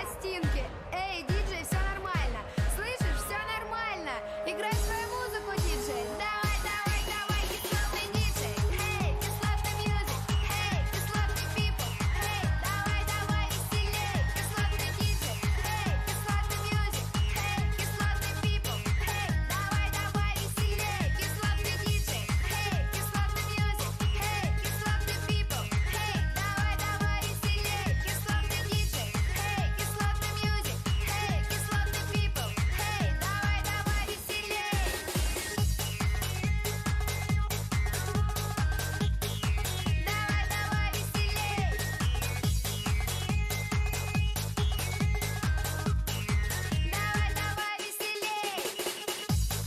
пластинки. Эй, диджей, все нормально. Слышишь, все нормально. Играй свою музыку, диджей. Давай, давай, давай, кислотный диджей. Эй, кислотный мьюзик. Эй, кислотный people. Эй, давай, давай, веселей. Кислотный диджей. Эй, кислотный мьюзик. Эй, кислотный people. Эй, давай, давай, веселей. Кислотный диджей. Эй, кислотный мьюзик. Эй, кислотный people. Эй, давай, давай, веселей. Кислотный диджей. Эй, кислотный мьюзик. Эй, кислотный people. Эй, давай, давай, веселей. Давай, давай, веселей. Давай, давай, веселей.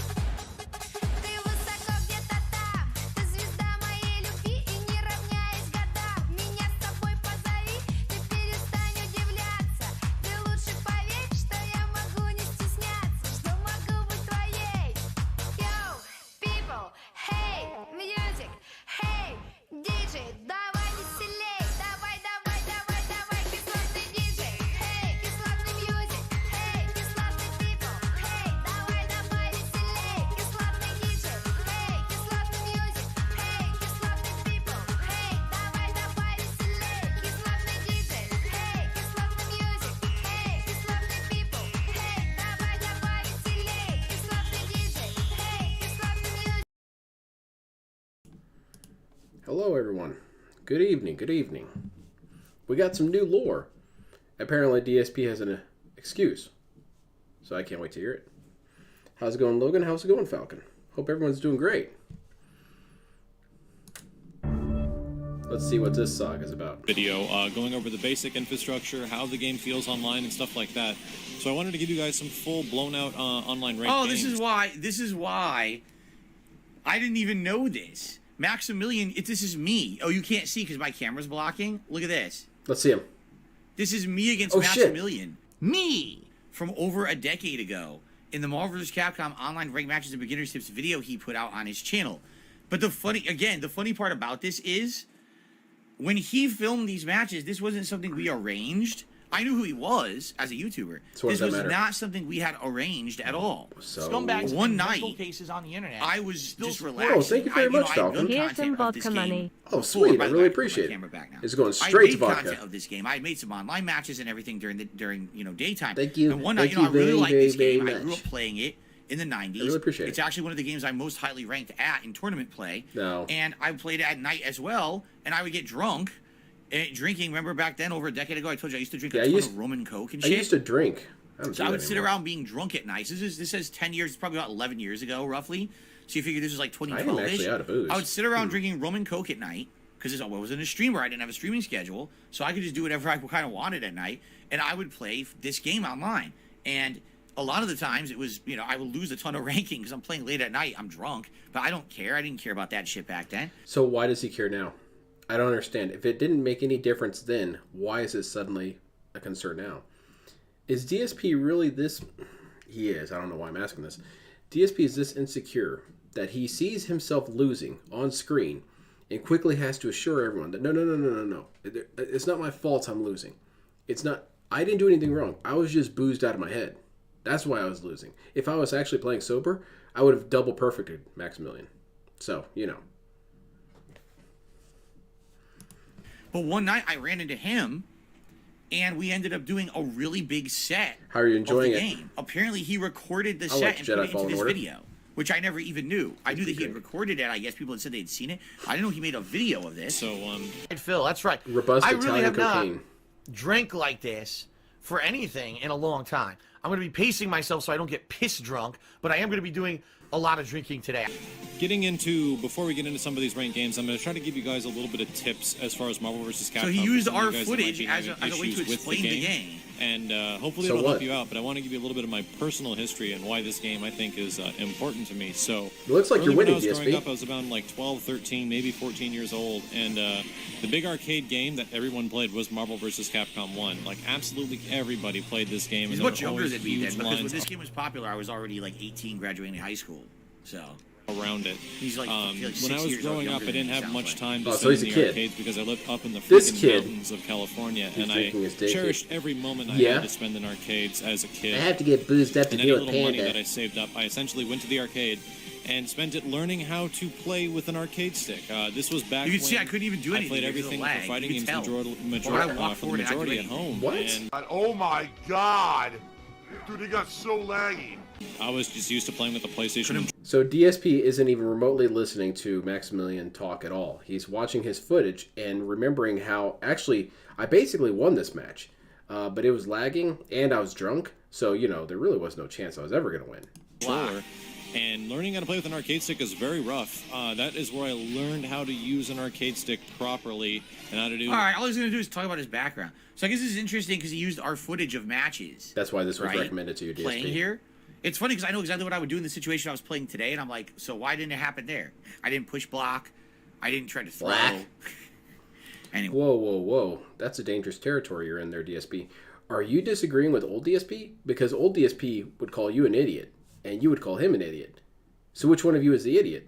Ты высоко где-то там, ты звезда моей любви и не равняясь годам. Меня с собой позови, ты перестань удивляться. Ты лучше поверь, что я могу не стесняться, что могу быть твоей. Yo, people, hey, music, hey, DJ, давай веселей, давай, давай, давай, давай, кислотный диджей, hey, кислотный music, hey, кислотный people, hey, давай, давай веселей, кислотный диджей, hey, кислотный music, hey, кислотный people, hey, давай, давай веселей, кислотный диджей, hey, кислотный music, hey, кислотный people, hey, давай, давай веселей, кислотный диджей, hey, кислотный music. Hello, everyone. Good evening. Good evening. We got some new lore. Apparently, DSP has an excuse, so I can't wait to hear it. How's it going, Logan? How's it going, Falcon? Hope everyone's doing great. Let's see what this saga's about. Video going over the basic infrastructure, how the game feels online, and stuff like that. So I wanted to give you guys some full blown out online ranked Oh, games. this is why I didn't even know this. Maximilian, this is me. Oh, you can't see because my camera's blocking? Look at this. Let's see him. This is me against Oh, shit. Maximilian. Me! From over a decade ago in the Marvel vs. Capcom online ranked matches and beginners tips video he put out on his channel. But the funny part about this is when he filmed these matches, this wasn't something we arranged. I knew who he was as a YouTuber. So what This does that was matter? not something we had arranged at all. So, Scumbags One and night, mental cases on the internet. I was Still just support- relaxing. Oh, thank you very much, I Falcon. made Here's some content of this vodka game money. Oh, before. sweet. By I the really way, I put my appreciate it. camera back now. It's going I straight made to vodka. content of this game. I made some online matches and everything during daytime. Thank you. And one night, Thank I really you liked very, this game. very I grew up much. playing it in the 90s. I really appreciate It's it. actually one of the games I'm most highly ranked at in tournament play. No. And I played it at night as well, and I would get drunk. Drinking, remember back then, over a decade ago, I told you I used to drink a ton of rum and Coke and I shit. used to drink. I don't do So I that would sit anymore. around being drunk at night. This says 10 years, it's probably about 11 years ago, roughly. So you figure this was like I am 2012-ish. actually out of booze. I would sit around drinking rum and Coke at night, because I wasn't a streamer. I didn't have a streaming schedule, so I could just do whatever I kind of wanted at night. And I would play this game online. And a lot of the times it was, I would lose a ton of ranking because I'm playing late at night. I'm drunk, but I don't care. I didn't care about that shit back then. So why does he care now? I don't understand. If it didn't make any difference then, why is it suddenly a concern now? Is DSP really this... He is. I don't know why I'm asking this. DSP is this insecure that he sees himself losing on screen and quickly has to assure everyone that no. It's not my fault I'm losing. It's not... I didn't do anything wrong. I was just boozed out of my head. That's why I was losing. If I was actually playing sober, I would have double perfected Maximilian. So, But one night I ran into him, and we ended up doing a really big set. How are you enjoying of the it? game. Apparently, he recorded the I like set and Jedi put it into Fallen this Order. video, which I never even knew. I knew that he had great. recorded it. I guess people had said they'd seen it. I didn't know he made a video of this. So Phil, that's right. Robust I really Italian have cocaine. not drank like this for anything in a long time. I'm going to be pacing myself so I don't get piss drunk, but I am going to be doing a lot of drinking today. before we get into some of these ranked games, I'm going to try to give you guys a little bit of tips as far as Marvel vs. Capcom. So he used for some of our you guys that might footage be as having a way to issues with the explain the game. And hopefully So it'll what? help you out. But I want to give you a little bit of my personal history and why this game, I think, is important to me. So It looks like early you're when I winning, was growing DSP. up, I was about like 12, 13, maybe 14 years old. And the big arcade game that everyone played was Marvel vs. Capcom 1. Like, absolutely everybody played this game. He's and there much were younger always than me then, huge because when lines this game was popular, I was already like 18, graduating high school. So around it. he's like, When 6 I was years growing up, younger I than didn't me, have sounds much like. time to Oh, so spend he's in a the kid. arcades because I lived up in the This freaking kid- mountains of California, He's and I drinking his dick. cherished every moment I Yeah. had to spend in arcades as a kid. I have to get boozed up to And any deal with little money that I Panda. saved up, I essentially went to the arcade and spent it learning how to play with an arcade stick. This was back You can when see I couldn't even do I anything played because of the everything lag. for fighting You games can tell. When I walk for the forward and I do majority at anything. home. What? And Oh my god! Dude, it got so laggy. I was just used to playing with the PlayStation. So DSP isn't even remotely listening to Maximilian talk at all. He's watching his footage and remembering how, actually, I basically won this match. But it was lagging and I was drunk. So, you know, there really was no chance I was ever going to win. Controller. And learning how to play with an arcade stick is very rough. That is where I learned how to use an arcade stick properly and how to do. All right, all he's going to do is talk about his background. So I guess this is interesting because he used our footage of matches. That's why this was right? recommended to you, DSP. Playing here. It's funny because I know exactly what I would do in the situation I was playing today, and I'm like, so why didn't it happen there? I didn't push block. I didn't try to throw. Black. Anyway. Whoa, whoa, whoa. That's a dangerous territory you're in there, DSP. Are you disagreeing with old DSP? Because old DSP would call you an idiot, and you would call him an idiot. So which one of you is the idiot?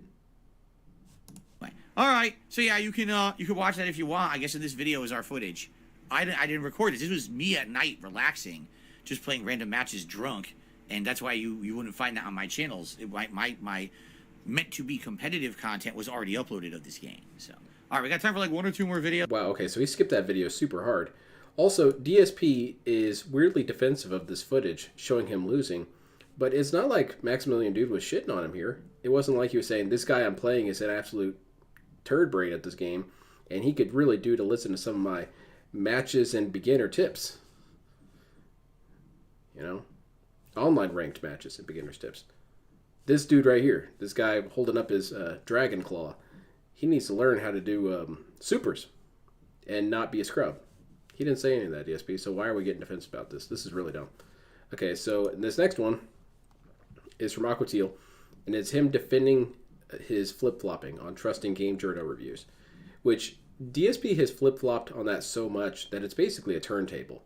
All right, so yeah, you can watch that if you want. I guess in this video is our footage. I didn't record this. This was me at night relaxing, just playing random matches drunk, and that's why you wouldn't find that on my channels. My meant to be competitive content was already uploaded of this game. So all right, we got time for like 1 or 2 more videos. Wow, okay, so he skipped that video super hard. Also, DSP is weirdly defensive of this footage, showing him losing. But it's not like Maximilian Dude was shitting on him here. It wasn't like he was saying, this guy I'm playing is an absolute turd brain at this game, and he could really do to listen to some of my matches and beginner tips. You know? Online ranked matches and beginner's tips. This dude right here, this guy holding up his Dragon Claw, he needs to learn how to do supers and not be a scrub. He didn't say any of that, DSP, so why are we getting defensive about this? This is really dumb. Okay, so this next one is from Aquateal, and it's him defending his flip-flopping on trusting game journal reviews, which DSP has flip-flopped on that so much that it's basically a turntable.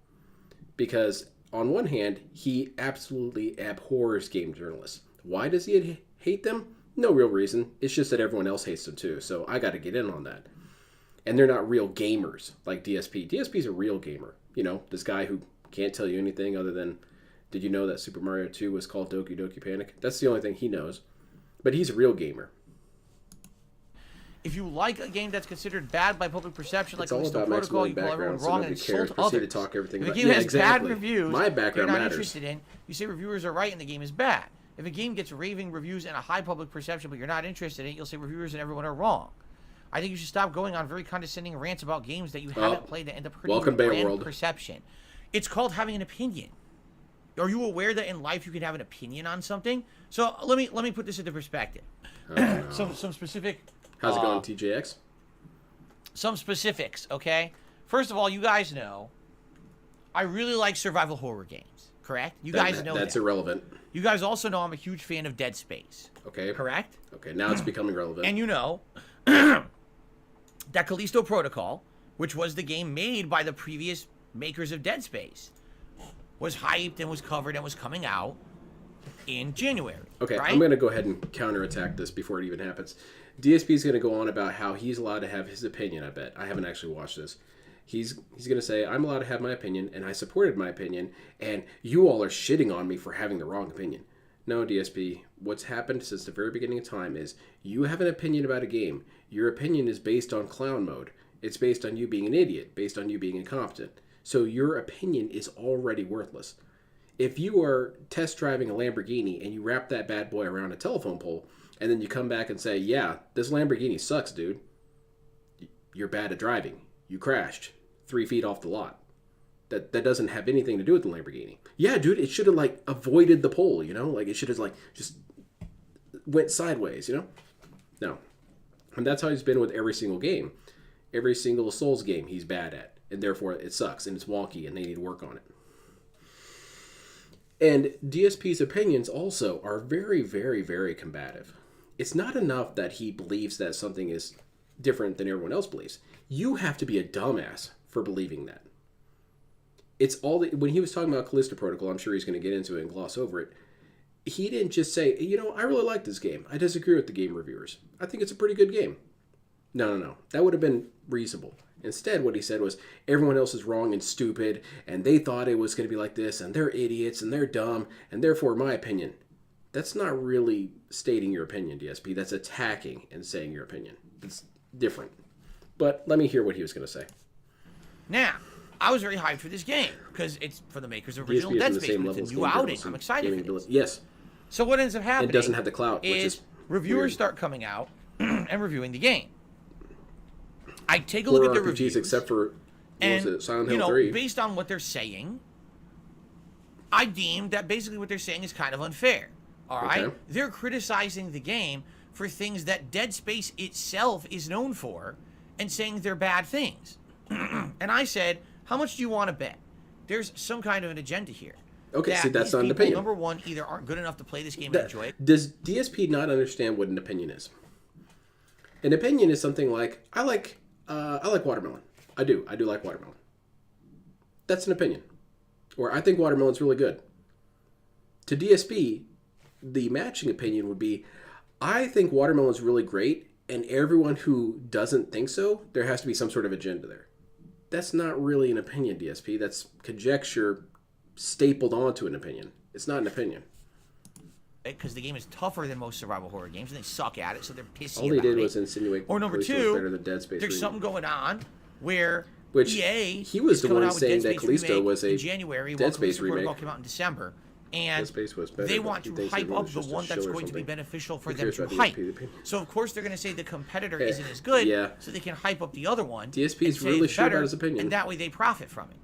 Because on one hand, he absolutely abhors game journalists. Why does he hate them? No real reason. It's just that everyone else hates them too, so I got to get in on that. And they're not real gamers like DSP. DSP's a real gamer. You know, this guy who can't tell you anything other than, did you know that Super Mario 2 was called Doki Doki Panic? That's the only thing he knows. But he's a real gamer. If you like a game that's considered bad by public perception, like It's all Callisto about Protocol, Maximilian you call everyone background, so wrong and nobody cares. insult Proceed to others. talk everything If a about- game yeah, has exactly. bad reviews, My background you're not matters. interested in, you say reviewers are right and the game is bad. If a game gets raving reviews and a high public perception, but you're not interested in it, you'll say reviewers and everyone are wrong. I think you should stop going on very condescending rants about games that you haven't played that end up hurting welcome, your Bay brand World. perception. It's called having an opinion. Are you aware that in life you can have an opinion on something? So let me put this into perspective. Some specific. How's it going, TJX? Some specifics, okay? First of all, you guys know I really like survival horror games, correct? You guys know that's that. irrelevant. You guys also know I'm a huge fan of Dead Space, Okay. correct? Okay, now it's becoming relevant. And you know that Callisto Protocol, which was the game made by the previous makers of Dead Space, was hyped and was covered and was coming out in January. Okay, right? I'm going to go ahead and counterattack this before it even happens. DSP is going to go on about how he's allowed to have his opinion, I bet. I haven't actually watched this. He's going to say, I'm allowed to have my opinion, and I supported my opinion, and you all are shitting on me for having the wrong opinion. No, DSP, what's happened since the very beginning of time is you have an opinion about a game. Your opinion is based on clown mode. It's based on you being an idiot, based on you being incompetent. So your opinion is already worthless. If you are test driving a Lamborghini and you wrap that bad boy around a telephone pole, and then you come back and say, yeah, this Lamborghini sucks, dude. You're bad at driving. You crashed 3 feet off the lot. That doesn't have anything to do with the Lamborghini. Yeah, dude, it should have, like, avoided the pole, you know? Like, it should have, like, just went sideways, you know? No. And that's how he's been with every single game. Every single Souls game he's bad at. And therefore, it sucks, and it's wonky, and they need to work on it. And DSP's opinions also are very, very, very combative. It's not enough that he believes that something is different than everyone else believes. You have to be a dumbass for believing that. It's all that, when he was talking about Callisto Protocol, I'm sure he's going to get into it and gloss over it. He didn't just say, I really like this game. I disagree with the game reviewers. I think it's a pretty good game. No. That would have been reasonable. Instead, what he said was, everyone else is wrong and stupid, and they thought it was going to be like this, and they're idiots, and they're dumb, and therefore my opinion. That's not really stating your opinion, DSP. That's attacking and saying your opinion. It's different. But let me hear what he was going to say. Now, I was very hyped for this game because it's for the makers of original DSP is Dead in the Space. same But it's level a new as outing. Game I'm excited for Ability. this. Yes. So what ends up happening? It doesn't have the clout, which is reviewers weird. start coming out and reviewing the game. I take a Horror look at their RPGs, reviews, except for and Silent Hill 3. based on what they're saying, I deem that basically what they're saying is kind of unfair. All right, Okay. They're criticizing the game for things that Dead Space itself is known for, and saying they're bad things. And I said, how much do you want to bet? There's some kind of an agenda here. Okay, that see, that's these not an people, opinion. Number one, either aren't good enough to play this game and enjoy it. Does DSP not understand what an opinion is? An opinion is something like, I like watermelon. I do like watermelon. That's an opinion. Or I think watermelon's really good. To DSP, the matching opinion would be, I think watermelon's really great, and everyone who doesn't think so, there has to be some sort of agenda there. That's not really an opinion, DSP. That's conjecture stapled onto an opinion. It's not an opinion. Because the game is tougher than most survival horror games, and they suck at it, so they're pissy All about they did it. was insinuate Or number Callisto was two, better than Dead Space there's Remake. something going on where Which EA he was is the coming one out with saying Dead that Space Callisto remake was a in January, Dead while Space Callisto Protocol remake. came out in December, and Dead Space was better, they but want he to thinks hype everyone up is the just a one that's shill or going to be something. beneficial for Who them cares to about hype. DSP? So of course they're going to say the competitor isn't as good, yeah. so they can hype up the other one. DSP and is say really it's sure about better, his opinion. and that way they profit from it.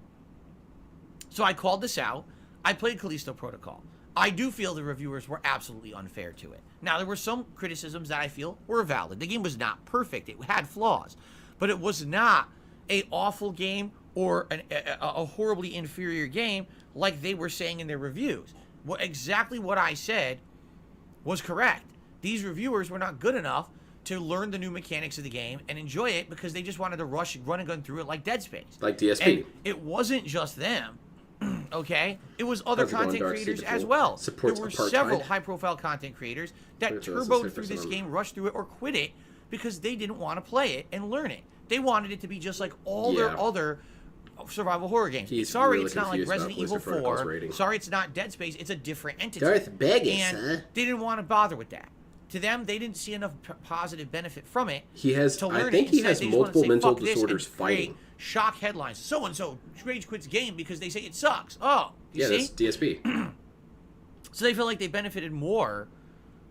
So I called this out. I played Callisto Protocol. I do feel the reviewers were absolutely unfair to it. Now, there were some criticisms that I feel were valid. The game was not perfect. It had flaws. But it was not an awful game or a horribly inferior game like they were saying in their reviews. Exactly what I said was correct. These reviewers were not good enough to learn the new mechanics of the game and enjoy it because they just wanted to run and gun through it like Dead Space. Like DSP. And it wasn't just them. Okay, it was other How's it going, content Dark Seed creators Patrol? as well. Supports There were apartheid. several high-profile content creators that Which was turboed a through this 6% game, rushed through it, or quit it because they didn't want to play it and learn it. They wanted it to be just like all their other survival horror games. He's Sorry, really it's not like confused about Resident Evil Callisto Protocol's 4. rating. Sorry, it's not Dead Space. It's a different entity. Darth Begacy, and huh? they didn't want to bother with that. To them, they didn't see enough positive benefit from it. He has, to I learn think it. he Instead, has they just wanted to multiple say, mental "Fuck this," and disorders create fighting. shock headlines. So and so rage quits game because they say it sucks. Oh, you Yeah, see? that's DSP. So they feel like they benefited more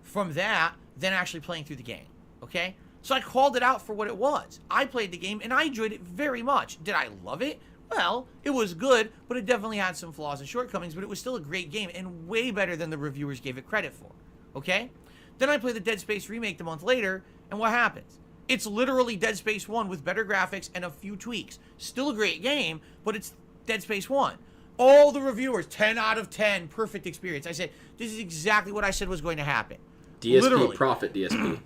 from that than actually playing through the game. Okay? So I called it out for what it was. I played the game and I enjoyed it very much. Did I love it? Well, it was good, but it definitely had some flaws and shortcomings, but it was still a great game and way better than the reviewers gave it credit for. Okay? Then I played the Dead Space remake the month later, and what happens? It's literally Dead Space 1 with better graphics and a few tweaks. Still a great game, but it's Dead Space 1. All the reviewers, 10 out of 10, perfect experience. I said, this is exactly what I said was going to happen. DSP Literally. profit, DSP.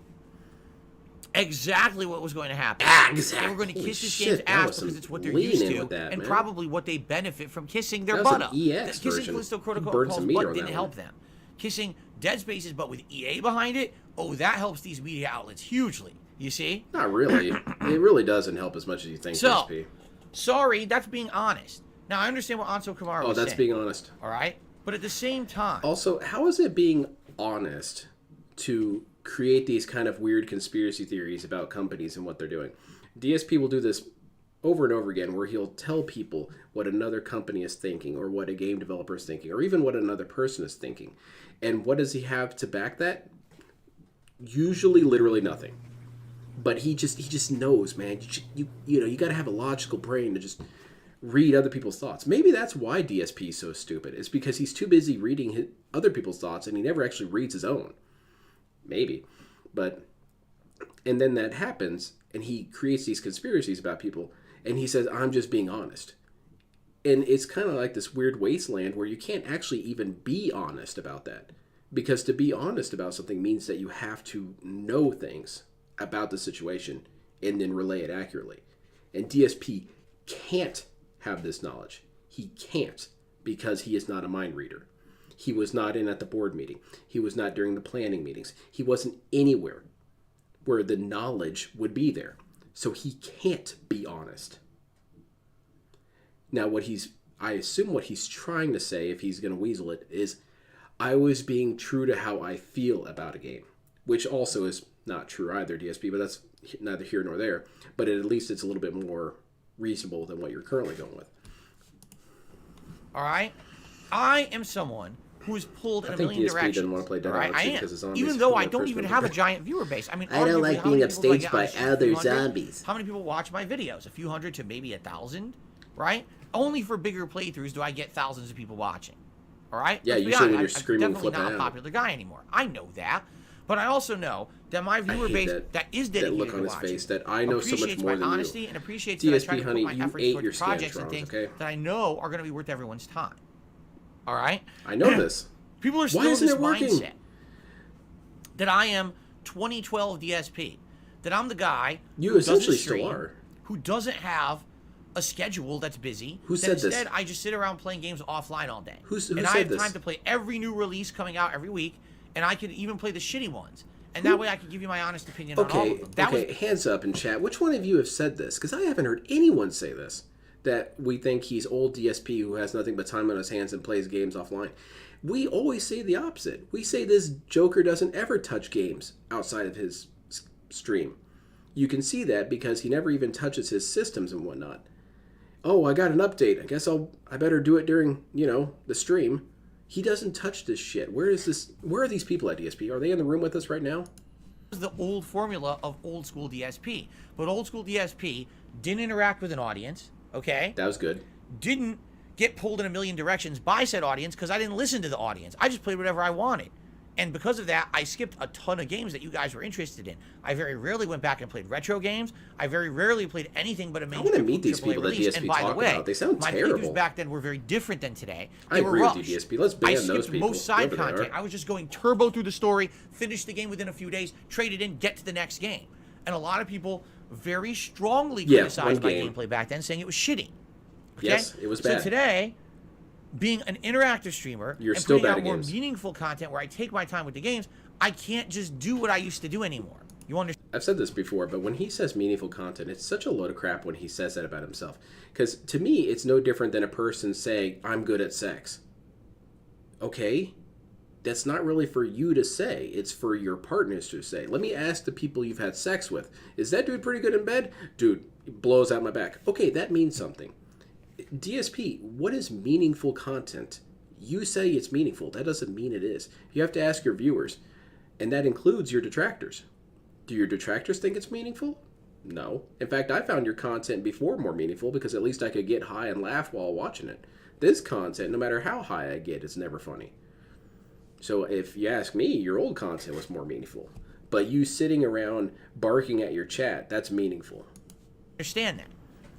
Exactly what was going to happen. Exactly. They were going to Holy kiss this shit, game's that ass was because some it's what they're lean used in to, with that, and man. probably what they benefit from kissing their That was butt an up. EX Kissing version. Callisto You Protocol burned some meat butt on didn't that help one. them. Kissing Dead Space's butt with EA behind it, oh, that helps these media outlets hugely. You see? Not really. It really doesn't help as much as you think, So, DSP. sorry, that's being honest. Now, I understand what Anso Kamara Oh, was that's saying. being honest. All right? But at the same time, Also, how is it being honest to create these kind of weird conspiracy theories about companies and what they're doing? DSP will do this over and over again where he'll tell people what another company is thinking or what a game developer is thinking or even what another person is thinking. And what does he have to back that? Usually literally nothing. But he just knows, man. You know, you got to have a logical brain to just read other people's thoughts. Maybe that's why DSP is so stupid. It's because he's too busy reading other people's thoughts and he never actually reads his own. Maybe. But, and then that happens and he creates these conspiracies about people and he says, I'm just being honest. And it's kind of like this weird wasteland where you can't actually even be honest about that. Because to be honest about something means that you have to know things about the situation and then relay it accurately. And DSP can't have this knowledge. He can't, because he is not a mind reader. He was not in at the board meeting. He was not during the planning meetings. He wasn't anywhere where the knowledge would be there. So he can't be honest. Now, I assume what he's trying to say, if he's going to weasel it, is I was being true to how I feel about a game, which also is not true either, DSP, but that's neither here nor there. But at least it's a little bit more reasonable than what you're currently going with. All right? I am someone who is pulled in a million DSP directions. doesn't want to play Dead Island 2 because it's zombies. Even though I don't even have a giant viewer base. I mean, I don't arguably, like how many being people do I upstaged get by on this? other 100? zombies. How many people watch my videos? A few hundred to maybe 1,000, right? Only for bigger playthroughs do I get thousands of people watching. All right? Yeah, Let's be usually when honest, you're screaming, I'm definitely flipping not a out. popular guy anymore. I know that. But I also know that my viewer base that is dedicated that look on to his watching face that I know so much appreciates more my than honesty you. and appreciates that I try DSP, to honey, put my you efforts ate your towards projects and Scantron, things okay? that I know are going to be worth everyone's time. All right? I know this. People are still Why in isn't this it working? mindset that I am 2012 DSP, that I'm the guy You who doesn't essentially still stream, are. who doesn't have a schedule that's busy. Who that said this? instead I just sit around playing games offline all day. Who and said I have this? time to play every new release coming out every week, and I can even play the shitty ones. And that way I can give you my honest opinion on all Okay, of them. That okay, was hands up in chat. Which one of you have said this? Because I haven't heard anyone say this. That we think he's old DSP who has nothing but time on his hands and plays games offline. We always say the opposite. We say this Joker doesn't ever touch games outside of his stream. You can see that because he never even touches his systems and whatnot. Oh, I got an update. I guess I better do it during, the stream. He doesn't touch this shit. Where are these people at DSP? Are they in the room with us right now? the old formula of old school DSP. But old school DSP didn't interact with an audience, okay? That was good. Didn't get pulled in a million directions by said audience because I didn't listen to the audience. I just played whatever I wanted. And because of that, I skipped a ton of games that you guys were interested in. I very rarely went back and played retro games. I very rarely played anything but a mainstream wanna meet these AAA people that release. DSP And by the talk way, about. They sound my terrible. playthroughs back then were very different than today. I They were agree with rushed. you, DSP. Let's ban I those skipped people, most side whoever they content. are. I was just going turbo through the story, finish the game within a few days, trade it in, get to the next game. And a lot of people very strongly criticized my game. gameplay back then, saying it was shitty. Okay? Yes, it was bad. So today, being an interactive streamer You're and still putting bad out at more games. meaningful content where I take my time with the games, I can't just do what I used to do anymore. You understand? I've said this before, but when he says meaningful content, it's such a load of crap when he says that about himself. Because to me, it's no different than a person saying, I'm good at sex. Okay? That's not really for you to say. It's for your partners to say. Let me ask the people you've had sex with. Is that dude pretty good in bed? Dude, it blows out my back. Okay, that means something. DSP, what is meaningful content? You say it's meaningful. That doesn't mean it is. You have to ask your viewers. And that includes your detractors. Do your detractors think it's meaningful? No. In fact, I found your content before more meaningful because at least I could get high and laugh while watching it. This content, no matter how high I get, is never funny. So if you ask me, your old content was more meaningful. But you sitting around barking at your chat, that's meaningful. Understand that.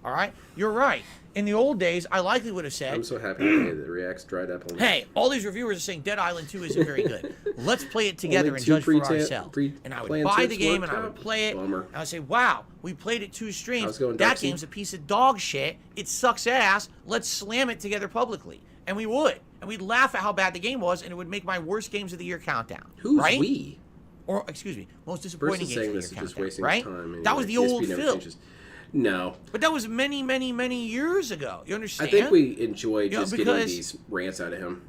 All right? You're right. In the old days, I likely would have said, I'm so happy today that React's dried up. hey, all these reviewers are saying Dead Island 2 isn't very good. Let's play it together and judge for ourselves. And I would buy the game and I would play it. Bummer. And I would say, wow, we played it 2 streams. How's it going, That Darksea? game's a piece of dog shit. It sucks ass. Let's slam it together publicly. And we would. And we'd laugh at how bad the game was, and it would make my worst games of the year countdown. Who's right? we? Or, excuse me, most disappointing Versus games saying of the this year is just countdown. wasting Right? time. Anyway. That was the DSP old never Phil. changes. No. But that was many, many, many years ago. You understand? I think we enjoy You know, just getting because- these rants out of him.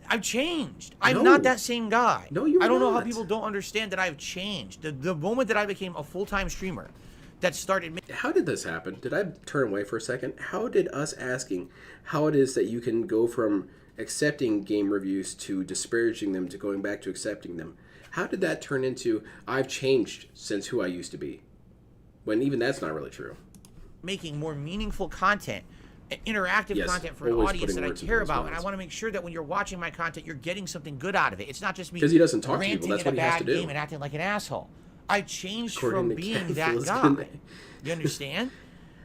I've changed. I'm No. not that same guy. No, you're I don't know how not. people don't understand that I've changed. The moment that I became a full-time streamer that started How did this happen? Did I turn away for a second? How did us asking how it is that you can go from accepting game reviews to disparaging them to going back to accepting them, how did that turn into I've changed since who I used to be? When even that's not really true. making more meaningful content, interactive Yes, content for an always audience putting that I words in care people's about, and I mouths. want to make sure that when you're watching my content, you're getting something good out of it. It's not just me 'Cause he doesn't talk to ranting people, that's in what a he has bad to do. game and acting like an asshole. I changed According from to being Ken that Phillips, guy. didn't they? You understand?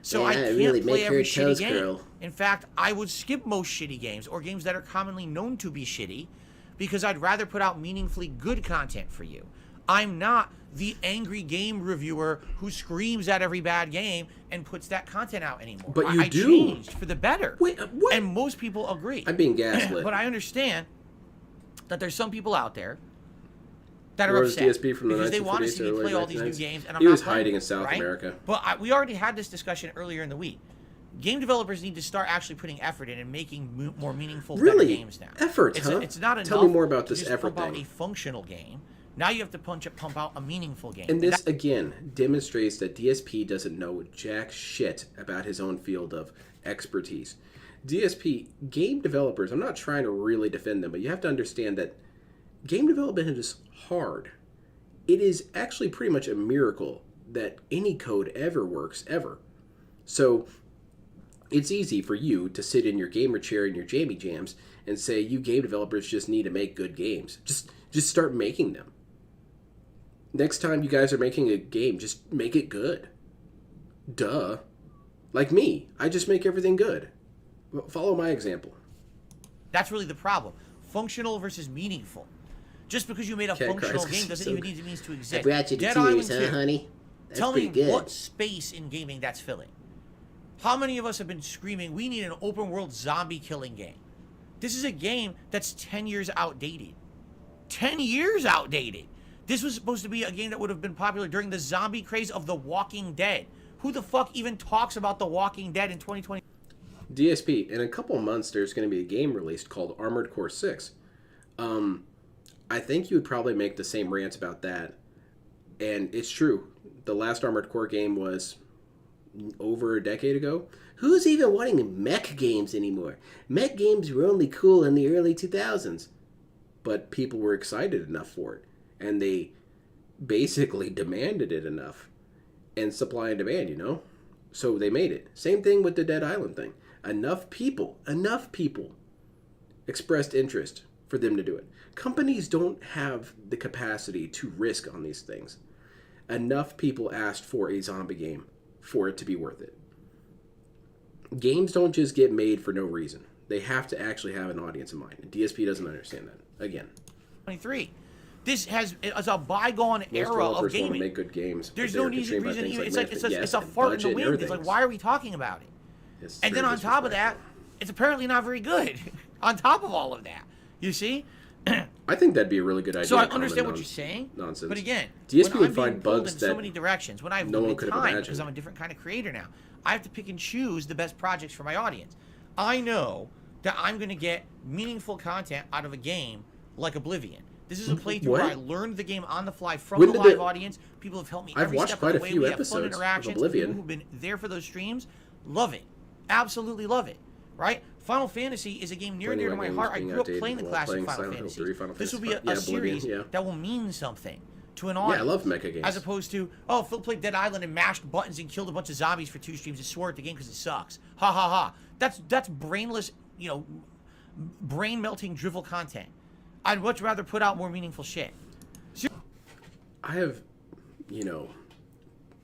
So Yeah, I it can't really play make every your shitty toes game. curl. In fact, I would skip most shitty games or games that are commonly known to be shitty because I'd rather put out meaningfully good content for you. I'm not the angry game reviewer who screams at every bad game and puts that content out anymore. But you I do. changed for the better. Wait, what? And most people agree. I'm being gaslit. But I understand that there's some people out there that are Where was upset DSP from the because they want to 1940s see me to play early all these new 1990s? games, and I'm He not was playing hiding them, in South right? America. But we already had this discussion earlier in the week. Game developers need to start actually putting effort in and making more meaningful, better Really? games now. Effort, it's huh? It's not enough. Tell me more about to this just effort pump out thing. a functional game. Now you have to pump out a meaningful game. And this, again, demonstrates that DSP doesn't know jack shit about his own field of expertise. DSP, game developers, I'm not trying to really defend them, but you have to understand that game development is hard. It is actually pretty much a miracle that any code ever works, ever. So it's easy for you to sit in your gamer chair in your jammy jams and say you game developers just need to make good games. Just start making them. Next time you guys are making a game, just make it good. Duh. Like me, I just make everything good. Follow my example. That's really the problem. Functional versus meaningful. Just because you made a Cat functional cries 'cause game doesn't so even good. need to mean to I exist. brought you to Dead tears, Island 2. honey? That's Tell me pretty good. what space in gaming that's filling. How many of us have been screaming, we need an open world zombie killing game? This is a game that's 10 years outdated. 10 years outdated. This was supposed to be a game that would have been popular during the zombie craze of The Walking Dead. Who the fuck even talks about The Walking Dead in 2020? DSP, in a couple months, there's going to be a game released called Armored Core 6. I think you would probably make the same rant about that. And it's true. The last Armored Core game was over a decade ago. Who's even wanting mech games anymore? Mech games were only cool in the early 2000s. But people were excited enough for it. And they basically demanded it enough. And supply and demand, you know? So they made it. Same thing with the Dead Island thing. Enough people expressed interest for them to do it. Companies don't have the capacity to risk on these things. Enough people asked for a zombie game for it to be worth it. Games don't just get made for no reason. They have to actually have an audience in mind. And DSP doesn't understand that. Again. 23. This is a bygone Most era of developers want to gaming. make good games. but There's they're no easy constrained by reason. things It's like like it's management. a, Yes, it's a and fart in budget the and wind. It's everything. like, why are we talking about it? It's And then very on top of that, disrespectful. it's apparently not very good. On top of all of that, you see. I think that'd be a really good idea. So I to understand comment what you're saying. Nonsense. But again, DSP when would I'm find being pulled bugs in so that many directions, when I have no one limited could have time imagined. because I'm a different kind of creator now, I have to pick and choose the best projects for my audience. I know that I'm going to get meaningful content out of a game like Oblivion. This is a playthrough What? where I learned the game on the fly from When the did live the- audience. People have helped me I've every watched step quite of a the way. few We have fun episodes of interactions. Oblivion. People who've been there for those streams love it. Absolutely love it. Right? Final Fantasy is a game near and dear to my Games heart. I being grew up outdated playing the while classic playing Final Silent Hill Fantasy. 3, Final This will be Fantasy a 5. Yeah, Oblivion, series yeah. that will mean something to an Yeah, audience. I love mecha games. As opposed to, oh, Phil played Dead Island and mashed buttons and killed a bunch of zombies for 2 streams and swore at the game because it sucks. Ha ha ha. That's brainless, brain melting drivel content. I'd much rather put out more meaningful shit. I have,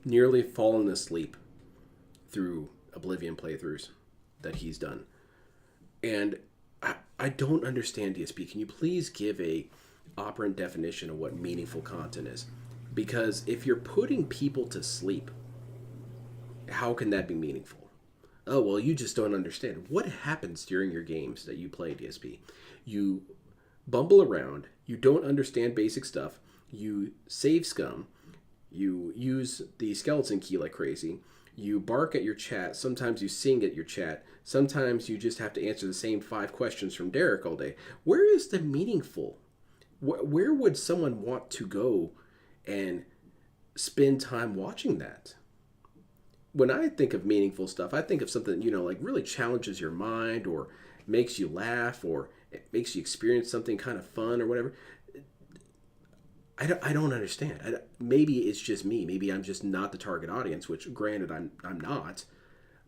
nearly fallen asleep through Oblivion playthroughs that he's done. And I don't understand DSP. Can you please give a operant definition of what meaningful content is? Because if you're putting people to sleep, how can that be meaningful? Oh, well, you just don't understand. What happens during your games that you play, DSP? You bumble around, you don't understand basic stuff, you save scum, you use the skeleton key like crazy, you bark at your chat, sometimes you sing at your chat, sometimes you just have to answer the same 5 questions from Derek all day. Where is the meaningful? Where would someone want to go and spend time watching that? When I think of meaningful stuff, I think of something, like really challenges your mind or makes you laugh or it makes you experience something kind of fun or whatever. I don't understand. Maybe it's just me. Maybe I'm just not the target audience, which granted I'm not.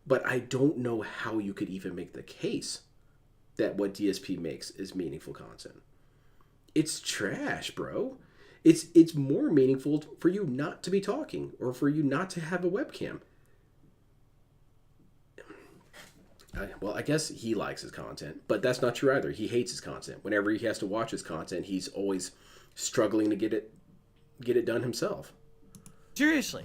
But I don't know how you could even make the case that what DSP makes is meaningful content. It's trash, bro. It's more meaningful for you not to be talking or for you not to have a webcam. Well, I guess he likes his content, but that's not true either. He hates his content. Whenever he has to watch his content, he's always struggling to get it done himself. Seriously.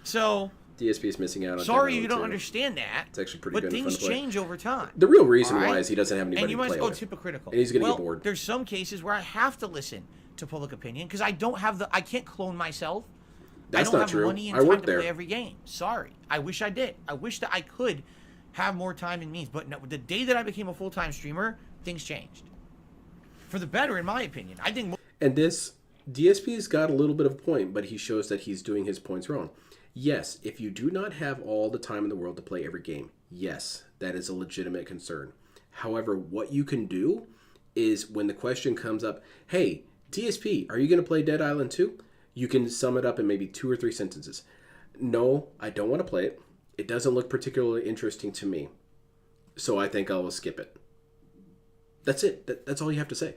So DSP is missing out on. sorry Dead you don't too. understand that. It's actually pretty but good and fun things to play. change over time. The real reason All right? why is he doesn't have anybody And you to might play say, oh, with. it's hypocritical. And he's going to well, get bored. There's some cases where I have to listen to public opinion because I don't have I can't clone myself. That's I don't not have true. money and I time work to there. play every game. Sorry. I wish I did. I wish that I could have more time and means. But no, the day that I became a full-time streamer, things changed. For the better, in my opinion. I think... And this, DSP's got a little bit of a point, but he shows that he's doing his points wrong. Yes, if you do not have all the time in the world to play every game, yes, that is a legitimate concern. However, what you can do is when the question comes up, hey, DSP, are you going to play Dead Island 2? You can sum it up in maybe 2 or 3 sentences. No, I don't want to play it. It doesn't look particularly interesting to me. So I think I will skip it. That's it. That's all you have to say.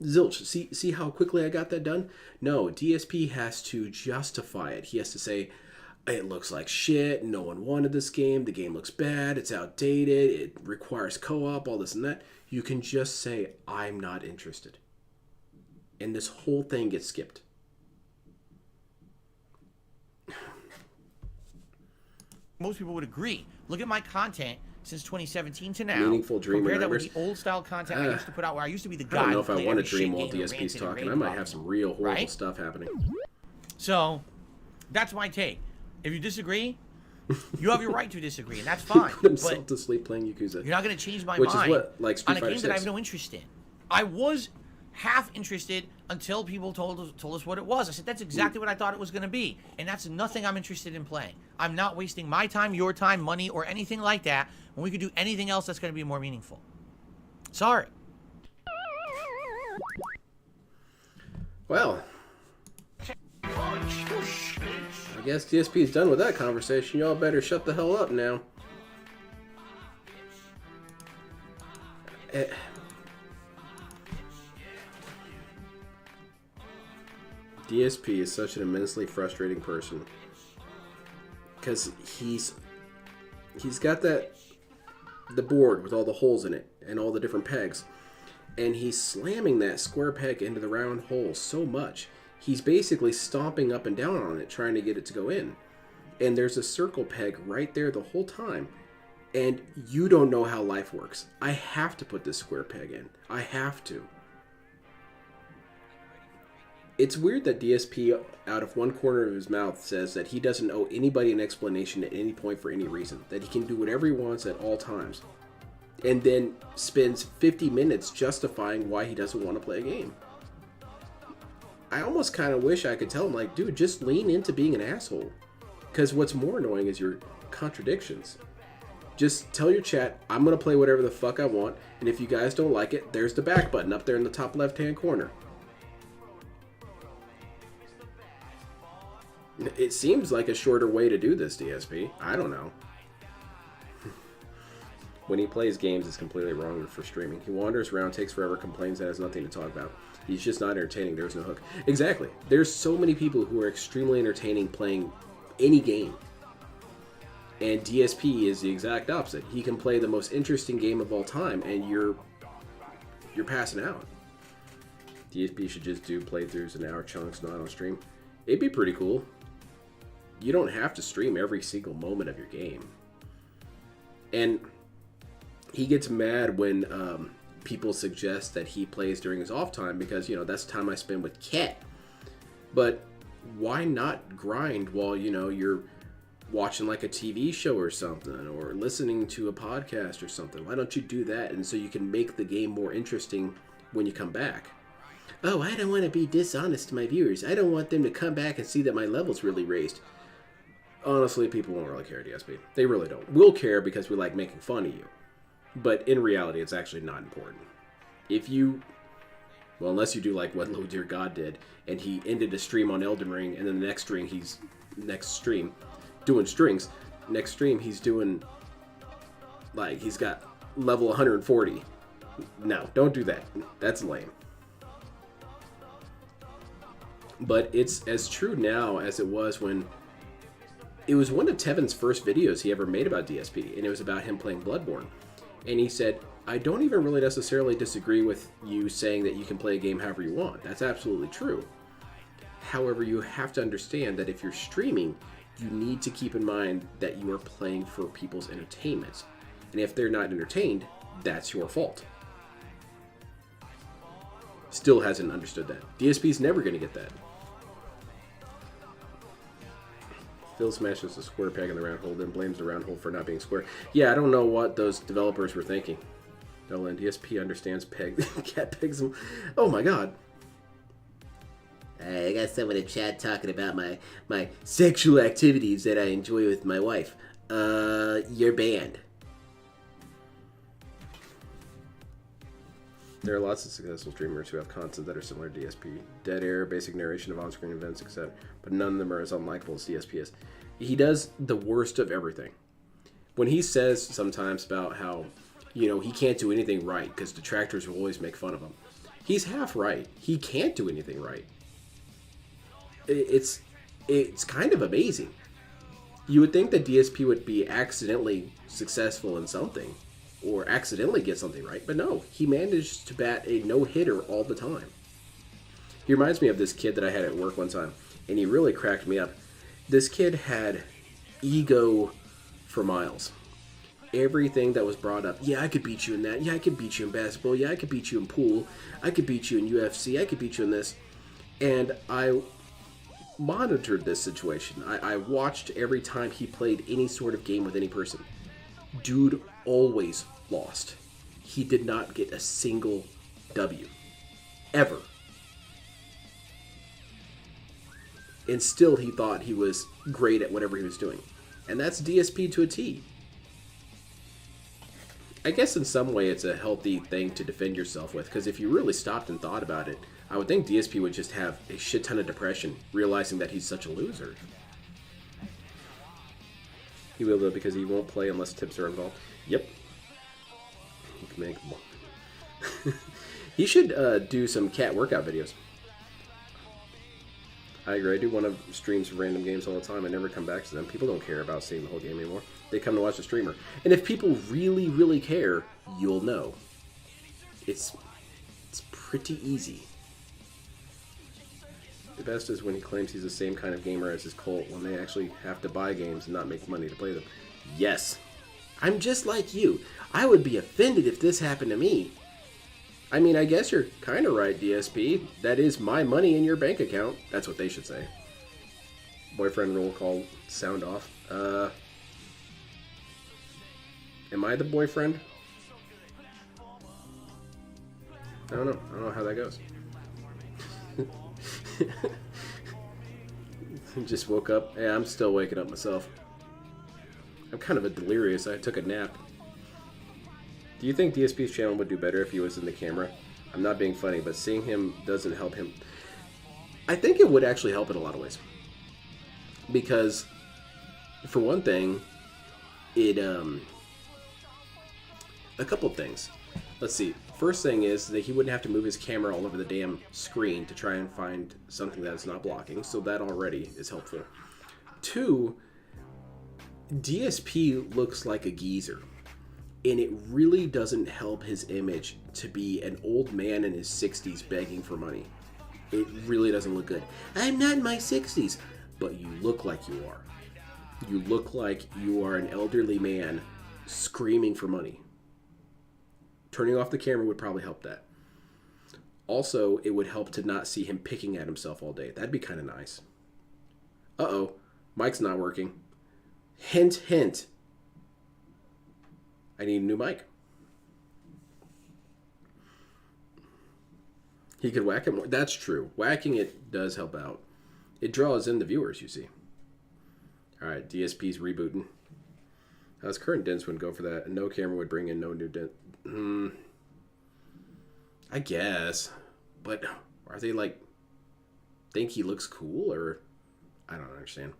Zilch, see how quickly I got that done? No, DSP has to justify it. He has to say, it looks like shit, no one wanted this game, the game looks bad, it's outdated, it requires co-op, all this and that. You can just say, I'm not interested. And this whole thing gets skipped. Most people would agree. Look at my content since 2017 to now. Meaningful dream Compare that remembers. with the old style content I used to put out, where I used to be the I guy. don't know who if I played want to every dream shit while game and DSP's ranted and talking. I raved might about have it. some real horrible Right? stuff happening. So, that's my take. If you disagree, you have your right to disagree, and that's fine. Put himself But to sleep playing Yakuza. you're not going to change my Which is mind what, like Street on a Fighter game that I have 6. no interest in. I was half interested until people told us what it was. I said, that's exactly what I thought it was going to be. And that's nothing I'm interested in playing. I'm not wasting my time, your time, money, or anything like that when we could do anything else that's going to be more meaningful. Sorry. Well, I guess DSP's done with that conversation. Y'all better shut the hell up now. DSP is such an immensely frustrating person. Because he's got the board with all the holes in it and all the different pegs. And he's slamming that square peg into the round hole so much. He's basically stomping up and down on it, trying to get it to go in. And there's a circle peg right there the whole time. And you don't know how life works. I have to put this square peg in. I have to. It's weird that DSP, out of one corner of his mouth, says that he doesn't owe anybody an explanation at any point for any reason. That he can do whatever he wants at all times. And then spends 50 minutes justifying why he doesn't want to play a game. I almost kind of wish I could tell him, like, dude, just lean into being an asshole. Because what's more annoying is your contradictions. Just tell your chat, I'm going to play whatever the fuck I want, and if you guys don't like it, there's the back button up there in the top left-hand corner. It seems like a shorter way to do this, DSP. I don't know. When he plays games, it's completely wrong for streaming. He wanders around, takes forever, complains that has nothing to talk about. He's just not entertaining. There's no hook. Exactly. There's so many people who are extremely entertaining playing any game. And DSP is the exact opposite. He can play the most interesting game of all time, and you're passing out. DSP should just do playthroughs in hour chunks, not on stream. It'd be pretty cool. You don't have to stream every single moment of your game. And he gets mad when people suggest that he plays during his off time because, you know, that's time I spend with Cat. But why not grind while, you know, you're watching like a TV show or something, or listening to a podcast or something? Why don't you do that, and so you can make the game more interesting when you come back? Oh, I don't want to be dishonest to my viewers. I don't want them to come back and see that my level's really raised. Honestly, people won't really care, DSP. They really don't. We'll care because we like making fun of you. But in reality, it's actually not important. If you... Well, unless you do like what Low Dear God did, and he ended a stream on Elden Ring, and then the next stream doing strings. Next stream, he's doing... Like, he's got level 140. No, don't do that. That's lame. But it's as true now as it was when... it was one of Tevin's first videos he ever made about DSP, and it was about him playing Bloodborne. And he said, I don't even really necessarily disagree with you saying that you can play a game however you want. That's absolutely true. However, you have to understand that if you're streaming, you need to keep in mind that you are playing for people's entertainment. And if they're not entertained, that's your fault. Still hasn't understood that. DSP's never going to get that. Phil smashes the square peg in the round hole, then blames the round hole for not being square. Yeah, I don't know what those developers were thinking. Nolan, DSP understands peg. Cat pegs them. Oh my god. I got someone in chat talking about my sexual activities that I enjoy with my wife. You're banned. There are lots of successful streamers who have content that are similar to DSP. Dead air, basic narration of on-screen events, etc. But none of them are as unlikable as DSP is. He does the worst of everything. When he says sometimes about how, you know, he can't do anything right because detractors will always make fun of him. He's half right. He can't do anything right. It's kind of amazing. You would think that DSP would be accidentally successful in something, or accidentally get something right, but no, he managed to bat a no-hitter all the time. He reminds me of this kid that I had at work one time, and he really cracked me up. This kid had ego for miles. Everything that was brought up, yeah, I could beat you in that, yeah, I could beat you in basketball, yeah, I could beat you in pool, I could beat you in UFC, I could beat you in this. And I monitored this situation. I watched every time he played any sort of game with any person. Dude always lost. He did not get a single W. Ever. And still he thought he was great at whatever he was doing. And that's DSP to a T. I guess in some way it's a healthy thing to defend yourself with, because if you really stopped and thought about it, I would think DSP would just have a shit ton of depression, realizing that he's such a loser. He will, though, because he won't play unless tips are involved. Yep. He can make more. He should do some cat workout videos. I agree. I do one of streams of random games all the time. I never come back to them. People don't care about seeing the whole game anymore. They come to watch the streamer. And if people really, really care, you'll know. It's pretty easy. The best is when he claims he's the same kind of gamer as his cult when they actually have to buy games and not make money to play them. Yes. I'm just like you. I would be offended if this happened to me. I mean, I guess you're kind of right, DSP. That is my money in your bank account. That's what they should say. Boyfriend roll call sound off. Am I the boyfriend? I don't know. I don't know how that goes. Just woke up. Yeah, I'm still waking up myself. I'm kind of a delirious. I took a nap. Do you think DSP's channel would do better if he was in the camera? I'm not being funny, but seeing him doesn't help him. I think it would actually help in a lot of ways. Because, for one thing, it, a couple of things. Let's see. First thing is that he wouldn't have to move his camera all over the damn screen to try and find something that's not blocking, so that already is helpful. Two, DSP looks like a geezer, and it really doesn't help his image to be an old man in his 60s begging for money. It really doesn't look good. I'm not in my 60s, but you look like you are. You look like you are an elderly man screaming for money. Turning off the camera would probably help that. Also, it would help to not see him picking at himself all day. That'd be kind of nice. Uh-oh. Mic's not working. Hint, hint. I need a new mic. He could whack it more. That's true. Whacking it does help out. It draws in the viewers, you see. Alright, DSP's rebooting. His current dents wouldn't go for that. No camera would bring in no new dent. I guess. But are they like... think he looks cool? Or... I don't understand.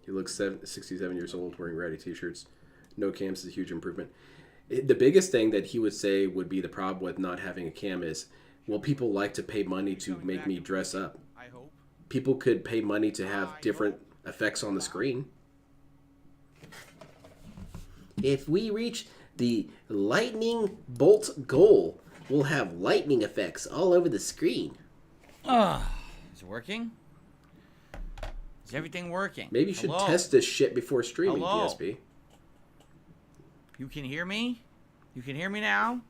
He looks 67 years old wearing ratty t-shirts. No cams is a huge improvement. The biggest thing that he would say would be the problem with not having a cam is, well, people like to pay money to make me dress up. I hope. people could pay money to have different effects on the screen. If we reach the lightning bolt goal, we'll have lightning effects all over the screen. Is it working? Is everything working? Maybe you should Hello? test this shit before streaming, Hello? DSP. You can hear me? You can hear me now?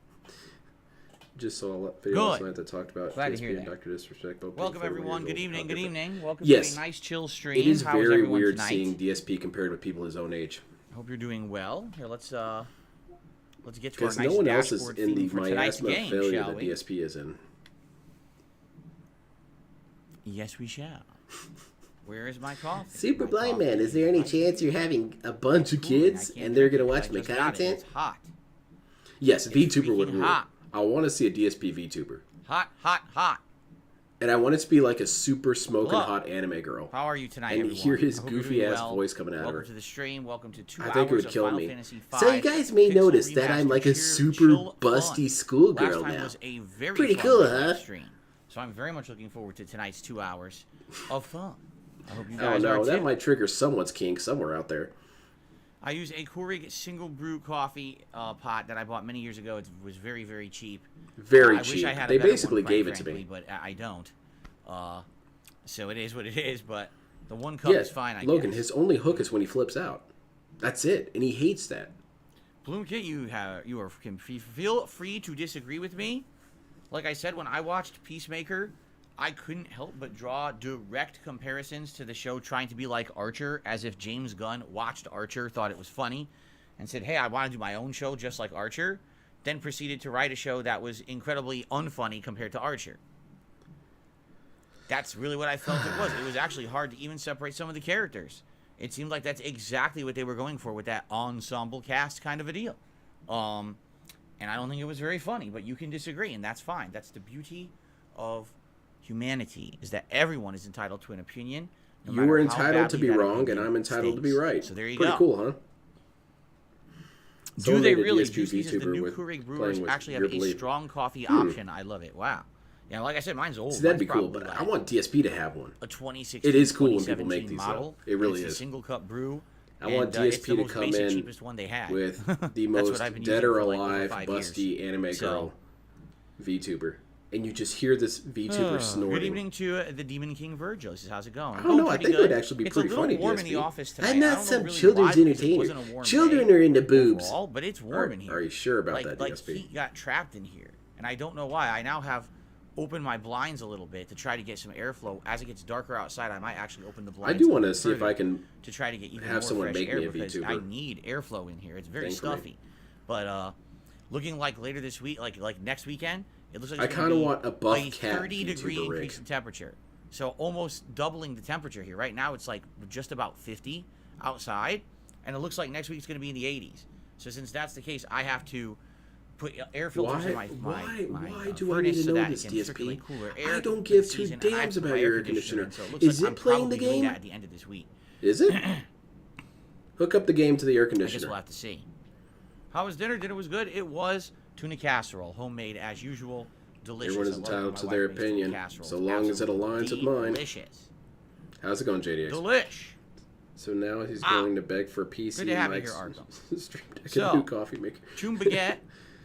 Just saw a video last Good. night that talked about Glad to DSP hear and that. Dr. Disrespect. Both Welcome, being 40 everyone. years Good old. evening. Good evening. Welcome Yes. to a nice, chill stream. It is How is very everyone weird tonight? seeing DSP compared with people his own age. Hope you're doing well. Here, let's get to our Because nice no one else is dashboard in the theme for tonight's miasma of game, failure shall that we? DSP is in. Yes, we shall. Where is my coffee? Super My Blind coffee Man, is there any right chance you're having a bunch of Cooling. I kids can't and they're drink going to it watch 'cause my I just got it. content? It's hot. Yes, It's VTuber would freaking rule. hot. I want to see a DSP VTuber. Hot, hot, hot. And I want it to be like a super smoking Hello. hot anime girl. How are you tonight, And everyone? hear his I hope you're goofy doing ass well. voice coming out of Welcome her. to the stream. Welcome to 2 I hours think it would of kill Final me. Fantasy V. So you guys may Pixel notice that I'm Remastered. like a Sheer super chill busty fun. schoolgirl Last time now. was a very Pretty fun cool, live huh? stream. So I'm very much looking forward to tonight's 2 hours of fun. I hope you Oh guys no, are that too. might trigger someone's kink somewhere out there. I use a Keurig single brew coffee pot that I bought many years ago. It was very, very cheap. Very I cheap. wish I had a They better basically one, gave quite it to frankly, me. but I don't. So it is what it is. But the one cup Yeah, is fine. I Logan, guess. his only hook is when he flips out. That's it, and he hates that. Bloomkit, can feel free to disagree with me. Like I said, when I watched Peacemaker, I couldn't help but draw direct comparisons to the show trying to be like Archer, as if James Gunn watched Archer, thought it was funny, and said, hey, I want to do my own show just like Archer, then proceeded to write a show that was incredibly unfunny compared to Archer. That's really what I felt it was. It was actually hard to even separate some of the characters. It seemed like that's exactly what they were going for with that ensemble cast kind of a deal. And I don't think it was very funny, but you can disagree, and that's fine. That's the beauty of humanity, is that everyone is entitled to an opinion. No You matter were how entitled to badly be that wrong, and opinion I'm entitled to be stinks. right. So there you Pretty go. cool, huh? Do Someone they made a really? DSP Juicy says the VTuber new with Keurig brewers playing with actually have your a belief. strong coffee option. I love it. Wow. Yeah, like I said, mine's old. See, that'd be Mine's cool, probably but like I want DSP to have one. a 2016, It is cool when people 2017 make these, though. model. It really It's is. a single cup brew. I want and, it's DSP the to most come basic, in cheapest one they had. with the That's most what I've been dead using or for, like, over alive, 5 busty years. anime So- girl VTuber. And you just hear this VTuber snorting. Good evening to the Demon King Virgil. He says, how's it going? I don't know, I Pretty think it would good. actually be it's pretty a little funny, warm in DSP. the office tonight. I'm I not don't know some really children's why, because it entertainer. wasn't a warm Children day are into boobs. overall, but it's warm in here. Are you sure about like, that, Like DSP? heat got trapped in here, and I don't know why. I now have opened my blinds a little bit to try to get some airflow. As it gets darker outside, I might actually open the I blinds. do a want to little see if further I can to try to get even have more someone fresh make air me a because VTuber. I need airflow in here. It's very Thankfully. stuffy. But looking like later this week, like next weekend, it looks like I it's kind gonna of be want a buff a cat 30-degree VTuber rig. increase in temperature. So almost doubling the temperature here. Right now it's like just about 50 outside, and it looks like next week it's going to be in the 80s. So since that's the case, I have to put air filters in my Why do I furnace need to so know that this, it can DSP? circulate cooler air I don't for give the two season, and I damns put my about air conditioner. in, so it looks Is like it I'm playing probably the doing game? that at the end of this week. Is it? Hook up the game to the air I guess conditioner. we'll have to see. How was dinner? Dinner was good. It was tuna casserole, homemade as usual. Delicious. Everyone is I love it entitled when to my their wife makes tuna opinion, casserole. so long as it aligns with mine. Delicious. How's it going, JDX? Delish. So now he's going to beg for PC Good to have you Mike's here, Arkham. Stream Deck So, and new coffee maker. Chum Baguette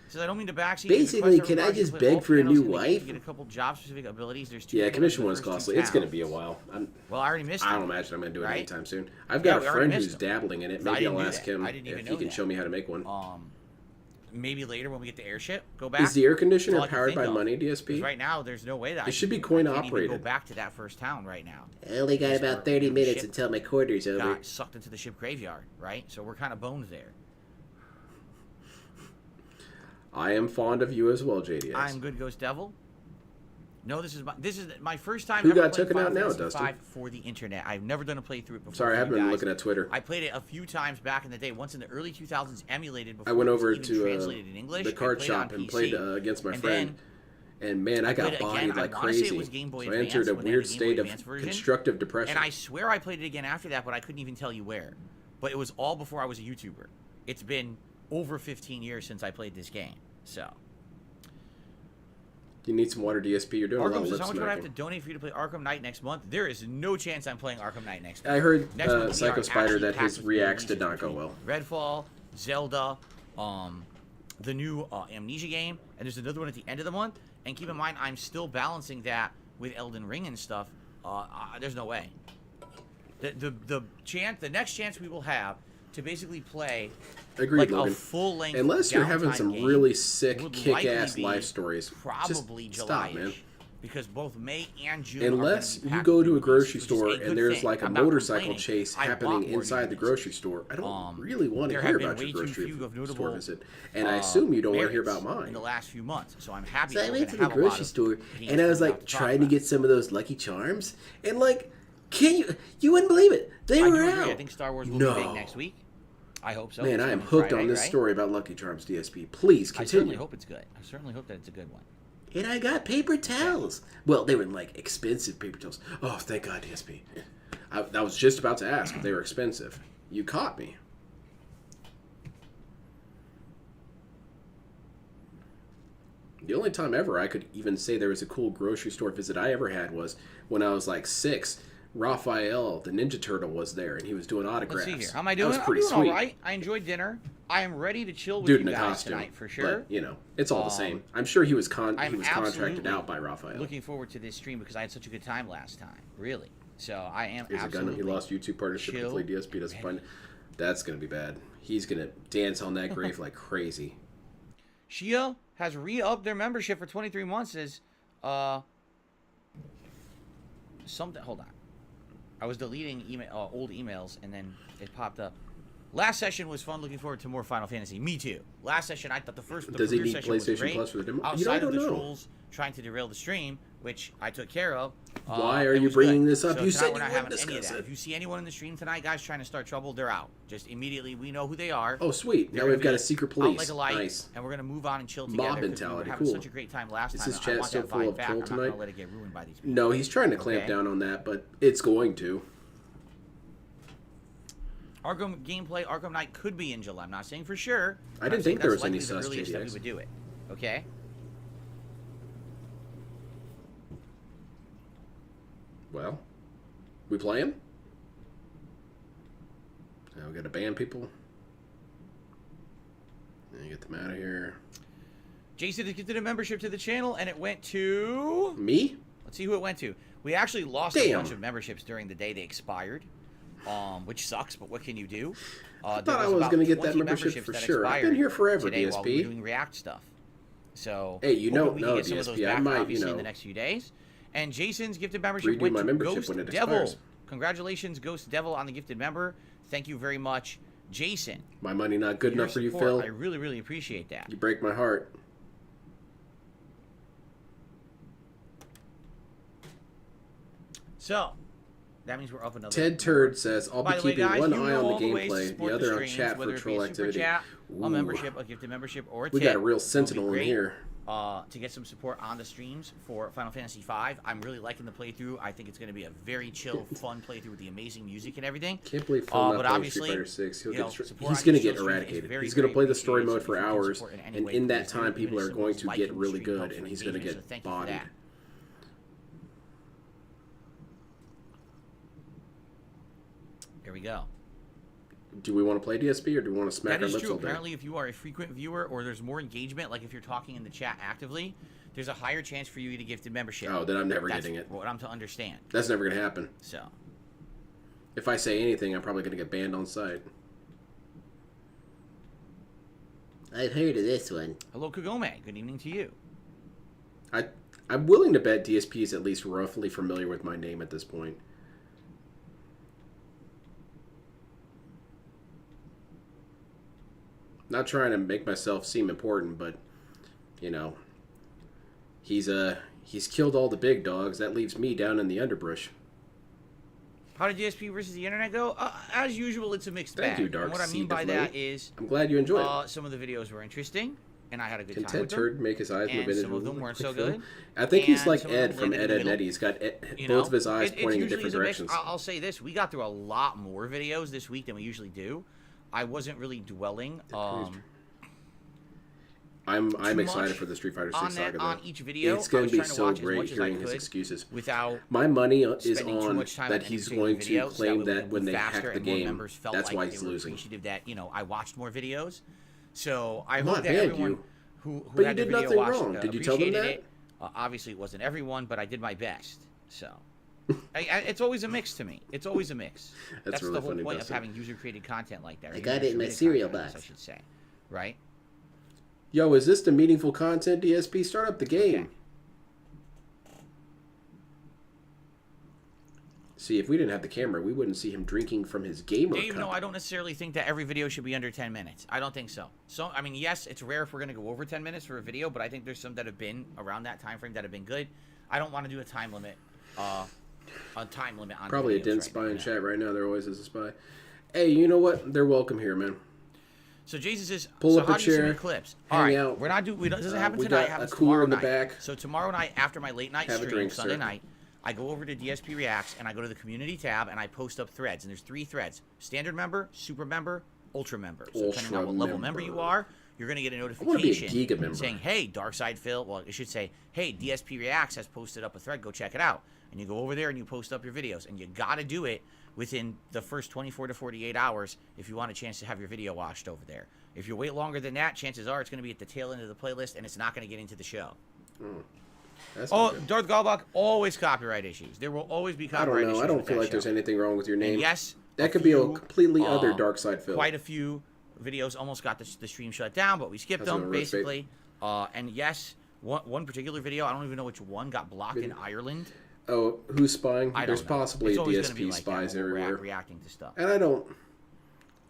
says, I don't mean to backseat. Basically, can I just beg for a new wife? Get a couple job-specific abilities. There's 2 Yeah, people commission in the one's first 2 costly. It's going to towns. be a while. Well, I already missed I it. don't imagine I'm going to do it Right? anytime soon. I've Yeah, got we a already friend missed who's them. dabbling in it. I Maybe didn't I'll do ask that. him I didn't even if know he can that. show me how to make one. Maybe later when we get the airship, go back. Is the air conditioner That's all I can powered think by of. money, 'Cause DSP? right now, there's no way that It should be I coin can't even operated. go back to that first town right now. I only got Just about for 30 minutes ship until my quarter's over. Got sucked into the ship graveyard, right? So we're kind of boned there. I am fond of you as well, JDX. I'm Good Ghost Devil. No, this is my first time Who ever got playing taken out Final now, Fantasy Dustin? V for the internet. I've never done a playthrough before. Sorry, I for haven't you been guys. looking at Twitter. I played it a few times back in the day. Once in the early 2000s, emulated before I went it was over even to translated in English. the I card played it on shop and PC. played against my And friend. And man, I got played it bodied again. like I wanna say it crazy. was Game Boy So I Advance entered a when they had weird the Game Boy state of Advance version. constructive depression. And I swear I played it again after that, but I couldn't even tell you where. But it was all before I was a YouTuber. It's been over 15 years since I played this game. So You need some water, DSP. You're doing a lot Arkham of says, lip how much would I have to smacking. donate for you to play Arkham Knight next month? There is no chance I'm playing Arkham Knight next month. I heard Next month, we Psycho are Spider actually that packed his with reacts releases did not go between well. Redfall, Zelda, the new Amnesia game, and there's another one at the end of the month. And keep in mind, I'm still balancing that with Elden Ring and stuff. There's no way. The next chance we will have to basically play Agreed, like Logan. a full-length Unless you're having downtime some game really sick, would kick-ass likely be life stories. Probably Just July, stop, man. because both May and June. Unless are gonna be you packed go with to a releases, grocery which is store a good and there's thing. like a I'm not motorcycle complaining. chase I happening want more inside the units. grocery store, I don't really want to there hear have been about your way too grocery few of store notable, visit. And I assume you don't want to hear merits about mine. in the last few months. So I'm happy. So that I we're went to gonna the have a lot grocery of store games and I was coming out like to talk trying to about. get some of those Lucky Charms and like, you wouldn't believe it. They I were do out. agree. I think Star Wars will No. be big next week. I hope so. Man, It's I am coming hooked Friday, on this right? story about Lucky Charms, DSP. Please I certainly continue. hope it's good. I certainly hope that it's a good one. And I got paper towels. Well, they were like expensive paper towels. Oh, thank God, DSP. I was just about to ask if they were expensive. You caught me. The only time ever I could even say there was a cool grocery store visit I ever had was when I was like 6. Raphael, the Ninja Turtle, was there, and he was doing autographs. Let's see here. How am I That doing? was I'm pretty doing sweet. all right. I enjoyed dinner. I am ready to chill with Dude you in a guys costume tonight for sure. But, it's all the same. I'm sure he was I'm contracted absolutely out by Raphael. Looking forward to this stream because I had such a good time last time. Really. So I am Here's a gun. absolutely. He lost YouTube partnership. chill, Hopefully DSP doesn't find it. That's gonna be bad. He's gonna dance on that grave like crazy. Shia has re-upped their membership for 23 months. Says, something. Hold on. I was deleting old emails and then it popped up. Last session was fun. Looking forward to more Final Fantasy. Me too. Last session, I thought the Does he premiere need session was PlayStation great. Plus for the demo? Outside I of don't the know. trolls trying to derail the stream, which I took care of. Why are it you was bringing good. this up? So You tonight said we're you not wouldn't having any of discuss that. it. If you see anyone in the stream tonight, guys, trying to start trouble, they're out. Just immediately, we know who they are. Oh, sweet. Now They're we've gonna got be a secret out police. like a light, Nice. and we're gonna move on and chill Mob together. 'cause mentality, We were having cool. such a great time last Is time. his I chat want still that full vibe of back. troll I'm not tonight? gonna let it get ruined by these people. No, he's trying to clamp Okay. down on that, but it's going to. Arkham gameplay, Arkham Knight could be in July. I'm not saying for sure. I but didn't I'm saying think there that's was any likely the sus earliest that we JDX. would do it. Okay. Well, we playing? Now we gotta ban people. And get them out of here. Jason has gifted a membership to the channel, and it went to. Me? Let's see who it went to. We actually lost a Damn. bunch of memberships during the day they expired, which sucks. But what can you do? I thought I was going to get that membership for sure. I've been here forever, today while we were DSP. doing React stuff. So Hey, you know, hoping we can no, get some of those DSP, I back, might, obviously, you in the know, next few days. And Jason's gifted membership redo went my to membership Ghost when it Devil. expires. Congratulations, Ghost Devil, on the gifted member. Thank you very much, Jason. My money not good Your enough for you, support, Phil. I really, really appreciate that. You break my heart. So, that means we're up another. Ted Turd says, I'll be By the way, keeping guys, one you eye know on all the the ways to gameplay, support the other on streams, chat whether for it be troll a super activity. chat, Ooh. a membership, a gifted membership, or a We tip. got a real Would be sentinel in great, here. to get some support on the streams for Final Fantasy V. I'm really liking the playthrough. I think it's going to be a very chill, fun playthrough with the amazing music and everything. Can't believe Phil but not playing obviously, Street Fighter 6. you know, support He's on going to each get of those streams is eradicated. very, He's going to very play the story appreciated. mode So for if you can hours, support in any and way, in that please do. time, people Even are as going simple to as get liking the really stream good, helps and with he's going to engagement, get so thank you for bodied. that. Here we go. Do we want to play DSP, or do we want to smack That our is lips true. all day? Apparently, if you are a frequent viewer or there's more engagement, like if you're talking in the chat actively, there's a higher chance for you to get gifted membership. Oh, then I'm never That's getting it. what I'm to understand. That's never going to happen. So, If I say anything, I'm probably going to get banned on site. I've heard of this one. hello, Kagome. Good evening to you. I'm willing to bet DSP is at least roughly familiar with my name at this point. Not trying to make myself seem important, but, you know, he's killed all the big dogs. That leaves me down in the underbrush. How did DSP versus the internet go? As usual, it's a mixed bag. Thank you, Dark And what I mean Seed by of that Late. is, I'm glad you enjoyed it. some of the videos were interesting, and I had a good Can time Ted with them. Turd make his eyes move And in? some of them weren't so Phil? good. I think he's And like some of them Ed from landed Ed, in the Ed, and Ed. middle. He's got You both know, of his eyes it pointing in usually different is a mix. directions. I'll say this: we got through a lot more videos this week than we usually do. I wasn't really dwelling. I'm too excited much for the Street Fighter on 6 saga. on Though. each video. It's going I was to be trying so watch as great much as I hearing his could excuses. without My money is spending too on much time that on he's any going particular to video, so claim way we that could when move they faster hack the and more game, members felt that's like why they he's were losing. appreciative that I watched more videos. So I I'm hope not that banned everyone you. who But you had their did video nothing watched wrong. Did you tell them appreciated that? it. Obviously, it wasn't everyone, but I did my best. So it's always a mix to me. It's always a mix. That's really the whole funny, point of Dustin. having user-created content like that. I got it in my cereal User-created content, box. I should say, right? Yo, is this the meaningful content, DSP? Start up the game. Okay. See, if we didn't have the camera, we wouldn't see him drinking from his gamer Dave, cup. no, I don't necessarily think that every video should be under 10 minutes. I don't think so. So, I mean, yes, it's rare if we're going to go over 10 minutes for a video, but I think there's some that have been around that time frame that have been good. I don't want to do a time limit on Probably a videos dense right spy now, in no. chat right now. There always is a spy. Hey, you know what? They're welcome here, man. So Jason says, Pull so up how a do you submit chair, clips? hang All right, out. we're not doing. It doesn't happen we tonight. It got a happens cooler tomorrow in the night. back. So tomorrow night after my late night Have a stream, drink, Sunday sir. night, I go over to DSP Reacts and I go to the community tab and I post up threads. And there's 3 threads: standard member, super member, ultra member. So depending on what level member you are, you're gonna get a wanna be a notification Giga member. saying, "Hey, Darkside Phil." Well, it should say, "Hey, DSP Reacts has posted up a thread. Go check it out." And you go over there and you post up your videos. And you gotta do it within the first 24 to 48 hours if you want a chance to have your video watched over there. If you wait longer than that, chances are it's going to be at the tail end of the playlist and it's not going to get into the show. That's Oh, not good. Darth Galbach, always copyright issues. There will always be I copyright don't issues. know. I don't with feel that like there's show. anything wrong with your name. And yes, that could be a completely other uh, dark side film. Quite a few videos almost got the stream shut down, but we skipped That's them, gonna roast bait. basically. And yes, one particular video, I don't even know which one, got blocked in Ireland. Oh, who's spying? I don't There's know. possibly It's a always gonna be DSP like spies that when we're everywhere. reacting to stuff. And I don't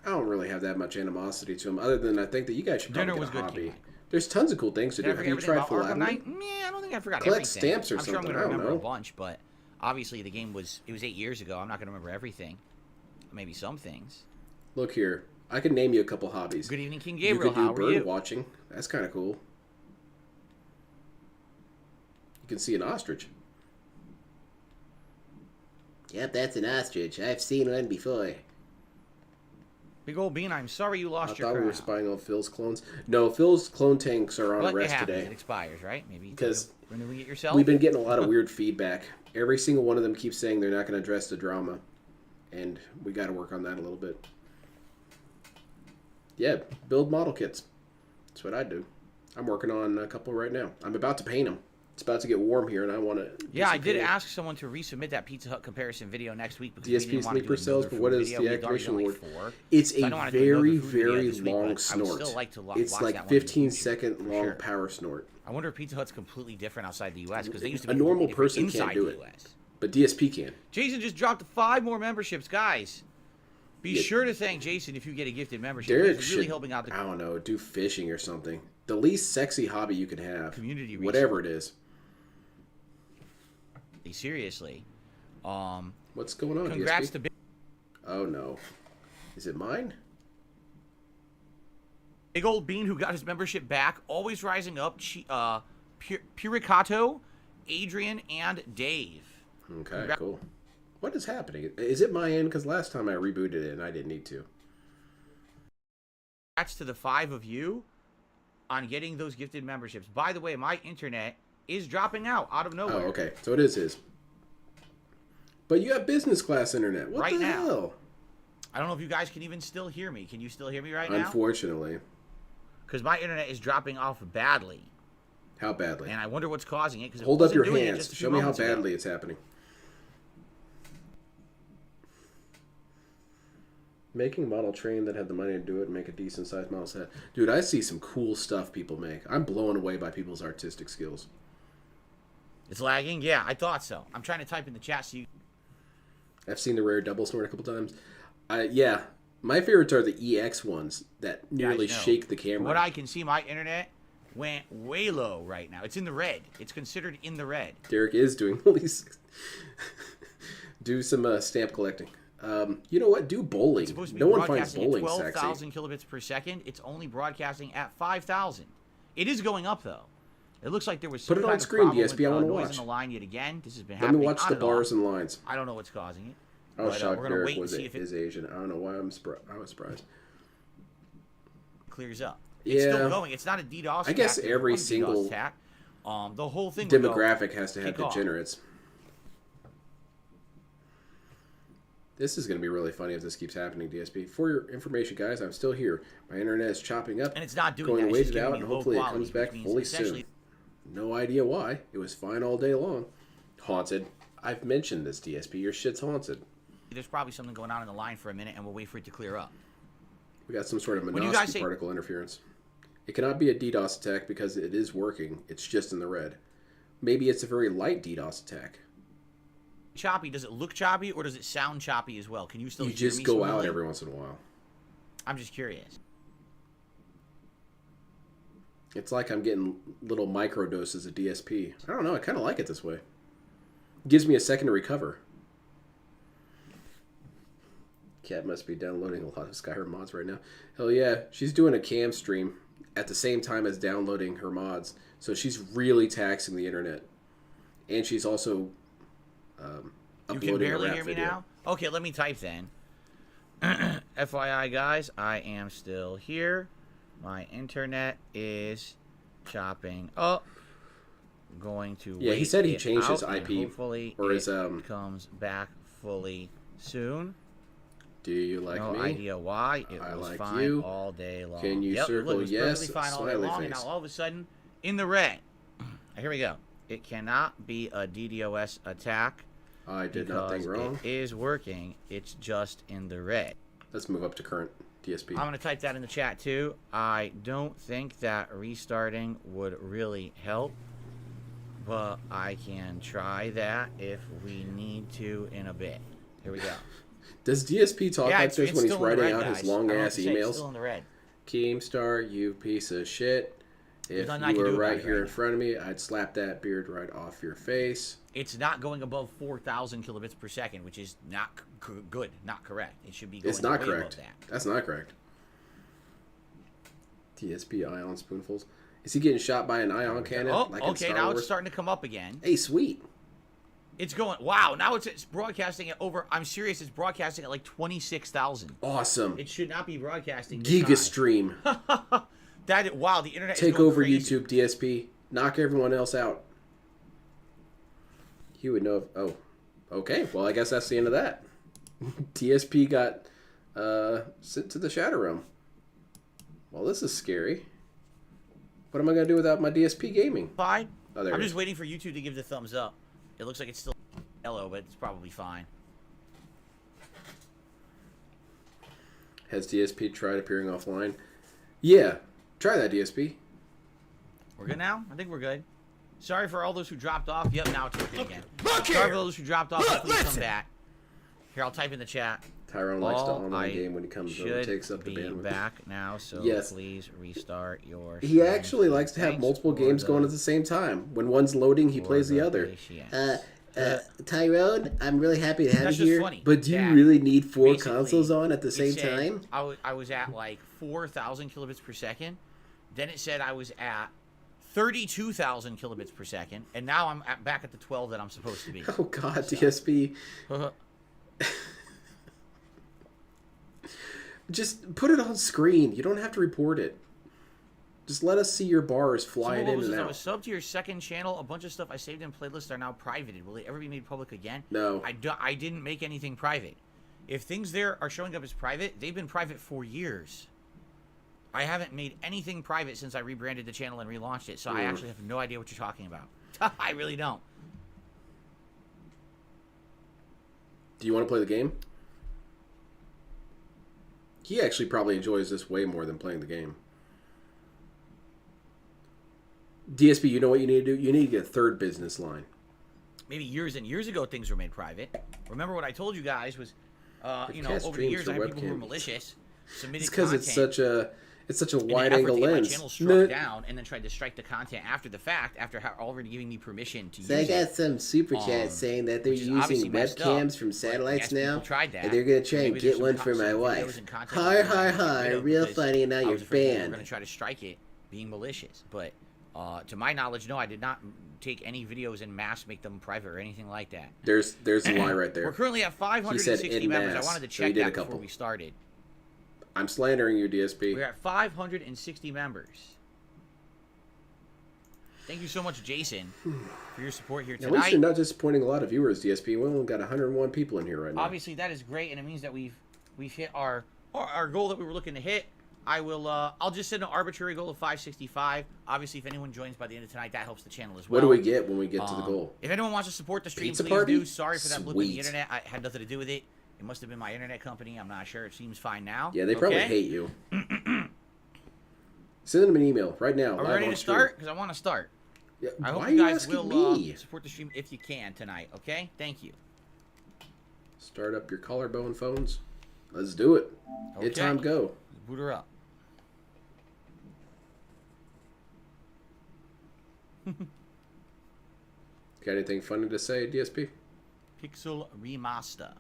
really have that much animosity to them, other than I think that you guys should probably Dinner get was a good, hobby. King. There's tons of cool things to Did I do. Have forget you everything tried about Full Arkham Avenue? Knight? I don't think I forgot Collect everything. stamps or I'm sure I'm something, going I to don't remember a know. bunch, but obviously the game was 8 years ago. I'm not going to remember everything. Maybe some things. Look here. I can name you a couple hobbies. Good evening, King You Gabriel. could do How are bird you? watching. That's kind of cool. You can see an ostrich. Yep, that's an ostrich. I've seen one before. Big old Bean, I'm sorry you I lost your thought we were crown. spying on Phil's clones. No, Phil's clone tanks are on But it rest happens. today. It expires, right? Maybe Because you're renewing it yourself? We've been getting a lot of weird feedback. Every single one of them keeps saying they're not going to address the drama. And we got to work on that a little bit. Yeah, build model kits. That's what I do. I'm working on a couple right now. I'm about to paint them. It's about to get warm here, and I want to. Yeah, I did ask someone to resubmit that Pizza Hut comparison video next week because we DSP didn't want to sleeper do cells, another but what food is video. the We'd already activation done, award? like 4. It's So I a don't wanna do another very, food video very this week, long but I would snort. still like to It's watch like that one in the 15 future, second for long sure. power snort. I wonder if Pizza Hut's completely different outside the U.S. because they used to A be normal completely different person can't inside do the it. U.S. But DSP can. Jason just dropped 5 more memberships, guys. Be Yeah. sure to thank Jason if you get a gifted membership. Derek He's really should, helping out the I don't know, do fishing or something. The least sexy hobby you can have. Community research. Whatever it is. Seriously. What's going on, Congrats DSP? to Big, Oh, no. Is it mine? Big Old Bean who got his membership back. Always rising up. Puricato, Adrian, and Dave. Okay, cool. What is happening? Is it my end? Because last time I rebooted it and I didn't need to. Congrats to the 5 of you on getting those gifted memberships. By the way, my internet is dropping out of Oh, nowhere. okay. So it is his. But you have business class internet. What Right the now. hell? I don't know if you guys can even still hear me. Can you still hear me right now? Unfortunately. Because my internet is dropping off badly. How badly? And I wonder what's causing it. Because Hold up your hands. Show me how badly it's happening. Making a model train that had the money to do it and make a decent sized model set. Dude, I see some cool stuff people make. I'm blown away by people's artistic skills. It's lagging? Yeah, I thought so. I'm trying to type in the chat so you... I've seen the rare double snort a couple times. Yeah, my favorites are the EX ones that nearly Guys know. shake the From camera. what I can see, my internet went way low right now. It's in the red. It's considered in the red. Derek is doing at least do some stamp collecting. You know what? Do bowling. It's supposed to be No one finds broadcasting at bowling 12,000 sexy. kilobits per second. It's only broadcasting at 5,000. It is going up, though. It looks like there was some Put it on kind of screen, problem DSP, with, I wanna noise watch. in the line yet again. This has been Let happening me watch on the and off. bars and lines. I don't know what's causing it. I was But, shocked we're gonna Derek wait and was see if it is Asian. I don't know why I was surprised. clears up. It's Yeah. still going. It's not a DDoS attack. I guess There's every one DDoS single attack. The whole thing would go demographic has to have kick off. degenerates. This is going to be really funny if this keeps happening, DSP. For your information, guys, I'm still here. My internet is chopping up. And it's not doing going that. to It's wait just it giving out, me and low hopefully quality, it comes back which means fully essentially- soon. No idea why. It was fine all day long. Haunted. I've mentioned this, DSP. Your shit's haunted. There's probably something going on in the line for a minute, and we'll wait for it to clear up. We got some sort of When you guys Minovsky say- particle interference. It cannot be a DDoS attack because it is working. It's just in the red. Maybe it's a very light DDoS attack. Choppy, does it look choppy, or does it sound choppy as well? Can you still You hear just me go out smoothly? every once in a while. I'm just curious. It's like I'm getting little micro doses of DSP. I don't know. I kind of like it this way. It gives me a second to recover. Cat must be downloading a lot of Skyrim mods right now. Hell yeah. She's doing a cam stream at the same time as downloading her mods. So she's really taxing the internet. And she's also You uploading can barely a rap hear me video. now? Okay, let me type then. FYI, guys, I am still here. My internet is chopping up. Going to Yeah, he wait said he it changed his out, and IP, hopefully or it his, comes back fully soon. Do you like No me? idea why. It I was like fine you. all day long. Can you Yep, circle it was yes, perfectly fine all day smiley long, and face. now all of a sudden, in the red. Here we go. It cannot be a DDoS attack. I did because nothing wrong. It is working. It's just in the red. Let's move up to current DSP. I'm going to type that in the chat too. I don't think that restarting would really help, but I can try that if we need to in a bit. Here we go. Does DSP talk Yeah, like it's this when he's still in the writing red, out his guys. I don't know long what ass to say, it's emails? still in the red. Keemstar, you piece of shit. If nothing I you can were do about right it here right in front of me, I'd slap that beard right off your face. It's not going above 4,000 kilobits per second, which is not good, not correct. It should be going It's not way correct. above that. That's not correct. DSP ion spoonfuls. Is he getting shot by an ion cannon? Oh, like in okay, Star now Wars? it's starting to come up again. Hey, sweet. It's going, wow, now it's broadcasting at over, I'm serious, it's broadcasting at like 26,000. Awesome. It should not be broadcasting this high. Gigastream. Wow, the internet is Take going over crazy. YouTube, DSP. Knock everyone else out. He would know if... Oh. Okay, well, I guess that's the end of that. DSP got sent to the Shadow Realm. Well, this is scary. What am I going to do without my DSP gaming? Fine. Oh, there I'm it just is. waiting for YouTube to give the thumbs up. It looks like it's still yellow, but it's probably fine. Has DSP tried appearing offline? Yeah. Try that, DSP. We're good now? I think we're good. Sorry for all those who dropped off. Yep, now it's working again. Look Sorry here! for those who dropped off. Hopefully you come back. Here, I'll type in the chat. Tyrone likes to All online I game when he comes over and should takes up the be bandwidth. back now, so Yes. please restart your He stream. actually likes to have Thanks multiple for games the- going at the same time. When one's loading, he for plays the other. patience. Tyrone, I'm really happy to have That's you just here. funny. But do you that really need four basically consoles on at the it same said time? I was at like 4,000 kilobits per second. Then it said I was at 32,000 kilobits per second. And now I'm back at the 12 that I'm supposed to be. Oh god, DSP. Just put it on screen. You don't have to report it. Just let us see your bars flying what in was and this? I out. was subbed to your second channel. A bunch of stuff I saved in playlists are now privated. Will they ever be made public again? No. I didn't make anything private. If things there are showing up as private, they've been private for years. I haven't made anything private since I rebranded the channel and relaunched it, so I actually have no idea what you're talking about. I really don't. Do you want to play the game? He actually probably enjoys this way more than playing the game. DSP, you know what you need to do? You need to get a third business line. Maybe years and years ago things were made private. Remember what I told you guys was, you know, cat over the streams years for I had people who were webcam. malicious, submitted It's because content. it's such a in an wide effort angle to get lens. my channel struck No. down and then tried to strike the content after the fact, after already giving me permission to So I use got it. some super chats saying that they're which is obviously using messed up, webcams from but satellites yes, now, people tried that. and they're gonna try and Maybe there's get some one for my videos wife. and content Hi, that hi, I didn't hi! get rid of Real because funny, and now I you're was afraid they were banned. going to try to strike it being malicious, but to my knowledge, no, I did not take any videos in mass, make them private or anything like that. There's a lie right We're there. currently at 560 en members. I masse, wanted to so he check did a that couple. before we started. I'm slandering you, DSP. We're at 560 members. Thank you so much, Jason, for your support here At least tonight. you're not disappointing a lot of viewers, DSP. We only got 101 people in here right now. Obviously, that is great, and it means that we've hit our goal that we were looking to hit. I'll just set an arbitrary goal of 565. Obviously, if anyone joins by the end of tonight, that helps the channel as well. What do we get when we get to the goal? If anyone wants to support the stream, Pizza please party? do. Sorry for that blip in the Sweet. internet. I had nothing to do with it. It must have been my internet company. I'm not sure. It seems fine now. Yeah, they probably Okay? hate you. Send them an email right now. Are we live ready on to stream. start? Because I want to start. Yeah, I why hope are you guys asking will me? support the stream if you can tonight. Okay? Thank you. Start up your collarbone phones. Let's do it. Okay. Hit time, go. Boot her up. Got anything funny to say, DSP? Pixel Remaster.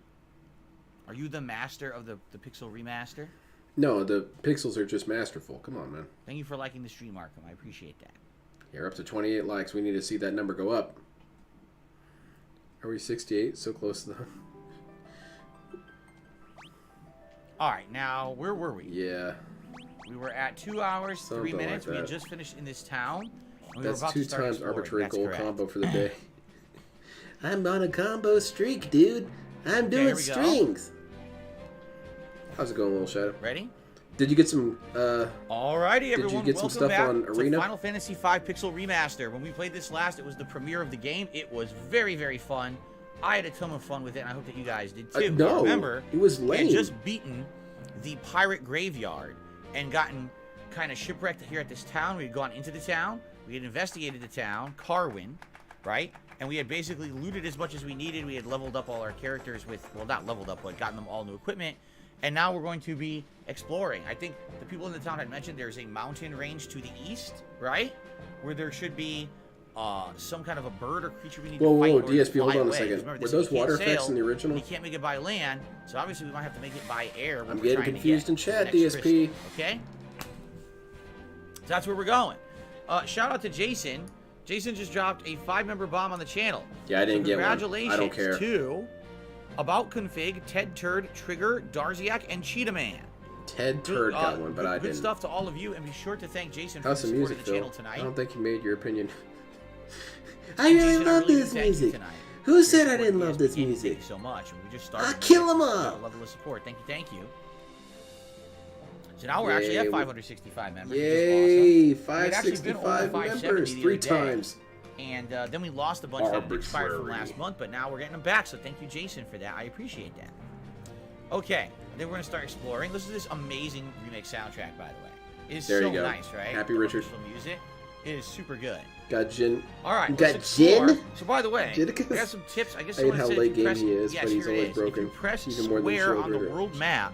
Are you the master of the Pixel Remaster? No, the pixels are just masterful. Come on, man. Thank you for liking the stream, Arkham. I appreciate that. You're up to 28 likes. We need to see that number go up. Are we 68? So close to the... All right, now, where were we? Yeah. We were at 2 hours, 3 Something like minutes. We had that. just finished in this town. And we That's were about 2 to start times exploring. arbitrary That's goal correct. combo for the day. I'm on a combo streak, dude. I'm doing here we go. strings. How's it going, Little Shadow? Ready? Did you get some, Alrighty, everyone. you get some welcome stuff back on to Arena? Final Fantasy V Pixel Remaster. When we played this last, it was the premiere of the game. It was very, very fun. I had a ton of fun with it, and I hope that you guys did too. no, Remember, it was we had lame. just beaten the pirate graveyard and gotten kind of shipwrecked here at this town. We had gone into the town. We had investigated the town, Carwin, right? And we had basically looted as much as we needed. We had leveled up all our characters with, well, not leveled up, but gotten them all new equipment. And now we're going to be exploring. I think the people in the town had mentioned there's a mountain range to the east, right? Where there should be some kind of a bird or creature we need Whoa, to fight whoa, in order to DSP, hold fly on a away. second. Remember, Were this those you can't water effects sail, in the original? You can't make it by land, so obviously we might have to make it by air. when I'm we're getting trying to confused get in the chat, next DSP. crystal, okay? So that's where we're going. Shout out to Jason. Jason just dropped a 5-member bomb on the channel. Yeah, I didn't get one. Congratulations I don't care. to About Config, Ted Turd, Trigger, Darziak, and Cheetah Man. Ted Turd got one, but I Good didn't. stuff to all of you, and be sure to thank Jason for How's the the support music, of the Phil? channel tonight. I don't think you made your opinion. I really Jason, love really do this thank you music. tonight. Who said I Support didn't the love DSP this game. music? Thank you so much. We just started. I'll kill 'em with all. a level of support. Thank you. So now we're actually Yay, at we- 565 members. which is Yay! awesome. We had actually been over 565 570 members, the 3 other day. times. And then we lost a bunch that had expired from Arbitrary. last month, but now we're getting them back. So thank you, Jason, for that. I appreciate that. Okay, then we're gonna start exploring. Listen to this amazing remake soundtrack, by the way. It is There so you go. nice, right? Happy The Richard. orchestral music. It is super good. Got Jin. All right, Got let's explore. gin? So by the way, I Jidicus? got some tips. I guess I hate someone how said late if you game press, he is, yes, but he's here it always is. broken. If you press Even more than square on the Children. world map,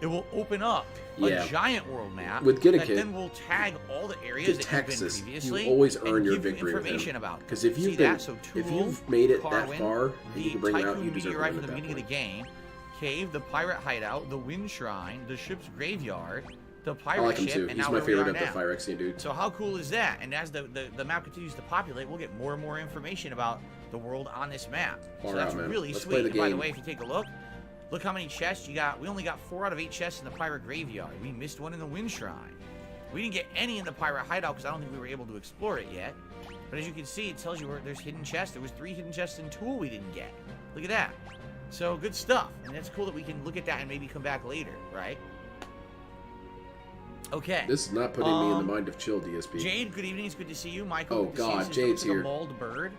it will open up Yeah. a giant world map With Get a that Kid. then will tag all the areas Get that Texas. you've been previously. You always and earn your give you victory with information him. about. Because if See you've been, that? So if Tool, you've made it that Carwin, far, and the you can bring it out, Tycoon you deserve Meteorite to from win the at beginning that of the point. game, Cave, the Pirate Hideout, the Wind Shrine, the ship's graveyard, the I pirate like him ship, too. and He's now my where we favorite are of the now. Phyrexian dude. So how cool is that? And as the map continues to populate, we'll get more and more information about the world on this map. Far So that's out, man. really Let's sweet. play the And by the game. way, if you take a look how many chests you got. We only got 4 out of 8 chests in the pirate graveyard. We missed one in the Wind Shrine. We didn't get any in the pirate hideout because I don't think we were able to explore it yet. But as you can see, it tells you where there's hidden chests. There was 3 hidden chests in Tool we didn't get. Look at that. So good stuff. And it's cool that we can look at that and maybe come back later, right? Okay. This is not putting me in the mind of chill, DSP. Jade, good evening. It's good to see you. Michael, Oh, good to see you. God, This Jade's looks like here. a mauled bird.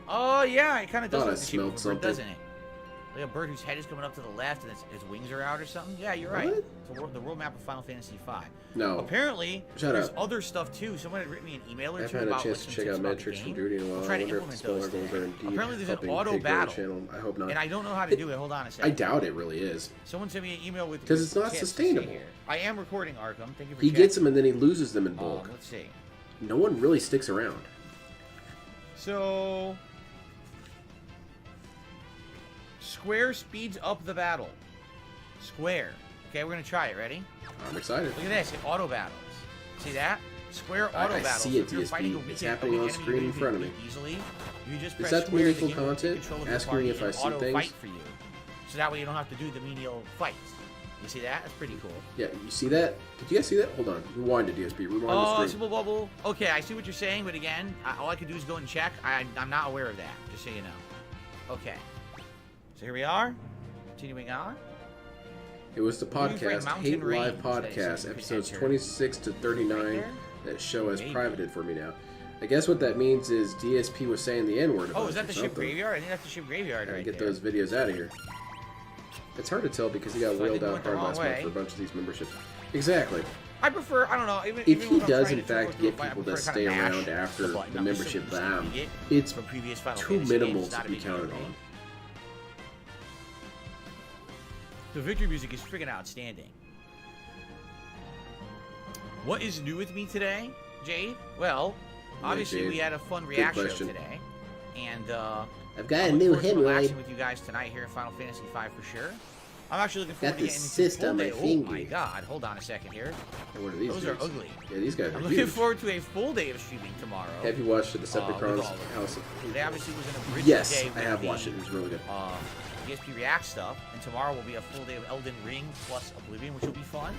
Oh, yeah, it kind of does Thought look I like the shape of a bird, smelled something. doesn't it? Like a bird whose head is coming up to the left and its wings are out or something. Yeah, you're right. What? It's the world map of Final Fantasy V. No. Apparently, Shut there's up. other stuff too. Someone had written me an email or I've two had a about chance like, to some check tips out about metrics the from game. Duty in a I'll while. try I to wonder if implement the smaller those goals are today. indeed Apparently, there's an helping auto Pig grow battle. channel. I hope not. And I don't know how to do it. Hold on a I second. doubt it really is. Someone sent me an email with 'Cause it's not tips to see sustainable. here. I am recording, Arkham. Thank you for He checking. gets them and then he loses them in bulk. Let's see. No one really sticks around. So, Square speeds up the battle. Square. Okay, we're gonna try it. Ready? I'm excited. Look at this. It auto battles. See that? Square I auto battles. see So it, if you're DSP. fighting a It's weekend- happening a on enemy screen in you front of can me. beat Easily. You just Is press that the square, meaningful the game will take content? control of your Asking party if I and see auto things? fight for you. So that way you don't have to do the menial fights. You see that? That's pretty cool. Yeah, you see that? Did you guys see that? Hold on. Rewind to DSP. Rewind the stream. Symbol bubble. Okay, I see what you're saying, but again, all I can do is go and check. I'm not aware of that, just so you know. Okay. So here we are. Continuing on. It was the podcast, Hate Live Podcast, episodes 26 to 39 that show as privated for me now. I guess what that means is DSP was saying the N-word about Oh, is that the ship graveyard? I think that's the ship graveyard right get there. those videos out of here. It's hard to tell because he got So I wheeled think we out went the hard last wrong month way. for a bunch of these memberships. Exactly. I prefer, I don't know, even If he when I'm does trying in to fact work get with, I people prefer to to stay kinda mash around after the button. the I'm membership just ban, used to it's from previous Final too Fantasy minimal games, to not a be big deal counted to me. on. The victory music is freaking outstanding. What is new with me today, Jade? Well, obviously Jade. we had a fun Good reaction question. today, and I've got a I'm new looking forward to relaxing hemorrhoid. with you guys tonight here in Final Fantasy V for sure. I'm actually looking forward Got to the getting into cyst full on my day. Oh finger. my god! Hold on a second here. And what are these Those are dudes? ugly. Yeah, these guys are I'm huge. looking forward to a full day of streaming tomorrow. Have you watched the with Decepticons all of them. House? Today obviously was an abridged Yes, day I with have the, watched it. It was really good. DSP React stuff, and tomorrow will be a full day of Elden Ring plus Oblivion, which will be fun.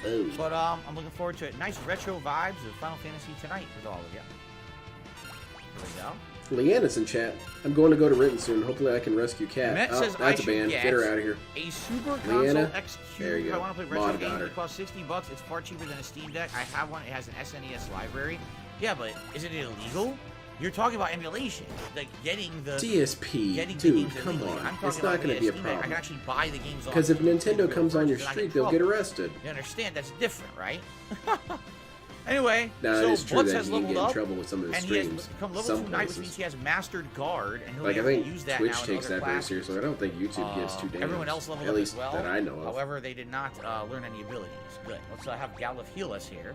Oh. But I'm looking forward to it. Nice retro vibes of Final Fantasy tonight with all of you. Here we go. Leanna's in chat. I'm going to go to Renton soon. Hopefully I can rescue Kat. Matt Oh, says that's I a ban. should Get her out of here. A Super Console Leanna, X there Cube. you If I go. want to play retro Mod got games, her. it costs $60. It's far cheaper than a Steam Deck. I have one. It has an SNES library. Yeah, but isn't it illegal? You're talking about emulation, like getting the DSP, getting the dude, games come illegally. on. I'm talking It's not about going to be a Steam Deck. I problem. can actually buy the games off. Because if Nintendo Nintendo comes on your first, then I street, get they'll get trouble. arrested. You understand? That's different, right? Anyway, Now, so it is true Blitz that has you can leveled get in up, trouble with some of the and he has streams. become level Some 2 knight, which means places. he has mastered guard, and he'll Like, be I able to think use that Twitch now in takes other that very classes. seriously. I don't think YouTube gives two damns. Everyone else leveled At up least as well. that I know of. However, they did not learn any abilities. Good. Let's have Galuf heal us here.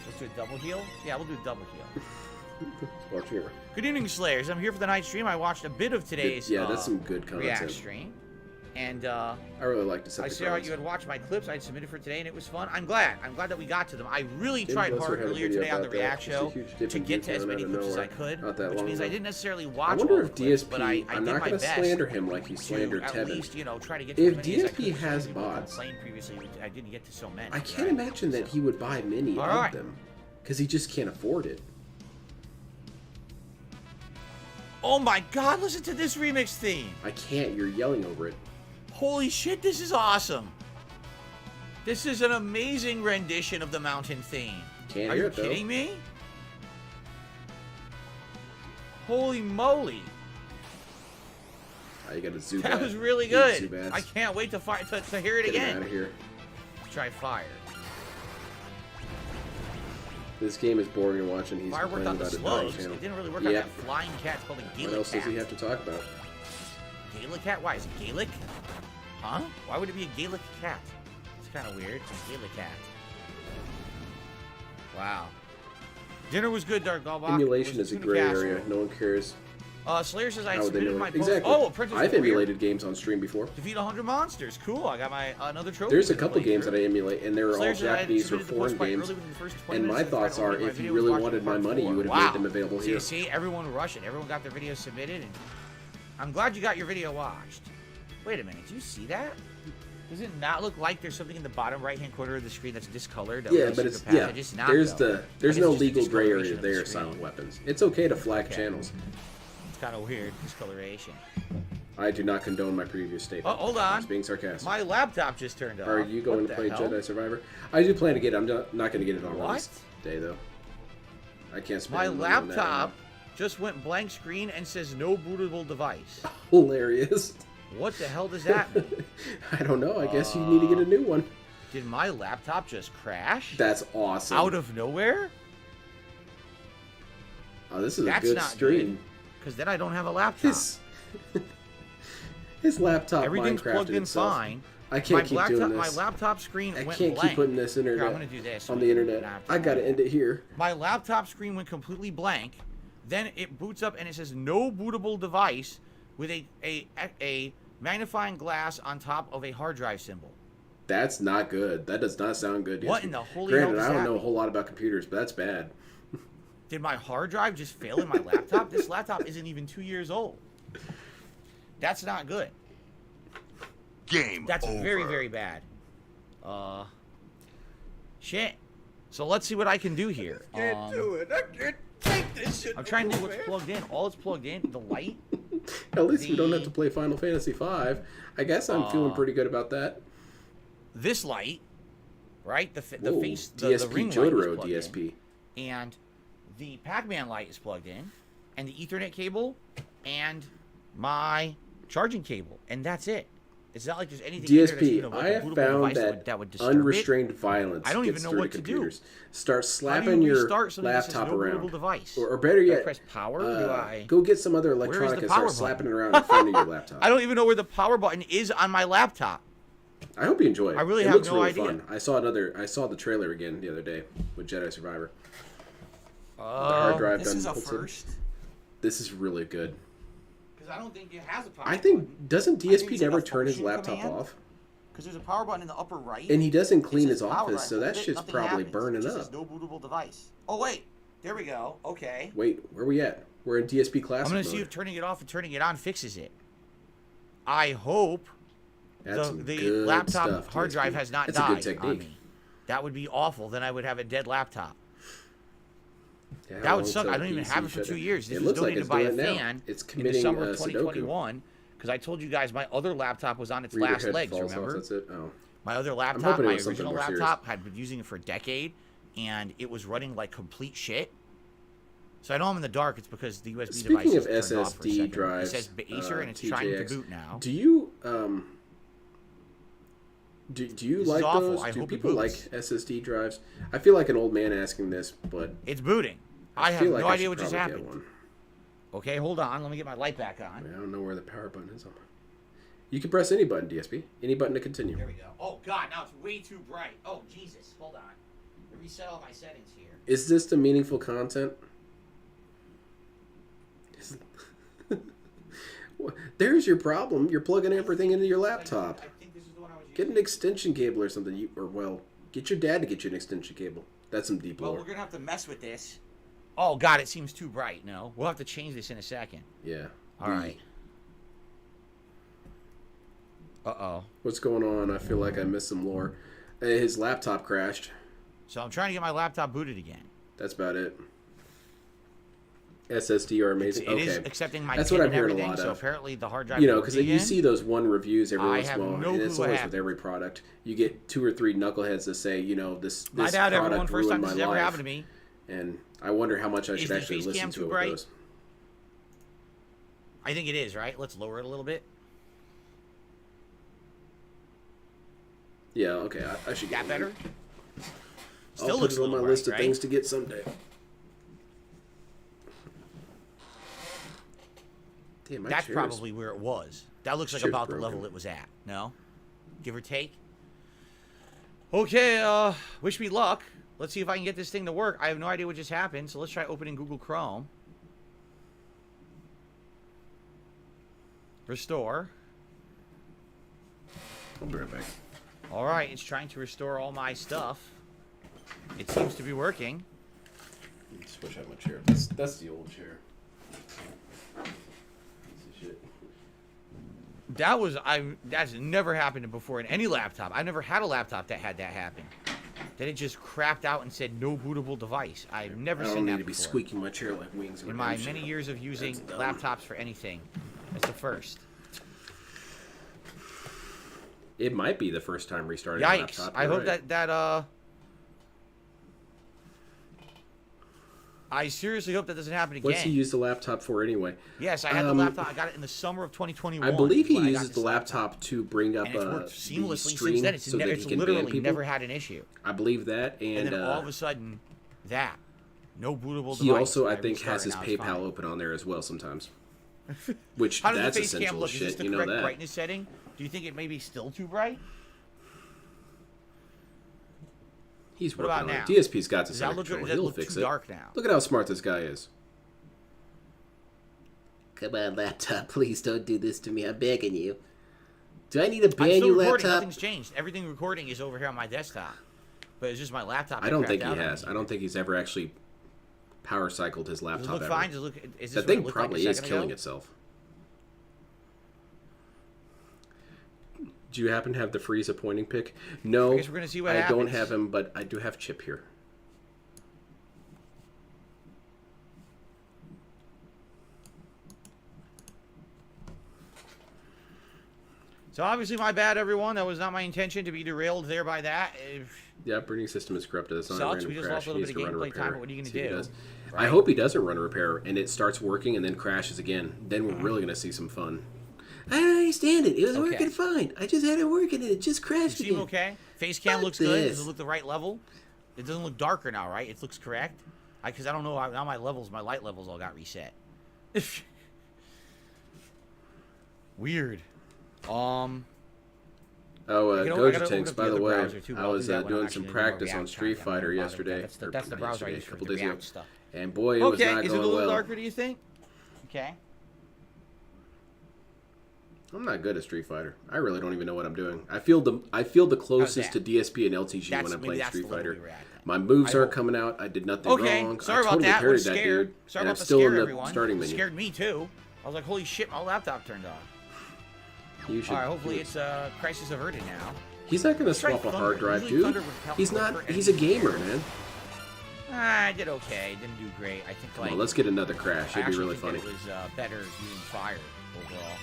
Let's do a double heal. Yeah, we'll do a double heal. Watch here. Good evening, Slayers. I'm here for the night stream. I watched a bit of today's Yeah, that's some good React content. stream. And I really like I saw you Decepticons. had watched my clips. I had submitted for today, and it was fun. I'm glad. I'm glad that we got to them. I really Dave tried Lesser hard had a earlier video today on the about that. React Just a show huge dip to in get to views as out many of clips as I nowhere. could, Not that which long means I ago. didn't necessarily I watch wonder all if the clips, DSP, but I I'm did not my going to best slander him like he slandered to at Tevin. least, try to get to If as many as I DSP could. has Some people bots, complained previously, I didn't get to so many. I can't right? imagine that he would buy many All of right. them. Because he just can't afford it. Oh my god, listen to this remix theme. I can't. You're yelling over it. Holy shit, this is awesome. This is an amazing rendition of the mountain theme. Can't Are hear you it, though. kidding me? Holy moly. You got to zoom That was really good. I can't wait to hear it Get him again. out of here. Let's try fire. This game is boring to watch, and he's Fire worked complaining on the about his slows. dog channel. It didn't really work on Yep. that flying cat. It's called a What Gaelic else cat. does he have to talk about? Gaelic cat? Why? Is it Gaelic? Huh? Why would it be a Gaelic cat? It's kind of weird. It's a Gaelic cat. Wow. Dinner was good, Dark Galbach. Emulation It was is a tuna gray casserole. area. No one cares. Slayer says I How would they submitted know my it? post. Exactly. Oh, Apprentice I've Warrior. emulated games on stream before. Defeat 100 monsters. Cool. I got my another trophy. There's a to couple play games through. that I emulate, and they're all Slayer said I had Japanese or submitted the foreign post quite games. early within the first 20 And my minutes since thoughts I are, uploaded my if you video, really watching wanted my part money, you 4. would have Wow. made them available here. See, everyone rushing. Everyone got their video submitted, and I'm glad you got your video watched. Wait a minute. Do you see that? Does it not look like there's something in the bottom right-hand corner of the screen that's discolored? That Yeah, looks but like it's a path? yeah. It's not, There's though. there's I no guess it's just legal gray discoloration area of the there. screen. Silent weapons. It's okay to flag Okay. channels. It's kind of weird discoloration. I do not condone my previous statement. Oh, hold I on. was being sarcastic. My laptop just turned off. Are you going What to the play hell? Jedi Survivor? I do plan to get it. I'm not going to get it on What? release day though. I can't spend My money on that laptop just went blank screen and says no bootable device. Hilarious. What the hell does that mean? I don't know. I guess you need to get a new one. Did my laptop just crash? That's awesome. Out of nowhere? Oh, this is That's a good not stream. Because then I don't have a laptop. His laptop Everything's Minecrafted plugged in itself. fine. I can't keep doing My this. laptop screen I went can't blank. keep putting this internet Here, I'm gonna do this on so the we can internet. not- I gotta end it here. My laptop screen went completely blank. Then it boots up and it says no bootable device with a magnifying glass on top of a hard drive symbol. That's not good. That does not sound good. What DSP. in the holy Granted, hell does I don't that know a mean? whole lot about computers, but that's bad. Did my hard drive just fail in my laptop? This laptop isn't even 2 years old. That's not good. Game That's over. very, very bad. Shit. So let's see what I can do here. Can't do it. I can't take this shit. I'm trying to do no what's more, plugged in. All it's plugged in, the light. At least we don't have to play Final Fantasy V. I guess I'm feeling pretty good about that. This light, right? The Whoa, face, the DSP ring light is Jotaro plugged DSP. in, and the Pac-Man light is plugged in, and the Ethernet cable, and my charging cable, and that's it. It's not like there's anything in there that's even DSP, like I a have bootable found device that that would disturb unrestrained it. violence I don't gets even know through what to to do. computers. Start How slapping do you your restart something that says laptop no around. bootable device? Or better Do I yet, press power? Do I? go get some other Where is electronic the and power start slapping button? it around in front of your laptop. I don't even know where the power button is on my laptop. I hope you enjoy it. I really it have looks no really idea. fun. I saw the trailer again the other day with Jedi Survivor. The Oh, hard drive This done is a puts in. first. This is really good. because I don't think it has a power I button. think doesn't think DSP it's like never a turn his function laptop command. off? Because there's a power button in the upper right. And he doesn't clean It his says power office, so button. that Hold it, shit's nothing probably happens. burning It just up. says no bootable device. Oh wait, there we go. Okay. Wait, where are we at? We're in DSP Classic I'm gonna mode. see if turning it off and turning it on fixes it. I hope That's some the good laptop stuff, hard DSP. drive has not That's a good died on technique. me. That would be awful. Then I would have a dead laptop. Yeah, how That would long suck. till I don't even PC have it for shut 2 down? years. This It was looks like donated it's by a doing it now. fan It's in the committing summer of Sudoku. 2021. Because I told you guys my other laptop was on its Reader last head legs. falls off, Remember? that's it. Oh. My other hoping laptop, it my was something original more serious. laptop, had been using it for a decade, and it was running like complete shit. So I know I'm in the dark. It's because the USB Speaking device of is turned off for a SSD second. drives, It says Acer and it's trying to TJX, boot now. Do you do you This is like awful. those? I Do hope it people like boots. SSD drives? I feel like an old man asking this, but It's booting. I have feel like no I idea should what just probably get happened. one. Okay, hold on. Let me get my light back on. I don't know where the power button is. You can press any button, DSP. Any button to continue. There we go. Oh God, now it's way too bright. Oh Jesus, hold on. Let me reset all my settings here. Is this the meaningful content? There's your problem. You're plugging everything into your laptop. I think this is the one I was Get using. an extension cable or something. Get your dad to get you an extension cable. That's some deep Well, lore. we're gonna have to mess with this. Oh God, it seems too bright. No, we'll have to change this in a second. Yeah. All right. Uh-oh. What's going on? I feel like I missed some lore. His laptop crashed. So I'm trying to get my laptop booted again. That's about it. SSD are amazing. It is Okay. accepting my That's PIN what I'm and hearing a everything, lot so of. apparently the hard drive You know, worked because you again. see those one reviews every I once in have a while, no and clue it's what always happened. with every product. You get 2 or 3 knuckleheads that say, you know, this I doubt product everyone. First time ruined this has my ever life. happened to me. And I wonder how much I Is should the actually face listen cam to too it bright? with those. I think it is, right? Let's lower it a little bit. Yeah, okay, I should get That one. better? I'll Still put looks it a on my little list bright, of right? things to get someday. Damn, my That's chair is- probably where it was. That looks like Chair's about the broken. level it was at. No? Give or take? Okay, wish me luck. Let's see if I can get this thing to work. I have no idea what just happened, so let's try opening Google Chrome. Restore. I'll be right back. All right, it's trying to restore all my stuff. It seems to be working. Switch out my chair. That's the old chair. Piece of shit. That's never happened before in any laptop. I've never had a laptop that had that happen. That it just crapped out and said no bootable device. I've never I don't seen need that to be before. squeaking my chair like wings. In my many years of using That's dumb. laptops for anything. That's the first. It might be the first time restarting a Yikes. laptop. I You're hope right. that I seriously hope that doesn't happen again. What's he use the laptop for anyway? Yes, I had the laptop. I got it in the summer of 2021. I believe he when I got uses this the laptop to bring up And it's worked the seamlessly stream since then. It's, so that it's he can ban literally people. never had an issue. I believe that, And and, then all of a sudden, that. No bootable he device. also, I and think, has restarted, his now it's PayPal fine. open on there as well sometimes. Which How does that's the face cam essential look? Is this shit. the You know correct that. brightness setting? Do you think it may be still too bright? He's What working about on it. now? DSP's got this Does that under look control. good? Does that He'll look fix too it. dark now? Look at how smart this guy is. Come on, laptop, please don't do this to me. I'm begging you. Do I need to I'm ban still you, recording. laptop? Nothing's changed. Everything recording is over here on my desktop. But it's just my laptop. I that don't crapped think he out on has. me. I don't think he's ever actually power cycled his Does it laptop look ever. fine? Does it look, is this That what thing it looked like a probably is second killing ago? itself. Do you happen to have the Frieza pointing pick? No, I guess we're gonna see what I happens. don't have him, but I do have Chip here. So obviously my bad, everyone. That was not my intention to be derailed there by that. Yeah, breeding system is corrupted. It's not a Sucks. random We just crash. lost a He little needs bit to of run a gameplay repair. time, but what are you gonna See if he do? does. Right? I hope he doesn't run a repair and it starts working and then crashes again. Then we're really gonna see some fun. I don't understand it. It was Okay. working fine. I just had it working and it just crashed You again. seem okay? Face cam Fuck looks good. Does this. it look the right level? It doesn't look darker now, right? It looks correct. Because I don't know now my light levels all got reset. Weird. Oh, I gotta Goja open Tanks, up by the the other way, browser too, but I I'll do was that when I'm doing actually some doing my practice on React Street content. Fighter Don't bother with yesterday. that. or That's the browser I yesterday, use a for couple the days ago. React stuff. And boy, it was Okay, not is it a going little well. darker, do you think? Okay. I'm not good at Street Fighter. I really don't even know what I'm doing. I feel the closest to that? DSP and LTG That's- when I'm maybe playing that's the Street level Fighter. we were at then. My moves I aren't hope. coming out. I did nothing Okay, wrong. sorry I about totally that. parried Was that scared. dude. Sorry and about I'm the still scare, in the everyone. starting It menu. scared me too. I was like, holy shit, my laptop turned on. You should. All right, hopefully it's crisis averted now. He's not going to Try swap a Thunder. hard drive, Usually dude. Thunder would help He's with not. her He's a energy. gamer, man. I did okay. Didn't do great. I think like Well, let's get another crash. I It'd be actually really think funny. that it was better using fire overall.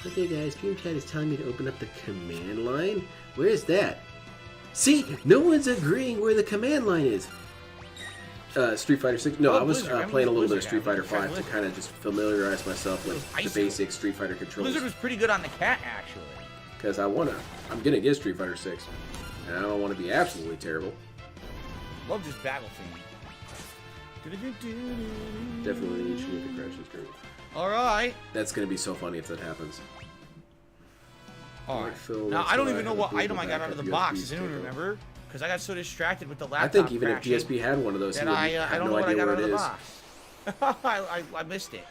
Okay, guys, Stream Chat is telling me to open up the command line. Where is that? See, no one's agreeing where the command line is. Street Fighter 6. No, Oh, I was Blizzard. playing a little bit of Blizzard. Street Fighter Try 5 to Blizzard. kind of just familiarize myself with Ice the Cold. basic Street Fighter controls. Blizzard was pretty good on the cat, actually. Because I'm gonna get Street Fighter 6, and I don't want to be absolutely terrible. Love this battle theme. Definitely need to the crash history. All right. That's gonna be so funny if that happens. All right. Phil, Now that's I don't why even know have what a item I got backup out of the USB box. Does stick anyone on. remember? Because I got so distracted with the laptop. I think even crashing if DSP had one of those, he that would I have don't know no what I idea got where out it of is. the box. I missed it.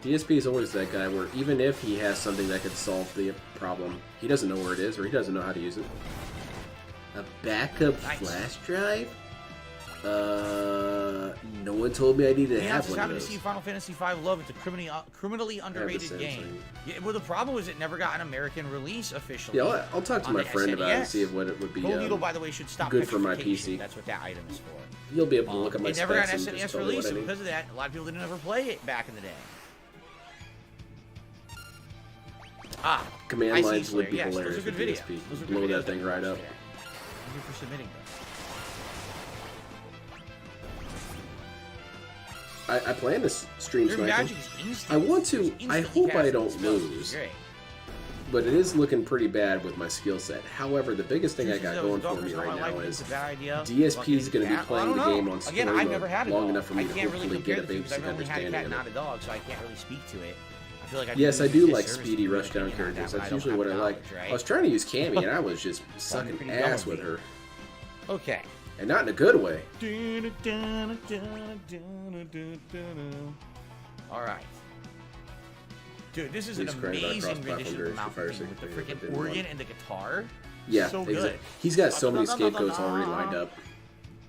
DSP is always that guy where even if he has something that could solve the problem, he doesn't know where it is or he doesn't know how to use it. A backup Nice. flash drive? No one told me I needed to Yeah, have just one of having to those. see Final Fantasy V Love. It's a criminally underrated Samsung. game. Yeah, well, the problem is it never got an American release officially. Yeah, I'll talk to on my the friend about it and SNES. see if what it would be. Cold Needle, by the way, should stop good for my petrification. PC. That's what that item is for. You'll be able to look at my It never got specs an and just SNES tell me release, what I and need. because of that, a lot of people didn't ever play it back in the day. Ah, Command I see lines would Slayer. be Yes, hilarious those are good with videos. DSP. Those are good Blow videos that thing right up. today. Thank you for submitting them. I plan to stream Your Sniper, magic is instant. I want to- It's I instantly hope I casting don't spells, which is lose. great. but it is looking pretty bad with my skill set. However, the biggest thing I got going for me right now is DSP is going to be playing the game on story Again, I've never mode had a long dog. enough for me I to can't really hopefully compare get a the two because basic I've only had a cat, understanding of not it. a dog, so I can't really speak to it. I feel like I'd Yes, be I doing do a like disservice speedy to my rushdown opinion on characters. that, That's but usually don't what I have like. knowledge, right? I was trying to use Cammy and I was just Probably sucking pretty ass dumb with of her. Okay. And not in a good way. All right. Dude, this is an Please credit our amazing cross-platform rendition of various Mountain Fire King with the Secretary freaking that did organ one. and the guitar. Yeah, So exactly. good. He's got so many scapegoats already lined up.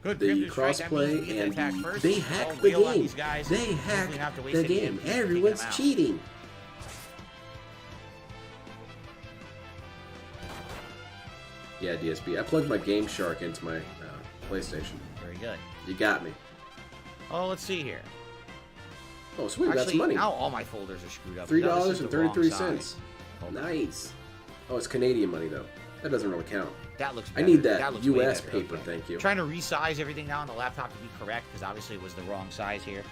Good. The Grim Dude's right, that means we crossplay get and attacked first. They I'll hacked the bail on game. these guys. They Hopefully hacked not have to waste the any game. energy taking Everyone's them out. cheating. Yeah, DSP. I plugged my Game Shark into my PlayStation. Very good. You got me. Oh, let's see here. Oh, sweet. Actually, that's money. now all my folders are screwed up. $3.33. Hold on. Nice. Oh, it's Canadian money, though. That doesn't really count. That looks I better. need that looks way US better. paper, thank you. Trying to resize everything now on the laptop to be correct, because obviously it was the wrong size here.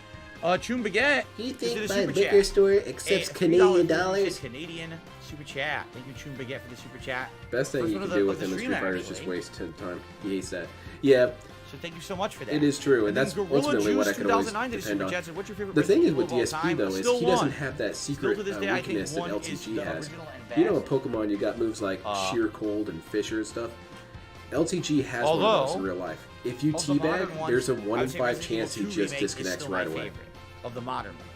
Chum Baguette. You just did think a my super liquor chat. store Hey, accepts $3 Canadian dollars? Canadian super chat. Thank you, Chum Baguette, for the super chat. Best thing First you one can of do the- with of him the in Street stream, Fighter is just actually. waste time. He hates that. Yeah, So thank you so much for that. it is true, and then that's Gorilla ultimately what I Juice can always 2009 did a depend super on. chat, said, what's your favorite The thing is Resident with Evil of all DSP, time? though, is Still he doesn't one. have that Still secret to this day, I think weakness that one is LTG the has. original and You know, in best. Pokemon, you got moves like Sheer Cold and Fisher and stuff. LTG has one of those in Although, real life. If you Of the modern teabag, ones, there's a I 1 would in say 5 Resident Evil chance he 2 just remake is disconnects still my right away. favorite of the modern ones.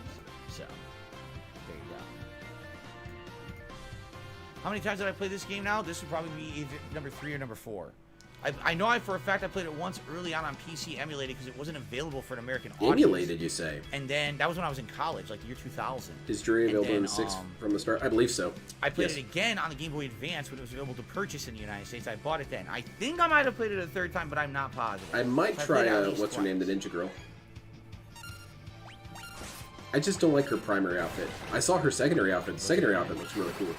So, there you go. How many times did I play this game now? This would probably be either number 3 or number 4. I know for a fact I played it once early on PC emulated because it wasn't available for an American audience. Emulated, you say? And then that was when I was in college, like the year 2000. Is Jury And available in then, 6 from the start? I believe so. I played Yes. it again on the Game Boy Advance when it was available to purchase in the United States. I bought it then. I think I might have played it a third time, but I'm not positive. I might So try, played it at least what's her twice. name, the Ninja Girl. I just don't like her primary outfit. I saw her secondary outfit. The secondary outfit looks really cool.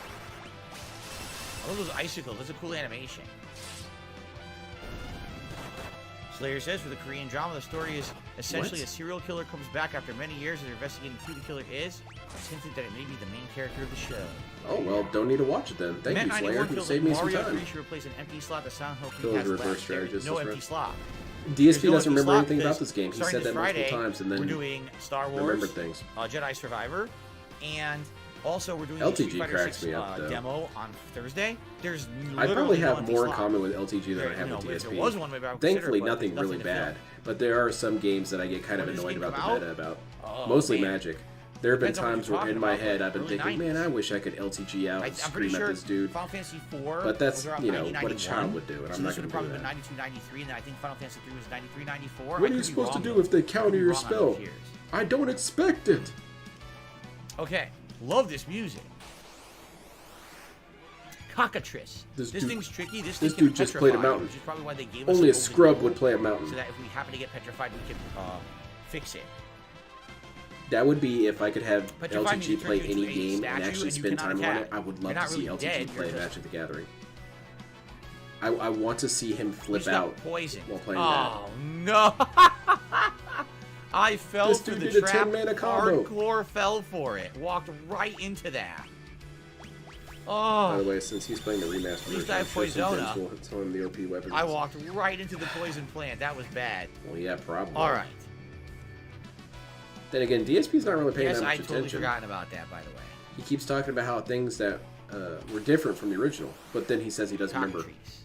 I love those icicles. That's a cool animation. Slayer says, for the Korean drama, the story is essentially What? a serial killer comes back after many years and they're investigating who the killer is. It's hinted that it may be the main character of the show. Oh, well, don't need to watch it then. Thank you, Slayer. You saved me some Mario time. 3 should replace an empty slot that Silent Hill 3 Kill has the reverse left. There is strategist, no that's empty right. slot. DSP There's no doesn't empty remember slot anything about because this game. He starting said that this Friday, multiple times and we're then doing Star Wars, remembered things. Jedi Survivor, and also we're doing the LTG Street Fighter cracks 6 me up, though. demo on Thursday. There's I probably literally no have empty more in slot. common with LTG than I There- have you with know, if DSP. there was one, maybe I would consider Thankfully, it, but nothing there's really nothing to bad. fill. But there are some games that I get kind of When did this annoyed game about the come meta out? about. Oh, Mostly man. Magic. There have been Depends on what times you're where in talking my about. head I've been Early thinking, 90s. man, I wish I could LTG out and I'm pretty scream sure at this dude. Final Fantasy 4 But that's, was around you know, 90, what a 91. child would do, and So I'm not this would gonna have do probably that. been 92, 93, and then I think Final Fantasy 3 was 93, 94. What I are you could be supposed to wrong, do though. if they I could counter be your wrong on spell? those years. I don't expect it. Okay, love this music. Cockatrice. This This dude- thing's tricky. This this thing dude can just played a petrify, mountain. which is probably why they gave us Only a the scrub golden would gold, play a mountain. so that if we happen to get petrified, we can fix it. That would be if I could have Petrify means LTG it play turns you any into a game and statue actually and you spend cannot time on it. attack. I would You're love not to see really LTG dead, play you're just- Magic the Gathering. I want to see him We flip just got out poisoned. while playing Oh no! I fell This for dude the did a trap. 10-mana combo. Hardcore fell for it. Walked right into that. that. Oh. By the way, since he's playing the remaster least version, I I'm sure some Poisona. gems will tell him the OP weapons. I walked right into the poison plant. That was bad. Well, yeah, probably. All right. Then again, DSP's not really paying Yes, that I much totally attention. forgotten about that, by the way. He keeps talking about how things that were different from the original, but then he says he doesn't remember. Cockatrice.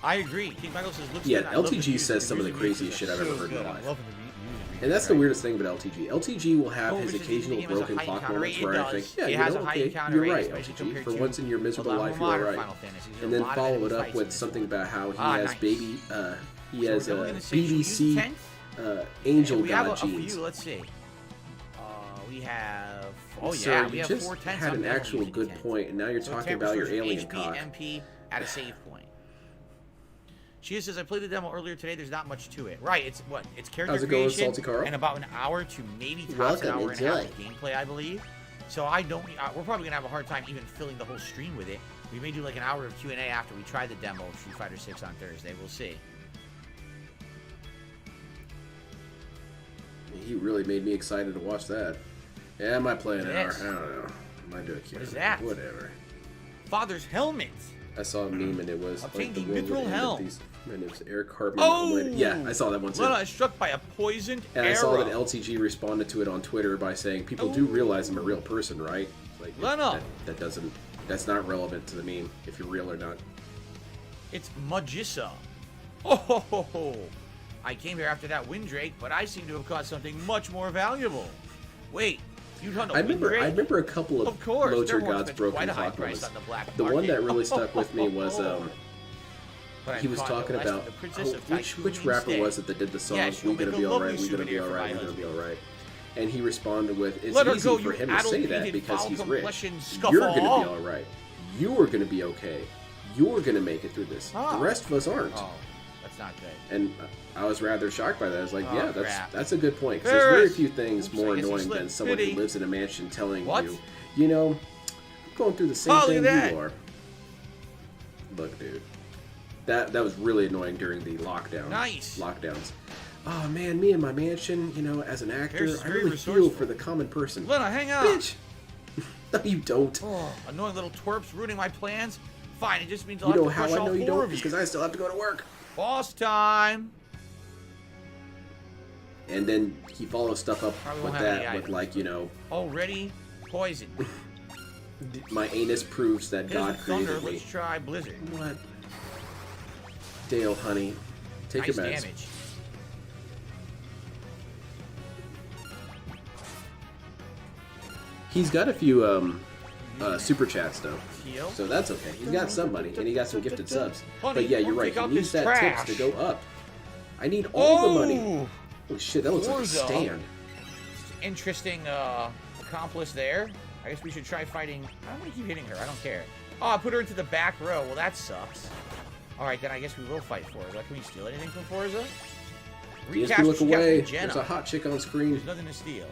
I agree. King Michael says, looks Yeah, good. I love the LTG music. says The some of the music craziest shit I've so ever heard in my good. I'm life. loving the music. And that's the Right. weirdest thing about LTG. LTG will have Oh, his versus the occasional game has a broken high clock counter moments rate. where It I does. think, yeah, It you has know, a high okay, counter you're rate, right, especially LTG. compared For to once in your a miserable lot life, more you're modern right. Final Fantasies. There's And a then lot of follow enemy it up fights in with this something one. about how he Ah, has nice. baby, he So has we're a gonna say, should we use BBC 10? angel We have god a genes. few. Let's see. We have. Oh Sir, yeah, you we have just 4 10s. had I'm an definitely actual using good 10s. point, and now you're So talking 10 about your restores alien HP, cock. MP at a save point. She says, I played the demo earlier today. There's not much to it. Right, it's what? It's character How's it going, creation Salty Carl? and about an hour to maybe tops Welcome, an hour and a half enjoy. of gameplay, I believe. So I don't. We're probably gonna have a hard time even filling the whole stream with it. We may do like an hour of Q&A after we try the demo of Street Fighter 6 on Thursday. We'll see. He really made me excited to watch that. Yeah, I might play an hour. Yes. I don't know. I might do a Q&A. What is that? Whatever. Father's helmet. I saw a meme and it was Obtain like the the world mithril would end if helm. these. And it was Eric Cartman. Oh! Yeah, I saw that one too. Lena is struck by a poisoned And I arrow. saw that LTG responded to it on Twitter by saying, "People do realize I'm a real person, right?" Like Lena. that doesn't. That's not relevant to the meme if you're real or not. It's Magissa. Oh, ho, ho, ho. I came here after that Windrake, but I seem to have caught something much more valuable. Wait, you hunt a I Windrake? remember a couple of course, Low they're Tier more God's expensive. broken Quite a high clock price moments. on the black The one market. that really stuck with me was But he I'm was caught talking no less than about the Princess of which Tycoon rapper instead. was it that did the song Yeah, she'll "We Gonna make a Be lovely Alright, We Gonna Be souvenir for Alright, my We Gonna Be husband. Alright," and he responded with, "It's Let her easy go, for you him to say that addle-pated, because he's rich. foul-complexioned You're gonna scuffle." be alright. You're gonna be okay. You're gonna make it through this. Ah. The rest of us aren't." Oh, that's not good. And I was rather shocked by that. I was like, Oh, yeah, crap. that's a good point. 'Cause there's very Paris. few things Oops, more I guess he annoying slipped. than someone Pity. who lives in a mansion telling What? you know, I'm going through the same Oh, look thing at that. you are. Look, dude. That was really annoying during the Nice. lockdowns. Oh man, me and my mansion, you know, as an actor, Paris is I very really feel resourceful. for the common person. Lena, hang on. Bitch! No, you don't. Oh, annoying little twerps ruining my plans. Fine, it just means I'll You have know to how crush I all know you four don't? of It's you. because I still have to go to work. Boss time. And then he follows stuff up Probably with won't have any that, with items. like, you know, Already poisoned. my anus proves that Here's God the thunder. created me. Let's try Blizzard. What? Dale, honey, take Nice your meds. damage. He's got a few super chats though, Heal. so that's okay. He's got some money and he got some gifted subs. Honey, But yeah, you're don't right. take He out needs this that trash. tips to go up. I need all the money. Oh! Holy shit, that looks like a Forza. stand. Interesting accomplice there. I guess we should try fighting. I don't want to keep hitting her. I don't care. Oh, I put her into the back row. Well, that sucks. All right, then I guess we will fight Forza. Can we steal anything from Forza? DSP, look Captain away. Jenna. There's a hot chick on screen. There's nothing to steal.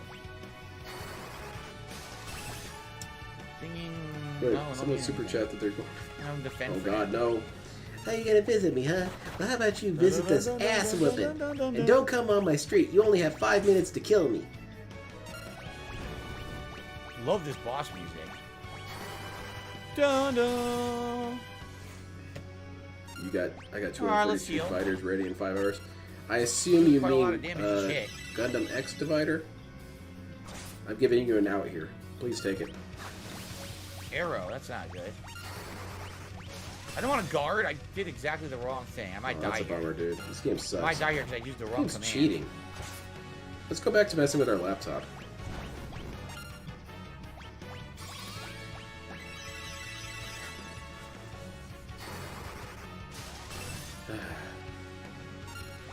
Dinging. Wait, No, someone no, super chat that they're going. I'm defend Oh for god, it. no. How you gonna visit me, huh? Well, how about you visit this ass whooping? And don't come on my street. You only have 5 minutes to kill me. Love this boss music. Dun dun. I got Alright, let's 242 heal. fighters ready in 5 hours. I assume you Quite a lot of mean damage each hit. Gundam X Divider. I'm giving you an out here. Please take it. Arrow, that's not good. I don't want to guard. I did exactly the wrong thing. I might Oh, die that's a here. bummer, dude. This game sucks. I might die here because I used the wrong This command. game's cheating. Let's go back to messing with our laptop.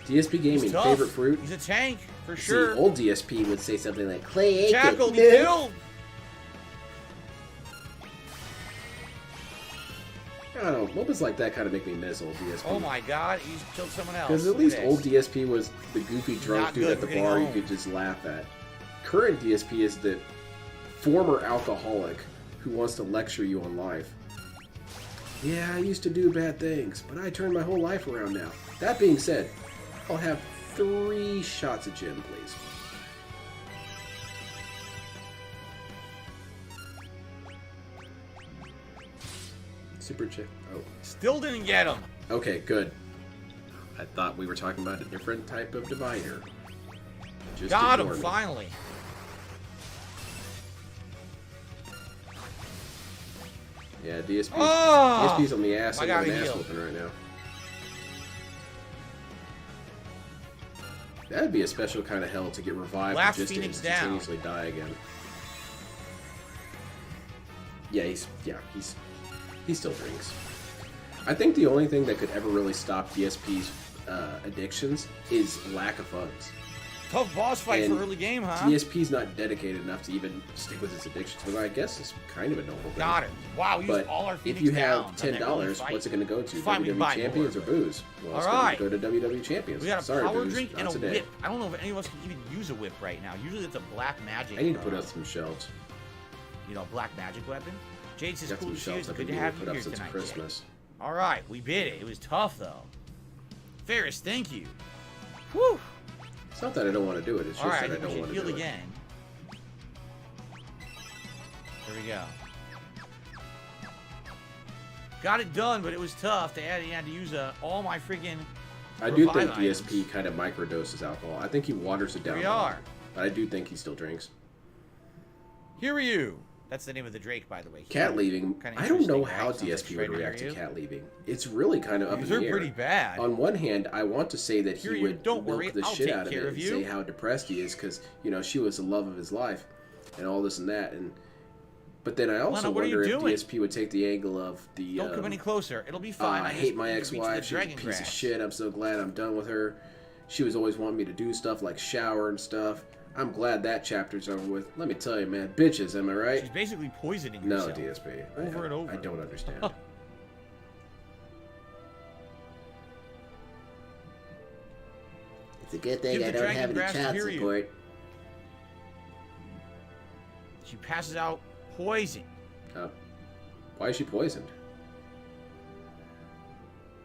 DSP He's Gaming, tough. favorite fruit? He's a tank, for See, sure. old DSP would say something like, Clay Aiken. Tackled, he killed. I don't know, moments like that kind of make me miss old DSP. Oh my god, he's killed someone else. Because at Look least this. old DSP was the goofy drunk Not dude good, at the we're getting bar you home. could just laugh at. Current DSP is the former alcoholic who wants to lecture you on life. Yeah, I used to do bad things, but I turned my whole life around now. That being said, I'll have 3 shots of gin, please. Super chick. Oh, Still didn't get him. okay, good. I thought we were talking about a different type of divider. Just Got him, ignore me. finally. Yeah, DSP. Oh! DSP's on the ass I of gotta an ass heal. whooping right now. That'd be a special kind of hell to get revived Last and just to Phoenix down. instantaneously die again. Yeah, he still drinks. I think the only thing that could ever really stop DSP's addictions is lack of funds. Tough boss fight And for early game, huh? DSP's not dedicated enough to even stick with his addictions, but I guess it's kind of a noble thing. Got it. Wow, we used But all our if Phoenix you down. have $10, what's it going to go to? Fine, we can WWE buy Champions more, or booze? Well, it's All right. going to go to WWE Champions. We got a Sorry, power booze, drink not and a today. whip. I don't know if any of us can even use a whip right now. Usually it's a black magic. I need to put up some shelves. Black magic weapon. Jade says, Got cool some to see you. shelves It's I've good been to meaning have to you put up here since tonight, Christmas. Jade. All right, we bit it. It was tough, though. Ferris, thank you. Whew. It's not that I don't want to do it. It's just All right, I that I think we don't should want to heal do it. again. There we go. Got it done, but it was tough. They had to use all my freaking. I do think revive items. DSP kind of microdoses alcohol. I think he waters it down. we a lot, are. But I do think he still drinks. Here are you. That's the name of the Drake, by the way. Cat Here. leaving. Kinda I don't know interesting, how right? Sounds like DSP right would react under to you. cat leaving. It's really kind of up in These the are air. pretty bad. On one hand, I want to say that Here he you- would don't milk worry, the I'll shit take out of care it of and you. say how depressed he is because she was the love of his life and all this and that. But then I also Lena, what are you wonder if doing? DSP would take the angle of the. Don't come any closer. It'll be fine. I just hate my need to beat you to the ex-wife. She's a dragon piece grass. of shit. I'm so glad I'm done with her. She was always wanting me to do stuff like shower and stuff. I'm glad that chapter's over with. Let me tell you, man, bitches, am I right? She's basically poisoning No, herself. DSP. Over and over. I don't understand. It's a good thing Give I the don't dragon have any grass to child hear you. support. She passes out poison. Why is she poisoned?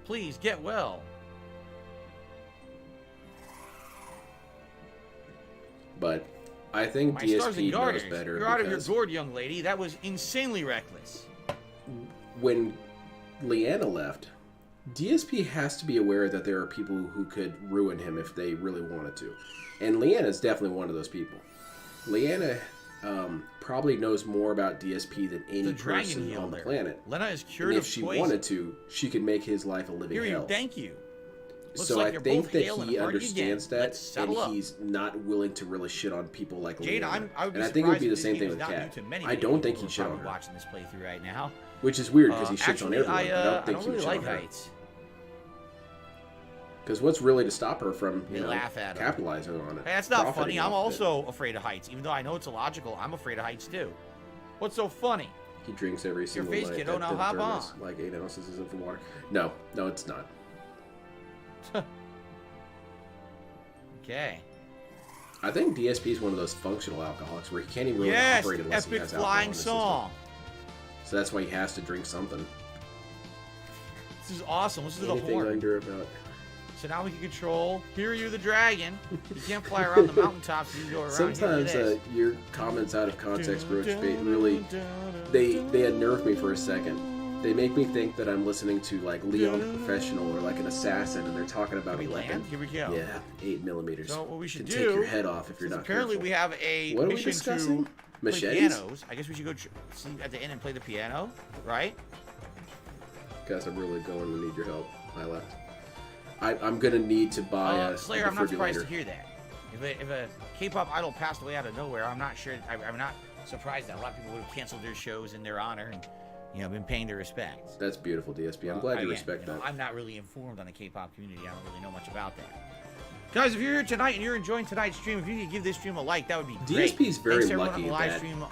Please get well. But I think My stars and DSP knows garters. better. You're out of your because gourd, young lady. That was insanely reckless. when Leanna left, DSP has to be aware that there are people who could ruin him if they really wanted to. And Leanna is definitely one of those people. Leanna probably knows more about DSP than any The dragon person heal on the there. planet. Lena is And cured if of she poison. wanted to, she could make his life a living Here you, hell. thank you. Looks So like I you're think both that hale and he hearty understands again. that, Let's and settle up. he's not willing to really shit on people like Jade, Leanna. I would be And I think it would be the surprised if same this thing game with is not Kat. new to many I don't think people he'd who are shit on probably her, watching this playthrough right now. which is weird because he shits on Actually, everyone. But I don't think I he don't would really shit like on her. heights. Because what's really to stop her from They laugh at him. capitalizing on it? Hey, that's not profiting funny. I'm off of it? also afraid of heights. Even though I know it's illogical, I'm afraid of heights too. What's so funny? He drinks every single face, night. kiddo, at now the hop thermos, on. like 8 ounces of water. No, it's not. Okay. I think DSP is one of those functional alcoholics where he can't even really Yes, operate unless he epic has alcohol in flying his system. song. So that's why he has to drink something. This is awesome. Listen to the Anything horn. under about... So now we can control Hiryu the dragon. You can't fly around the mountaintops. You can go around. Sometimes here with this. your comments out of context, Roach, really... They unnerve me for a second. They make me think that I'm listening to like Leon the Professional or like an assassin, and they're talking about Can a we weapon. land? Here we go. Yeah, 8 millimeters. So what we should Can do? take your head off if you're not Apparently, careful. we have a What are we mission discussing? to play Machetes? pianos. I guess we should go see at the end and play the piano, right? Guys, I'm really going to need your help. I left. I'm gonna need to buy a Slayer, I'm not surprised defibrillator. to hear that. If a K-pop idol passed away out of nowhere, I'm not sure. I'm not surprised that a lot of people would have canceled their shows in their honor and been paying their respects. That's beautiful, DSP. I'm glad you respect that. I'm not really informed on the K-pop community. I don't really know much about that. Guys, if you're here tonight and you're enjoying tonight's stream, if you could give this stream a like, that would be great. DSP's very Thanks to everyone lucky on the live that stream,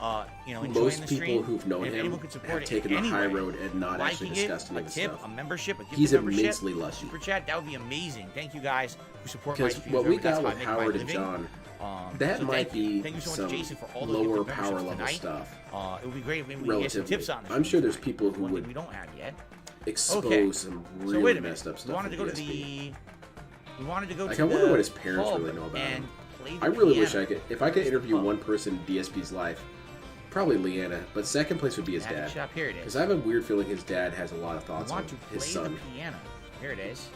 enjoying most the people stream. who've known And if him anyone could support have it taken the high anyway, road and not actually liking discussed it, any a of the tip, stuff. a membership, a gift He's membership, immensely lucky. super chat, that would be amazing. Thank you guys who support my Because streams. what we That's got how I with make my Howard and living. John, So that might thank you. be Thank you so some much, Jason, for all those lower gifted power memberships level tonight. stuff. It would be great if maybe we get some Relatively. tips on this. I'm sure there's tonight. people who One thing would we don't have yet. expose Okay. some So really wait a minute. messed up We stuff. wanted to with go to DSP. the. We wanted to go Like, to I wonder the what his parents pub really know about and him. play the I really wish piano. I could. If I could interview Pub. one person in DSP's life, probably Leanna. But second place would be his Magic dad. shop, here it Because is. I have a weird feeling his dad has a lot of I thoughts on want to play his son. the piano. Here it is.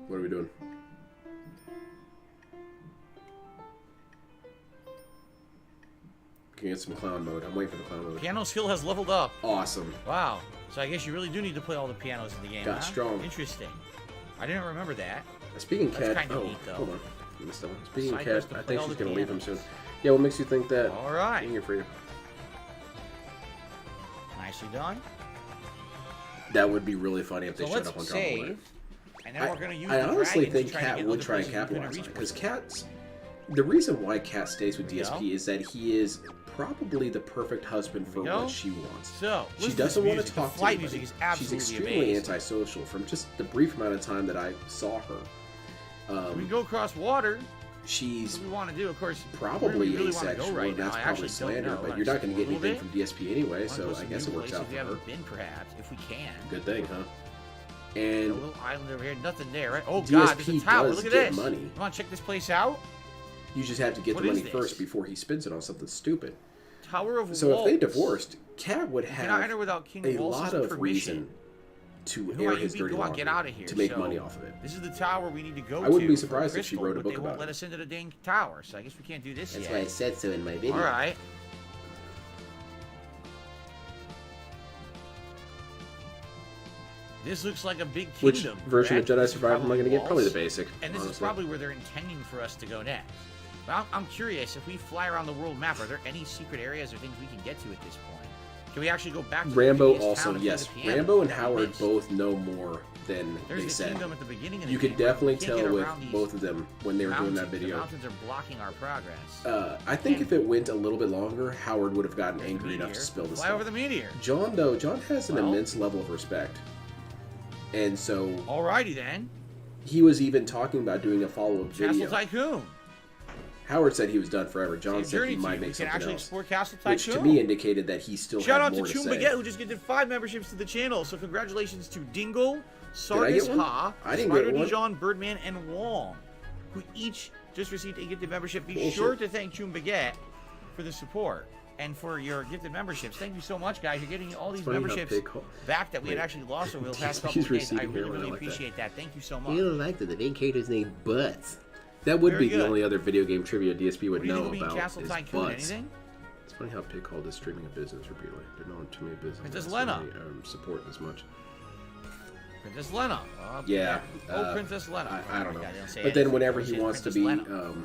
What are we doing? Can get some clown mode. I'm waiting for the clown mode. Piano skill has leveled up. Awesome. Wow. So I guess you really do need to play all the pianos in the game. Got huh? strong. Interesting. I didn't remember that. Speaking That's cat. kinda Oh, neat, though. hold on. I missed that one. Speaking Side cat, quest to I play think all she's the gonna leave him pianos. soon. Yeah, what makes you think that? All right. Being here for you. Nicely done. That would be really funny if they So showed let's up on Drama Alert. save. And then we're going to use I the honestly dragon think to try to Cat get would other try and places we couldn't capitalize on reach it because before. Cat's the reason why Cat stays with There we DSP go. is that he is probably the perfect husband for go. what she wants. So, She listen to this doesn't want to music. talk The flight to anybody. music is absolutely She's extremely amazing. antisocial from just the brief amount of time that I saw her. We can go across water. She's What we want to do, of course. probably where we really want to asexual, go right and now. that's I probably actually don't slander, know. but I you're not just going to get a little anything bit. from DSP anyway, Wanna so go I some guess it new works out places we for her. haven't been, perhaps, if we can. Good thing, huh? A And little island over here, nothing there, right? Oh DSP God, there's a tower. does Look at get this. money. Come on, check this place out. you just have to get What the is money this? first before he spends it on something stupid. Tower of So if they Walls. divorced, Cat would cannot have enter without King a Waltz's lot of permission. reason to Who air might you his be? dirty Go on, laundry get out of here. to make So, money off of it. This is the tower we need to go to. I wouldn't be for surprised if she Crystal, wrote a but book they about won't let it. us into the dang tower, so I guess we can't do this That's yet. why I said so in my video. All right. This looks like a big Which kingdom. version of correct? Jedi This is Survivor am I going to get? Probably the walls. basic. And this is honestly. probably where they're intending for us to go next. But I'm curious, if we fly around the world map, are there any secret areas or things we can get to at this point? Can we actually go back to the Rambo previous also, town and play yes. the piano Rambo and that we Howard missed? both know more than There's they the said. kingdom at the beginning of the You could game, right? definitely We can't tell get with around these both of them when they were doing that mountains. The video. mountains are blocking our progress. I think if it went a little bit longer, Howard would have gotten angry enough Meteor. to spill the Fly stuff. over the meteor. John, though, John has an Well- immense level of respect. And so Alrighty then. he was even talking about doing a follow-up Castle video. Tycoon. Howard said he was done forever. John Save said Journey he to might you. make We can something actually else. explore Castle Which Tycoon. to me indicated that he still Shout had out to more to Chum say. Baguette, who just gifted 5 memberships to the channel. So congratulations to Dingle, I Sardis get one? Ha, I didn't Spider get one. Dijon, Birdman, and Wong, who each just received a gifted membership. Be Bullshit. sure to thank Chum Baguette for the support and for your gifted memberships. Thank you so much, guys. You're getting all these Funny how memberships big ho- back that we had Wait. actually lost over the past couple He's of days. I receiving really, hairline really like that. appreciate that. Thank you so You much. don't like that. The main character's named Butts. That would Very be good. the only other video game trivia DSP would What do you think know will be in about Castle is Tycoon? butts. Anything? It's funny how Pig called this streaming a business repeatedly. Didn't know too many businesses Princess so Lena. many, support as much. Princess Lena. Yeah. Princess Lena. I don't know. God, they don't say But then anything. whenever They he say wants to Princess be, Lena.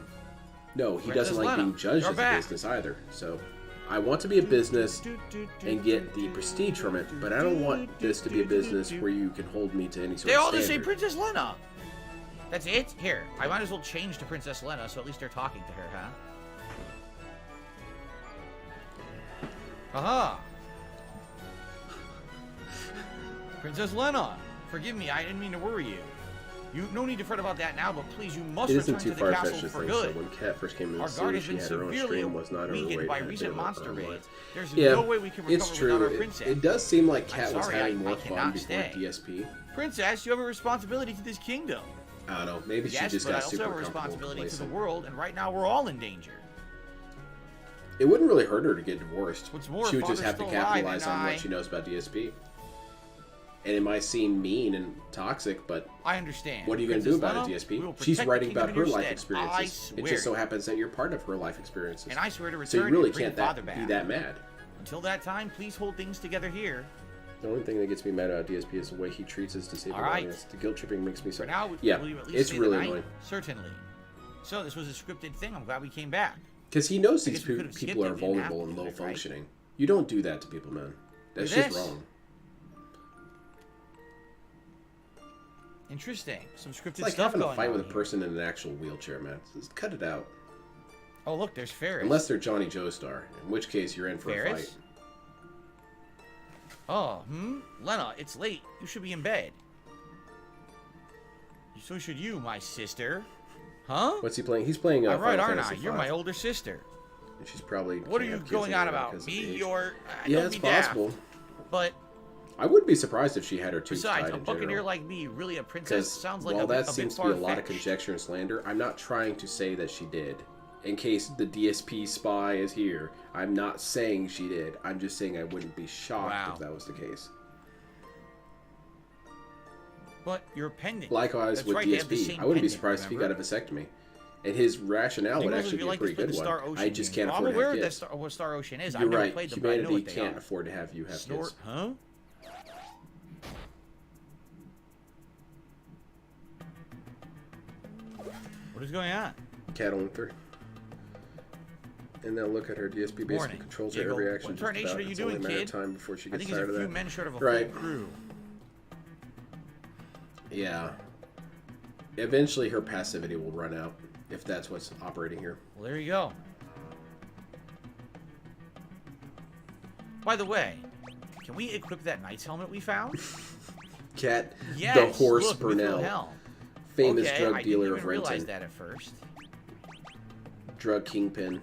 no, he Princess doesn't like Lena. being judged You're as back. a business either. So I want to be a business and get the prestige from it, but I don't want this to be a business where you can hold me to any sort They of all standard. just say Princess Lena. That's it? Here, I might as well change to Princess Lena, so at least they're talking to her, huh? Aha! Princess Lena! Forgive me, I didn't mean to worry you. You no need to fret about that now, but please, you must It return isn't to too the far-fetched castle to for think good. so. When Kat first came in Our the guard scene, has she been had her own severely stream, was not weakened overweight, by had a recent bit of a monster problem. raids. There's Yeah, no way we can recover it's without our true. princess. It does seem like Kat was sorry, having I more fun cannot before stay. DSP. Princess, you have a responsibility to this kingdom. I don't know. Maybe Yes, she just but I got also super have a comfortable responsibility to the complacent. world, and right now we're all in danger. It wouldn't really hurt her to get divorced. What's more, She would just father's have to still alive, capitalize and on I- what she knows about DSP. And it might seem mean and toxic, but I understand. what are you going to do Princess about Lena, it, we will DSP? She's protect writing the kingdom about in her your life stead. experiences. I It swear. just so happens that you're part of her life experiences. And I swear to So you return really and bring can't father be back. that mad. Until that time, please hold things together here. The only thing that gets me mad about DSP is the way he treats his disabled All right. audience. The guilt tripping makes me so... For now, yeah, will you at least it's stay really the night? annoying. Certainly. So this was a scripted thing. I'm glad we came back. Because he knows I these guess we could've people skipped are it, didn't have vulnerable to and do low it, right? functioning. You don't do that to people, man. That's Do just this. wrong. Interesting. Some scripted It's like stuff having a going fight on with a here. person in an actual wheelchair, man. Just cut it out. Oh, look, there's Ferris. Unless they're Johnny Joestar, in which case you're in for a Ferris? fight. Oh, Lena, it's late. You should be in bed. So should you, my sister. Huh? What's he playing? He's playing I'm right, Final aren't I? Fantasy You're V. my older sister. And she's probably What are can't you have kids going on anymore about? because of Me? age. You're... Yeah, don't it's be daft. possible. But I wouldn't be surprised if she had her tubes besides, tied a in buccaneer general. like me, really a princess, Because sounds like while a that bit seems to be a lot of far-fetched. conjecture and slander, I'm not trying to say that she did. In case the DSP spy is here, I'm not saying she did. I'm just saying I wouldn't be shocked Wow. if that was the case. But you're pendant. Likewise That's with right, they have the DSP, same I wouldn't be pendant, surprised if he got a remember? vasectomy. And his rationale would Nichols, actually if you be a like, pretty let's good play the one. Star Ocean I just game. can't I'm afford to aware have of kids. what Star Ocean is. You're I've never right. played them, but I know Humanity what they can't are. afford to have you have kids. Huh? What is going on? Cat only 3. And now look at her. DSP basically Morning. controls her Diego, every action. what just tarnation about. are you It's only a doing, matter of kid? time before she I gets think he's tired a of few that. men short of a Right. full crew. Yeah. Eventually her passivity will run out, if that's what's operating here. Well, there you go. By the way, can we equip that knight's helmet we found? Cat, Yes. the horse Look, Mithril Burnell, helm. famous Okay, drug I dealer didn't of even realize Renton, that at first. drug kingpin.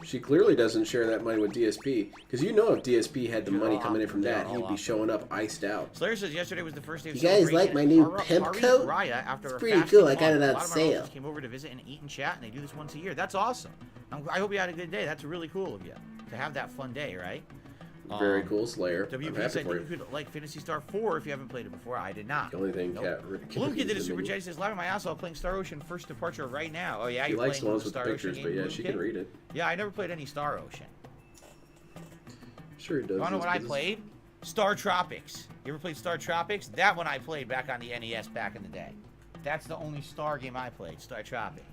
She clearly doesn't share that money with DSP, because you know if DSP had the They're money all coming in off- from they're that, all he'd be off. showing up iced out. Slayer says yesterday was the first day of You guys like celebration my at new Ara- pimp Ari coat? Raya after It's a pretty fasting cool. I got month. it A on lot of my sale. relatives came over to visit and eat and chat, and they do this once a year. That's awesome. I hope you had a good day. That's really cool of you to have that fun day, right? Very cool, Slayer. I'm WP happy said for you you. could like Phantasy Star 4 if you haven't played it before. I did not. The only thing Nope. Cat Bloomkid did a super chat. He says, laughing my ass off playing Star Ocean first departure right now. Oh, yeah, She you're likes the playing ones with the Star Ocean pictures, but game, yeah, she Bloomkid? can read it. Yeah, I never played any Star Ocean. Sure it does. You wanna know those what I business- played? Star Tropics. You ever played Star Tropics? That one I played back on the NES back in the day. That's the only Star game I played, Star Tropics.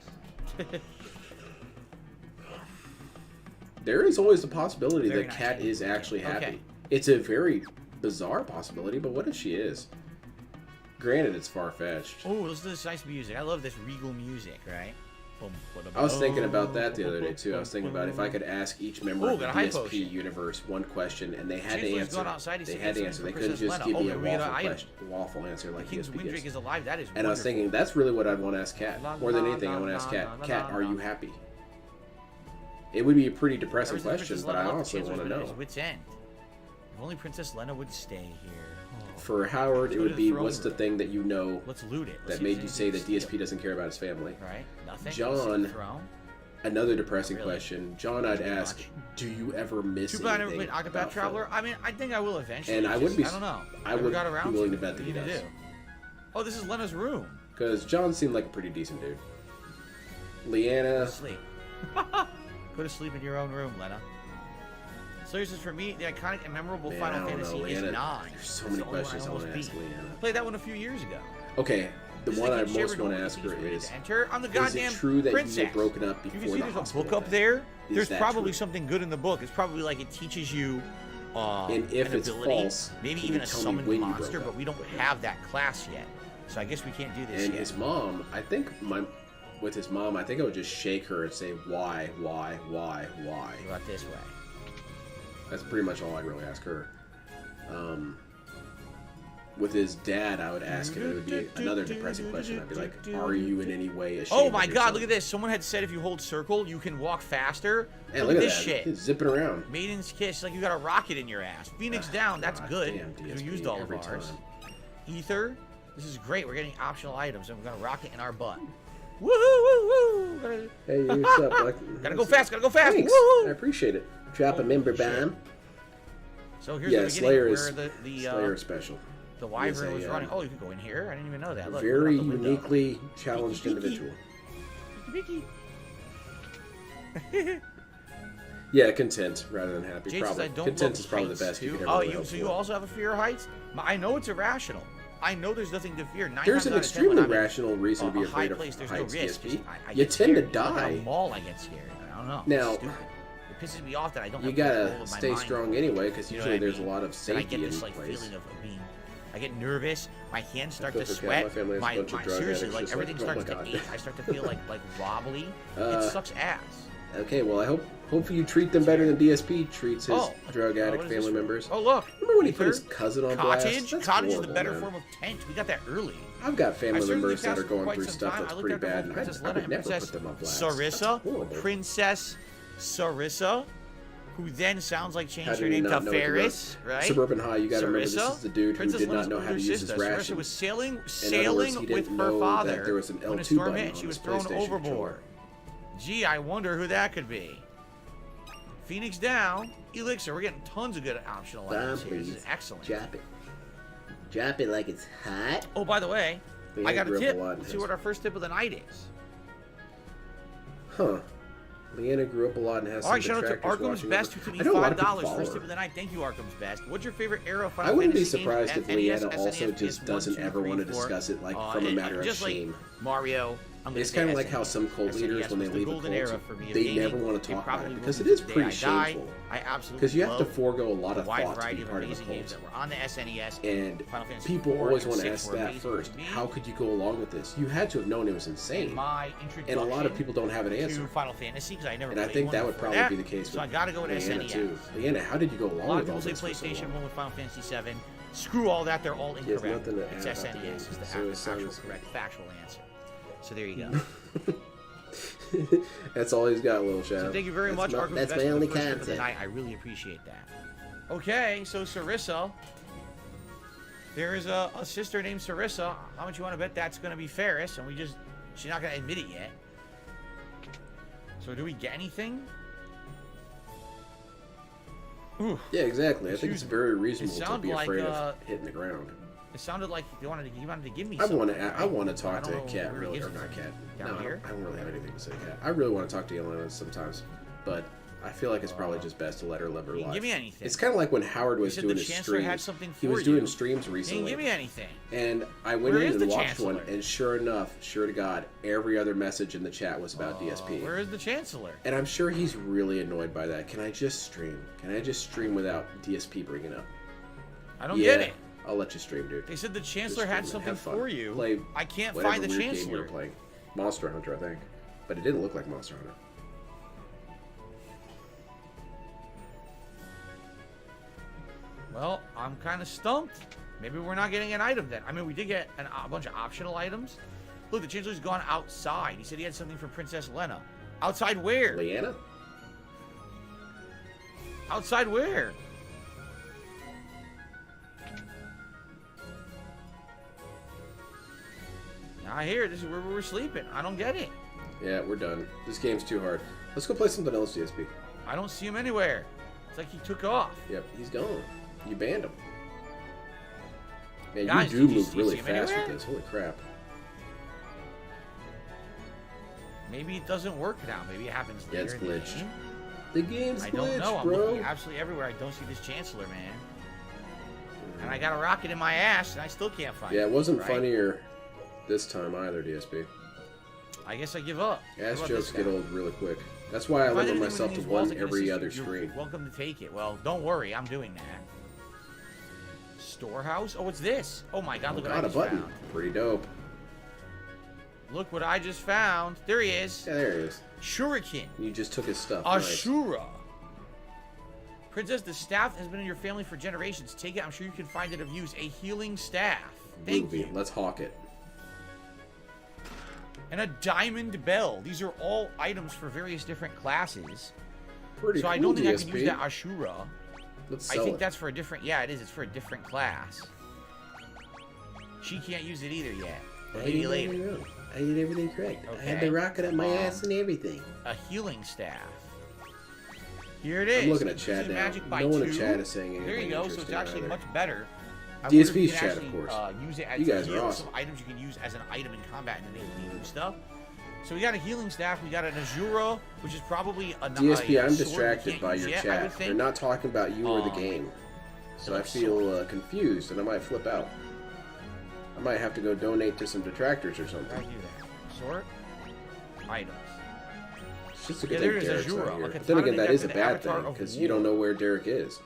There is always the possibility Very that nice. Cat is actually happy. Okay. It's a very bizarre possibility, but what if she is? Granted, it's far-fetched. Oh, listen to this nice music. I love this regal music, right? I was thinking about that the other day, too. I was thinking about if I could ask each member Ooh, of the got a high DSP potion. universe one question, and they had to Chancellor's answer. gone outside. He's They saying had to something answer. for They couldn't Princess just Lena. give me a Oh, we got an waffle, item. waffle answer like King's DSP Windrake gets. is alive. That is And I was wonderful. thinking, that's really what I'd want to ask Cat. La, More than la, anything, I la, want to ask la, Cat. la, Cat, la, are la. you happy? It would be a pretty depressing Ever since question, Princess but I Lena left, also the want to Chancellor's been at his know. wit's end. If only Princess Lena would stay here. Oh. For Howard, Let's it go would to be, throne what's the room. thing that you know Let's loot it. Let's that see made if you there's say that anything to DSP steal. doesn't care about his family? Right? Nothing. John. Let's see the throne. Another depressing Really? question. John, I'd ask, much. do you ever miss Too bad I never anything played Octopath about Traveler. film? I mean, I think I will eventually. And I It's wouldn't just- be- I don't know. I Never would got around be willing to to bet it. that he What do you does. do? Oh, this is Lena's room. Because John seemed like a pretty decent dude. Leanna, Sleep. Go to sleep in your own room, Lena. So here's this for me, the iconic and memorable Man, Final I don't Fantasy know, is Leanna. 9. There's so It's many the only one questions I almost want to ask beat. Leanna. Played that one a few years ago. Okay, the This is one I game she most ever want to known ask that her she's ready is, to enter. I'm the is goddamn it true that princess. you get broken up You before can see the there's a hospital book up death? there. Is There's that probably true? something good in the book. It's probably like it teaches you And if an it's ability, false, maybe can even you a tell me summoned when you monster, broke but up we don't with him? have that class yet. So I guess we can't do this And yet. his mom, I think with his mom, I think I would just shake her and say, why? What about this way? That's pretty much all I'd really ask her. With his dad, I would ask him, it would be another depressing question. I'd be like, are you in any way ashamed Oh my of god, yourself? look at this. Someone had said if you hold circle, you can walk faster. Hey, look at this that. shit. He's zipping around. Maiden's Kiss, like you got a rocket in your ass. Phoenix down, that's God good. damn, 'Cause DSP we used all of every ours. time. Ether, this is great. We're getting optional items and we're gonna rocket in our butt. Woo woo woo! Gotta, Hey, what's up, Buck? gotta go fast, gotta go fast. Thanks. Woo! I appreciate it. Drop a member shit. bomb. So here's Yeah, the beginning Slayer where is the special. wyvern He is was a, running. Oh, you could go in here. I didn't even know that. Look, Very look out the window. uniquely challenged Peeky, peeky. individual. Vicky. Yeah, content rather than happy. Jay says, Probably. I don't Content love is probably the heights, best you too. could Oh, ever hope so you for. also have a fear of heights? I know it's irrational. I know there's nothing to fear. There's an extremely rational reason to be a high afraid of place, there's heights, no risk. DSP. I You get tend to scared. Like die. at a mall, I get scared. I don't know. Now, It's stupid. It pisses me off that I don't You have control gotta of my stay mind. strong anyway, because You know usually what I there's a mean? lot of That I safety get in this like place. feeling of being. I get nervous. My hands start to That's okay. sweat. My family has a bunch of drug seriously, addicts like just everything like, oh starts my to God. ache. I start to feel like wobbly. Uh, It sucks ass. Okay, well, I hopefully you treat them better than DSP treats his drug what addict is this family for? members. Oh look. Remember when he put Ether? his cousin on blast? Cottage. That's Cottage is the horrible, better man. form of tent. We got that early. I've got I family served in members the that are castle for going quite through some stuff time. that's I looked pretty after bad, and Princess I Lena would and never Princess put them on blast. Sarissa, That's horrible. Princess Sarissa, who then sounds like How changed do her you name to not know what to do? Ferris, right? Suburban High, you gotta remember this Sarissa, is the dude who Princess did not Lena's know how to older use his sister. Sarissa ration. was sailing he with didn't her know father that there was an when a L2 storm button hit. on She was his thrown PlayStation overboard. controller. Gee, I wonder who that could be. Phoenix down, Elixir. We're getting tons of good optional Bomb, items here. This please. is excellent. Drop it. Drop it like it's hot. Oh, by the way, They I got a grew up tip. a lot in Let's see his- what our first tip of the night is. Huh. Leanna grew up a lot and has All right, some shout out to detractors Arkham's watching Best, over. who took me I know a lot of people $5. follow First her. tip of the night. Thank you, Arkham's Best. What's your favorite era of Final I wouldn't be Fantasy surprised if games? Leanna SNES, also SNES, just PS1, doesn't 2, ever 3, want to 4, discuss it, like, from a and matter of just shame. Like Mario, I'm gonna It's say kind of like SNES. how some cult leaders, when they was the leave a golden cult, era for me of they gaming. never want to It talk about probably it will because be it is the day pretty I die. shameful. I absolutely Because you have to love forego a lot the of wide thought to variety be of part of a amazing games cult. that were on the SNES. And Final Fantasy people 4 always and want to 6 ask were that amazing first. to me. How could you go along with this? You had to have known it was insane. My And introduction a lot of people don't have an answer. to Final Fantasy because I never And I played think one that would before probably be the case So with I gotta go with Leanna SNES. too. Leanna, how did you go A along lot of with all people this say for so PlayStation, long? one with Final Fantasy 7. Screw all that, they're all He has incorrect. nothing to It's add about the SNES game. is the So it actual sounds- correct factual answer. So there you go. That's all he's got, Little Shadow. So thank you very much, my- Arkham's that's Best, my for only the first tip of the content. night. I really appreciate that. Okay, so Sarissa. There is a sister named Sarissa. How much you want to bet that's going to be Ferris? And she's not going to admit it yet. So do we get anything? Ooh, Yeah, exactly. I think it's Excuse me. very reasonable It to sounded be like, afraid of hitting the ground. it sounded like you wanted to give me I something. want to. I right? want to But talk I to don't know Cat, where really, he or gives not it to Cat. me. Down No, here? I don't really have anything to say, Cat. I really want to talk to Yelena sometimes, but I feel like it's probably just best to let her live her You didn't life. give me anything. It's kind of like when Howard was said doing the his Chancellor streams. had something He for was doing you. streams You recently. didn't give me anything. And I went Where in is and the watched Chancellor? one, and sure enough, sure to God, every other message in the chat was about DSP. Where is the Chancellor? And I'm sure he's really annoyed by that. Can I just stream? Can I just stream without DSP bringing up? I don't get it. I'll let you stream, dude. They said the Just Chancellor stream had and something have fun. for you. Play I can't whatever find the weird game you Chancellor. were playing. Monster Hunter, I think. But it didn't look like Monster Hunter. Well, I'm kind of stumped. Maybe we're not getting an item then. I mean, we did get a bunch of optional items. Look, the Chancellor's gone outside. He said he had something for Princess Lena. Outside where? Leanna? Outside where? I hear this is where we were sleeping. I don't get it. Yeah, we're done. This game's too hard. Let's go play something else, DSP. I don't see him anywhere. It's like he took off. Yep, he's gone. You banned him. Man, Guys, you do did you move see really him fast anywhere? with this. Holy crap. Maybe it doesn't work now. Maybe it happens Yeah, later it's in the glitched. game. The game's I don't glitched, know. I'm bro. looking absolutely everywhere. I don't see this Chancellor, man. And I got a rocket in my ass, and I still can't find it. Yeah, it wasn't right? funnier this time either, DSP. I guess I give up. Ass What about jokes this get guy? old really quick. That's why I If limit did anything myself with to these walls one that can every assist other you, screen. You're welcome to take it. Well, don't worry. I'm doing that. Storehouse? Oh, what's this? Oh my god, look what I Got a just button. found. Pretty dope. Look what I just found. There he is. Yeah, there it is. Shuriken. You just took his stuff. Nice. Ashura. Princess, the staff has been in your family for generations. Take it. I'm sure you can find it of use. A healing staff. Thank Movie. you. Let's hawk it. And a diamond bell. These are all items for various different classes. Pretty So cool, I don't think DSP. I can use that Ashura. Let's I sell think it. that's for a different... Yeah, it is. It's for a different class. She can't use it either yet. But maybe later. I did everything correct. I had the Okay. rocket up my ass and everything. A healing staff. Here it is. I'm looking at It chat uses now. magic by No one in 2. chat is saying anything There you go. So it's interesting actually either. much better. I DSP's wonder if you can chat, of actually, course. Use it as You to guys are heal awesome. some items you can use as an item in combat and enable new stuff. So we got a healing staff. We got an Azura, which is probably a DSP, I'm sword we distracted can't by use your yet, I chat. would They're think. not talking about you or the game. So I looks feel confused, and I might flip out. I might have to go donate to some detractors or How do something. I do that? Sort items. It's just a Yeah, good there thing is Derek's Azura, not here. a But then again, katana that is a that's an bad avatar thing, of because you don't know where Derek is.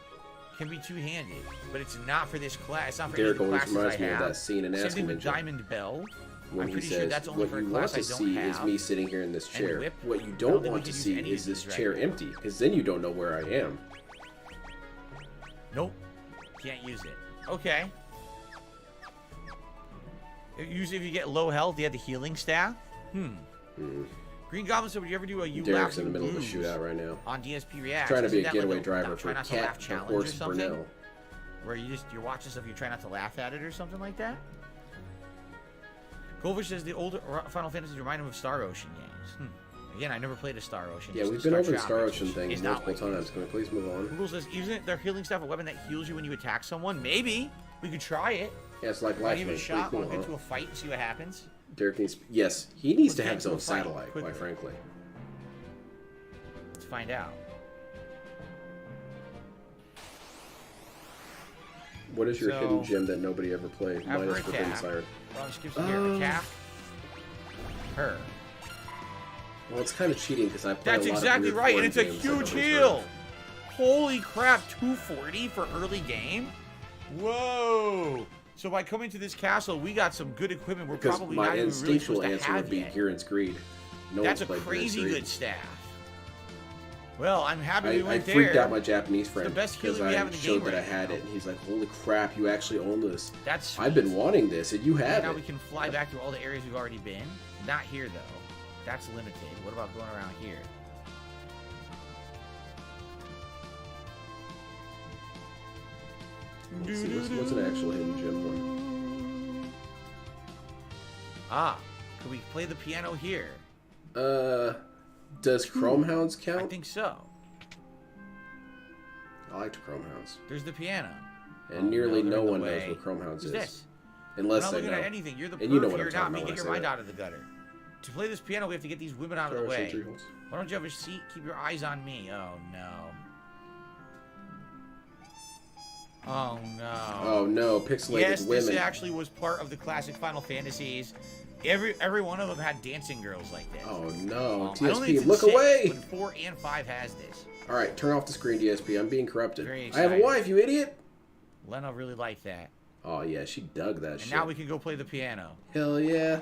Can be two-handed, but it's not for this class. It's not for Derek any of the always classes reminds I me of have. that scene in Same Ask thing a with Ninja. Diamond Bell. When I'm he pretty says, sure that's only what for a you want class I to don't see have. is me sitting here in this And chair. whip. What you I don't don't think want we to could see use any of is this these right chair now. empty, because then you don't know where I am. Nope. Can't use it. Okay. Usually if you get low health, you have the healing staff. Green Goblin said, would you ever do a you Derek's laugh in the middle of a blues shootout right now. on DSP Reacts? Trying to be Isn't a that like getaway driver try for not to laugh Cat challenge Horse or something? Brunel. Where you're watching stuff, you try not to laugh at it or something like that? Goldfish says the older Final Fantasy remind him of Star Ocean games. Again, I never played a Star Ocean. Yeah, just we've the been over the Tropics, Star Ocean which thing is not multiple like times. Can we please move on? Google says, isn't their healing staff a weapon that heals you when you attack someone? Maybe. We could try it. Yeah, it's like Want to give it a Lifelink. shot? Pretty Want to cool, get huh? into a fight and see what happens? Derek needs... Yes, he needs Let's to get have his into own a fight satellite, quickly. quite frankly. Let's find out. What is your So, hidden gem that nobody ever played? have Minus her Forbidden attack. Siren. Well, skip some here. Attack. Her. Well, it's kind of cheating because I play That's a lot exactly of weird right, and foreign it's a games that huge nobody's heal. heard of. Holy crap, 240 for early game? Whoa. So by coming to this castle, we got some good equipment we're Because probably my not even really instinctual supposed to answer would have be yet. Gihren's Greed. No That's a one's played crazy Gihren's good Greed. staff. Well, I'm happy we I went freaked there. out my Japanese friend the best because healing we have I in the showed game that I right had now. it, and he's like, "Holy crap, you actually own this! That's I've been wanting this, and you have now it." we can fly back through all the areas we've already been. Not here though. That's limited. What about going around here? Let's see, what's an actual hidden gem one? Ah, could we play the piano here? Does Chrome Hounds count? I think so. I liked Chrome Hounds, There's the piano. and nearly they're no in the one knows way. what Chrome Hounds Who's is, this? unless We're not they looking know. at anything. You're the And you know perv what I'm here, talking not me. about Get when your I mind say out of the gutter. To play this piano, we have to get these women out of the Star Ocean way. Tree Holes. Why don't you have a seat? Keep your eyes on me. Oh no. Oh no. Oh no, pixelated Yes, this women. actually was part of the classic Final Fantasies. Every one of them had dancing girls like this. Oh no, I don't think DSP, it's in look 6, away! But 4 and 5 has this. All right, turn off the screen, DSP. I'm being corrupted. Very I have a excited. wife, you idiot! Lena really liked that. Oh yeah, she dug that And shit. now we can go play the piano. Hell yeah!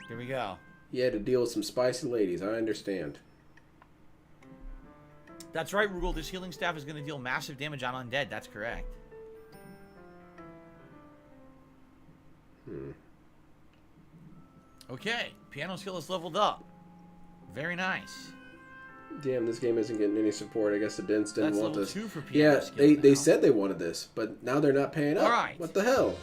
Here we go. You had to deal with some spicy ladies. I understand. That's right, Rugal. This healing staff is going to deal massive damage on undead. That's correct. Okay, piano skill is leveled up. Very nice. Damn, this game isn't getting any support. I guess the Dents didn't That's want level this. 2 for piano Yeah, skill they now. said they wanted this, but now they're not paying up. All right. What the hell?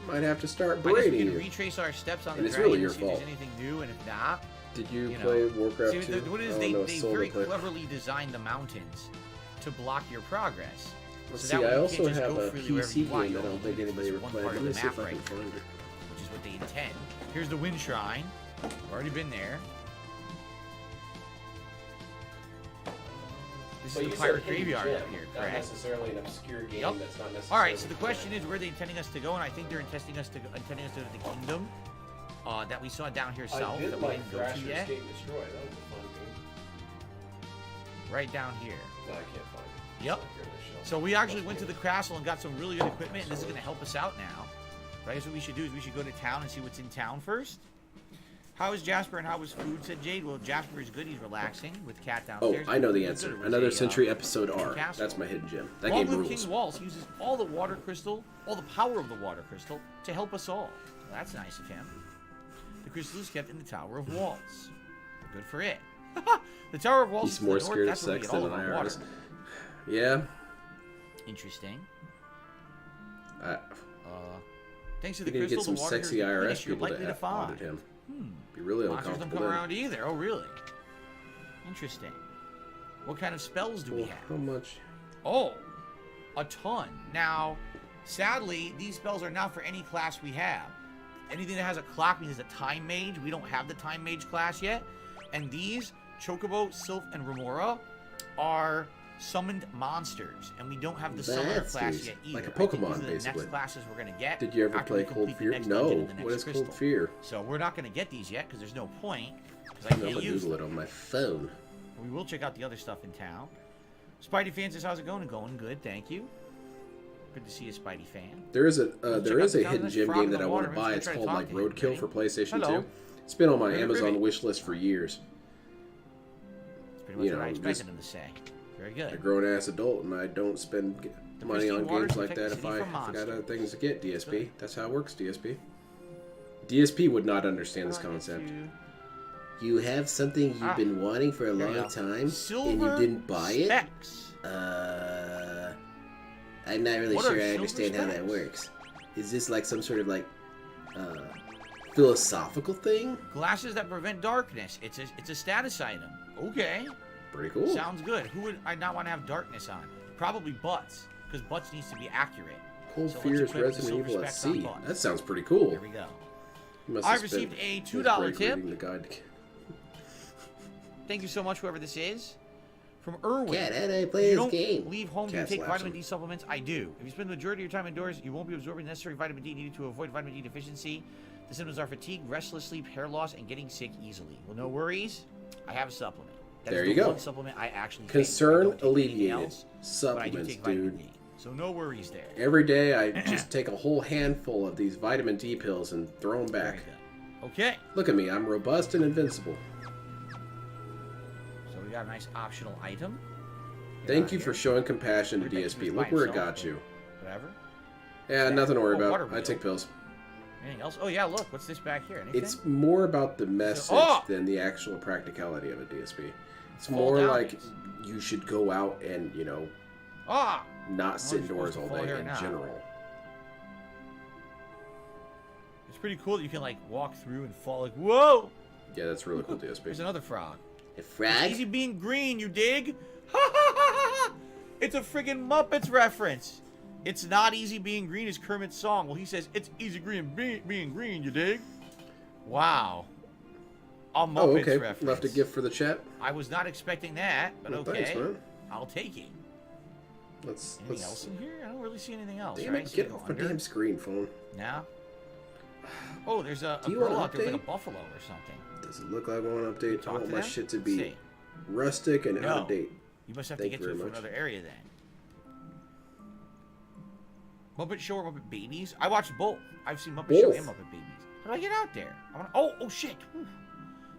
Might have to start I guess we berating can you. retrace our steps on And the it's dragon really your and see if fault. there's anything new, and if not, Did you, you know. play Warcraft See, 2? what it is, Oh, they no, very Solar Clip. cleverly designed the mountains to block your progress. Let's So see, that way I you also can't just have go a freely wherever you PC want. game You that I don't only think limit anybody to ever one played. part Let of me the see if map I can right find it. which is what they intend. Here's the Wind Shrine. We've already been there. This But is you the said pirate hidden graveyard gem, up here, not correct? necessarily an obscure game. Yep. That's not necessarily. All right. So the question is, where are they intending us to go? And I think they're intending us to go to the kingdom that we saw down here south I did that we like didn't go to Thrasher yet. Escape and Destroy. That was a fun game. Right down here. No, I can't find it. Yep. It's up here on the shelf. So we actually went to the castle and got some really good equipment, and this is going to help us out now. Right? So what we should do is we should go to town and see what's in town first. How is Jasper and how was food? Said Jade. Well, Jasper is good. He's relaxing with Cat Oh, downstairs. I know the Food answer. good. It was Another a, Century Episode R. castle. That's my hidden gem. That Long game live rules. King Waltz uses all the water crystal, all the power of the water crystal, to help us all. That's nice of him. The crystal is kept in the Tower of Waltz. Good for it. The Tower of Waltz He's is more to the north. scared of That's where we sex get all than of an our water. IRS. Yeah. Interesting. I, Thanks to the we need to crystal, get some the water sexy here is IRS replenished. You're people likely to to find. audit him. Be really Monsters don't uncomfortable. come then. around either. Oh, really? Interesting. What kind of spells do we Well, have? how much? Oh, a ton. Now, sadly, these spells are not for any class we have. Anything that has a clock means it's a time mage. We don't have the time mage class yet. And these, Chocobo, Sylph, and Remora, are summoned monsters. And we don't have the summoner class Monsters. yet either. Like a I think Pokemon, these are the basically. next classes we're going to get. Did you ever after we play Cold complete the Fear? next No. dungeon and the What next is crystal. Cold Fear? So we're not going to get these yet because there's no point. Because I I'm can't gonna use Google them. it on my phone. We will check out the other stuff in town. Spidey fan says, how's it going? Going good, thank you. Good to see you, Spidey fan. There is a Check out there is the a town hidden that's gem frog game in that the I want water. to buy. Let's It's try to called talk like to him, Roadkill right? for PlayStation Hello. 2. It's been on my Hey, Amazon Ribby. wish list for years. That's pretty much You what I know, expected just- him to say. Very A good. grown ass adult, and I don't spend The money on pristine waters games like protect that the if city I from got other monsters. things to get. DSP. Good. That's how it works. DSP. DSP would not understand this I'll get concept. you- You have something you've Ah, been wanting for a here we long go. time, and you Silver didn't buy it? specs. I'm not really What are sure I silver understand how that specs? works. Is this like some sort of like philosophical thing? Glasses that prevent darkness. It's a status item. Okay. Pretty cool. Sounds good. Who would I not want to have darkness on? Probably Butts, because Butts needs to be accurate. Cold So let's Fear is equip the Resident silver Evil at specs on sea. Butts. That sounds pretty cool. There we go. You must I have received spent a his $2 break tip. reading the guide. Thank you so much, whoever this is. From Irwin. Cat, how do I If play you this don't game? leave home, do you Cat's take laughing. vitamin D supplements? I do. If you spend the majority of your time indoors, you won't be absorbing necessary vitamin D needed to avoid vitamin D deficiency. The symptoms are fatigue, restless sleep, hair loss, and getting sick easily. Well, no worries. I have a supplement. That is There the you go. one supplement I actually take. I Concern don't take anything alleviated. else, but I do Supplements, take vitamin dude. D. So no worries there. Every day I just take a whole handful of these vitamin D pills and throw them Very back. good. Okay. Look at me, I'm robust and invincible. So we got a nice optional item. Thank you for showing compassion to Everything's DSP. by Look where it himself, got but you. Whatever. Yeah, Yeah. nothing to worry Oh, water about. I wheel. take pills. Anything else? Oh yeah, look. What's this back here? Anything? It's more about the message Oh! than the actual practicality of a DSP. It's Fall more down like these. you should go out and, you know, Ah! not sit you're indoors supposed to all fall day here in now. general. It's pretty cool that you can like walk through and fall like, whoa! Yeah, that's really cool, There's DSP. another frog. A It's frog? easy being green, you dig? Ha ha ha ha! It's a friggin' Muppets reference. It's not easy being green is Kermit's song. Well, he says it's easy being green, you dig? Wow. A Muppets Oh, okay. reference. Left a gift for the chat. I was not expecting that, but Well, okay. thanks, man. I'll take it. Let's Anything else in here? I don't really see anything else, Damn right? it, So get you go off my under. damn screen, phone. Now? Oh, there's a Do you girl want an out there with a update? buffalo or something. Does it look like I want an update? I Talk want to my them? shit to Let's be see. rustic and out No. of date. You must have Thank to get you to it very from much. another area then. Muppet Show or Muppet Babies? I watched both. I've seen Muppet Show Both? and Muppet Babies. How do I get out there? Oh shit. Whew.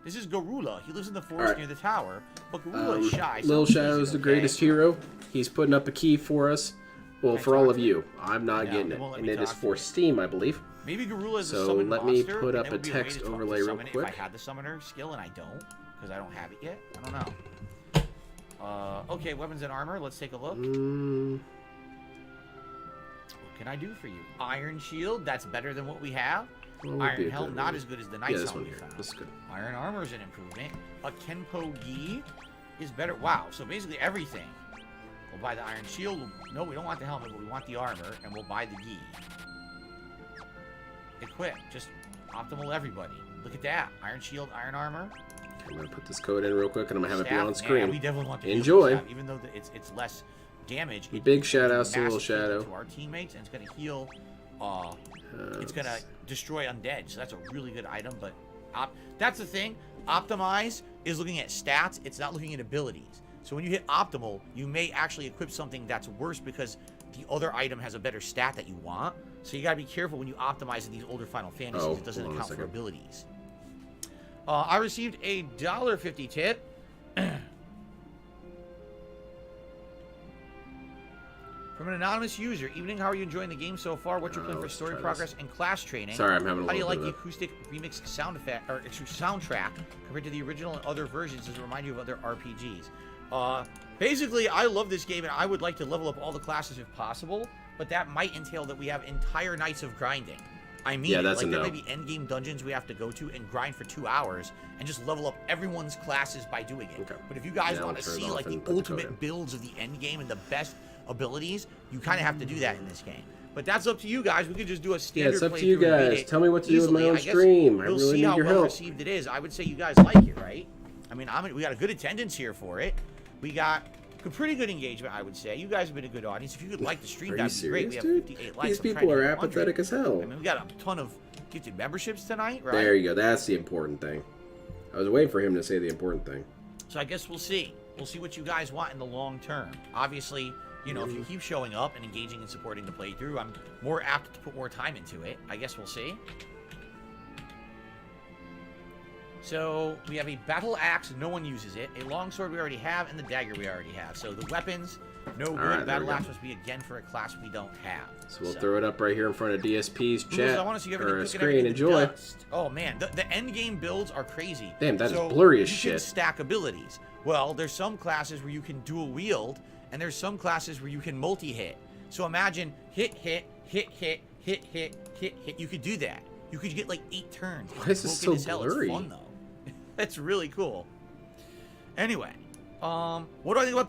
This is Garula. He lives in the forest Alright. near the tower, but Garula is shy. so Lil he's Shadow is the okay. greatest hero. He's putting up a key for us. Well, Can I for all talk of to you. I'm not No, getting they it. won't let And me it is talk to for you. Steam, I believe. Maybe Garula is So a summoned let me monster, put and up that a would be way text to talk to overlay real summon it quick. If I had the summoner skill and I don't, because I don't have it yet. I don't know. Okay, weapons and armor. Let's take a look. Mm, What can I do for you? Iron shield. That's better than what we have. what would be Iron a helm, good not one? as good as the Yeah, knight's this helm one we here. found. This is good. Iron armor is an improvement. A Kenpo gi is better. Wow. So basically everything. We'll buy the iron shield. No, we don't want the helmet, but we want the armor, and we'll buy the gi. Equip. Just optimal everybody. Look at that. Iron shield, iron armor. I'm gonna put this code in real quick, and I'm gonna have it be on Staff, screen. yeah, we definitely want to Enjoy. use staff, even though it's less damage. Big shout outs to massive Little healing Shadow. to our teammates, and it's gonna heal. It's gonna destroy undead, so that's a really good item. But that's the thing. Optimize is looking at stats. It's not looking at abilities. So when you hit optimal, you may actually equip something that's worse because the other item has a better stat that you want. So you gotta be careful when you optimize in these older Final Fantasies. Oh, it doesn't hold on a account for second. abilities. I received a $1.50 tip. From an anonymous user. Evening, how are you enjoying the game so far? What's your plan for Let's story try progress this. and class training? Sorry, I'm having a How do you little like bit the of acoustic remix sound effect or soundtrack compared to the original and other versions? Does it remind you of other RPGs? Basically, I love this game and I would like to level up all the classes if possible, but that might entail that we have entire nights of grinding. I mean, Yeah, that's like a there no. may be end game dungeons we have to go to and grind for 2 hours and just level up everyone's classes by doing it. Okay. But if you guys Yeah, want I'll to turn it see off like the and put the code in. ultimate builds of the end game and the best abilities, you kind of have to do that in this game. But that's up to you guys. We could just do a Yeah, standard it's up to you playthrough and beat guys. it Tell me what to do with my easily. own I guess stream. I we'll really see need how your well help. received it is. I would say you guys like it, right? I mean, we got a good attendance here for it. We got a pretty good engagement, I would say. You guys have been a good audience. If you could like the stream, Are you that'd be great. serious, We have dude? 58 likes. These I'm people trying to are hit 100. apathetic as hell. I mean, we got a ton of gifted memberships tonight, right? There you go. That's the important thing. I was waiting for him to say the important thing. So I guess we'll see. We'll see what you guys want in the long term. Obviously, you know, if you keep showing up and engaging and supporting the playthrough, I'm more apt to put more time into it. I guess we'll see. So we have a battle axe, no one uses it. A longsword we already have, and the dagger we already have. So the weapons, no good. right, there Battle we go. axe must be again for a class we don't have. So we'll throw it up right here in front of DSP's chat I want to see everything or cooking, screen. everything to Enjoy. dust. Oh man, the end game builds are crazy. Damn, that is So blurry as you shit. can stack abilities. Well, there's some classes where you can dual wield, and there's some classes where you can multi-hit. So imagine hit, hit, hit, hit, hit, hit, hit, hit. You could do that. You could get like 8 turns. Why is this Broken so as hell. blurry? It's fun though. That's really cool. Anyway, what do I think about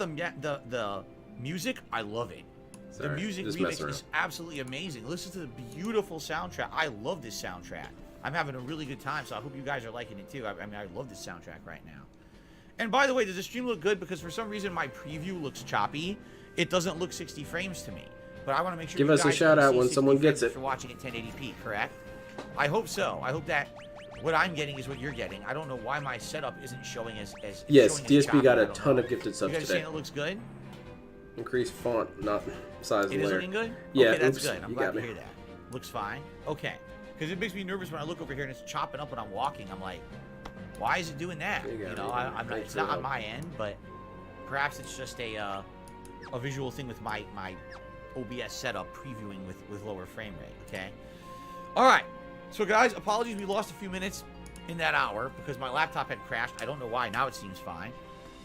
the music? I love it. Sorry, The music just remix messing is absolutely amazing. Listen to the beautiful soundtrack. I love this soundtrack. I'm having a really good time, so I hope you guys are liking it too. I mean, I love this soundtrack right now. And by the way, does the stream look good? Because for some reason my preview looks choppy. It doesn't look 60 frames to me. But I want to make sure Give you us a guys shout can out see when 60 someone frames gets it. if you're watching at 1080p, correct? I hope so. I hope that what I'm getting is what you're getting. I don't know why my setup isn't showing as Yes, showing as DSP choppy. got I a don't ton know. of gifted You subs guys today. saying it looks good? Increase font, not size It and is layer. looking good? Yeah, Okay, that's oops, good. I'm you glad got to me. hear that. Looks fine. Okay. Because it makes me nervous when I look over here and it's chopping up when I'm walking. I'm like, why is it doing that? You got You know, it. I'm not, Thanks it's for not the on help. my end, but perhaps it's just a visual thing with my OBS setup previewing with lower frame rate, okay? All right. So, guys, apologies. We lost a few minutes in that hour because my laptop had crashed. I don't know why. Now it seems fine.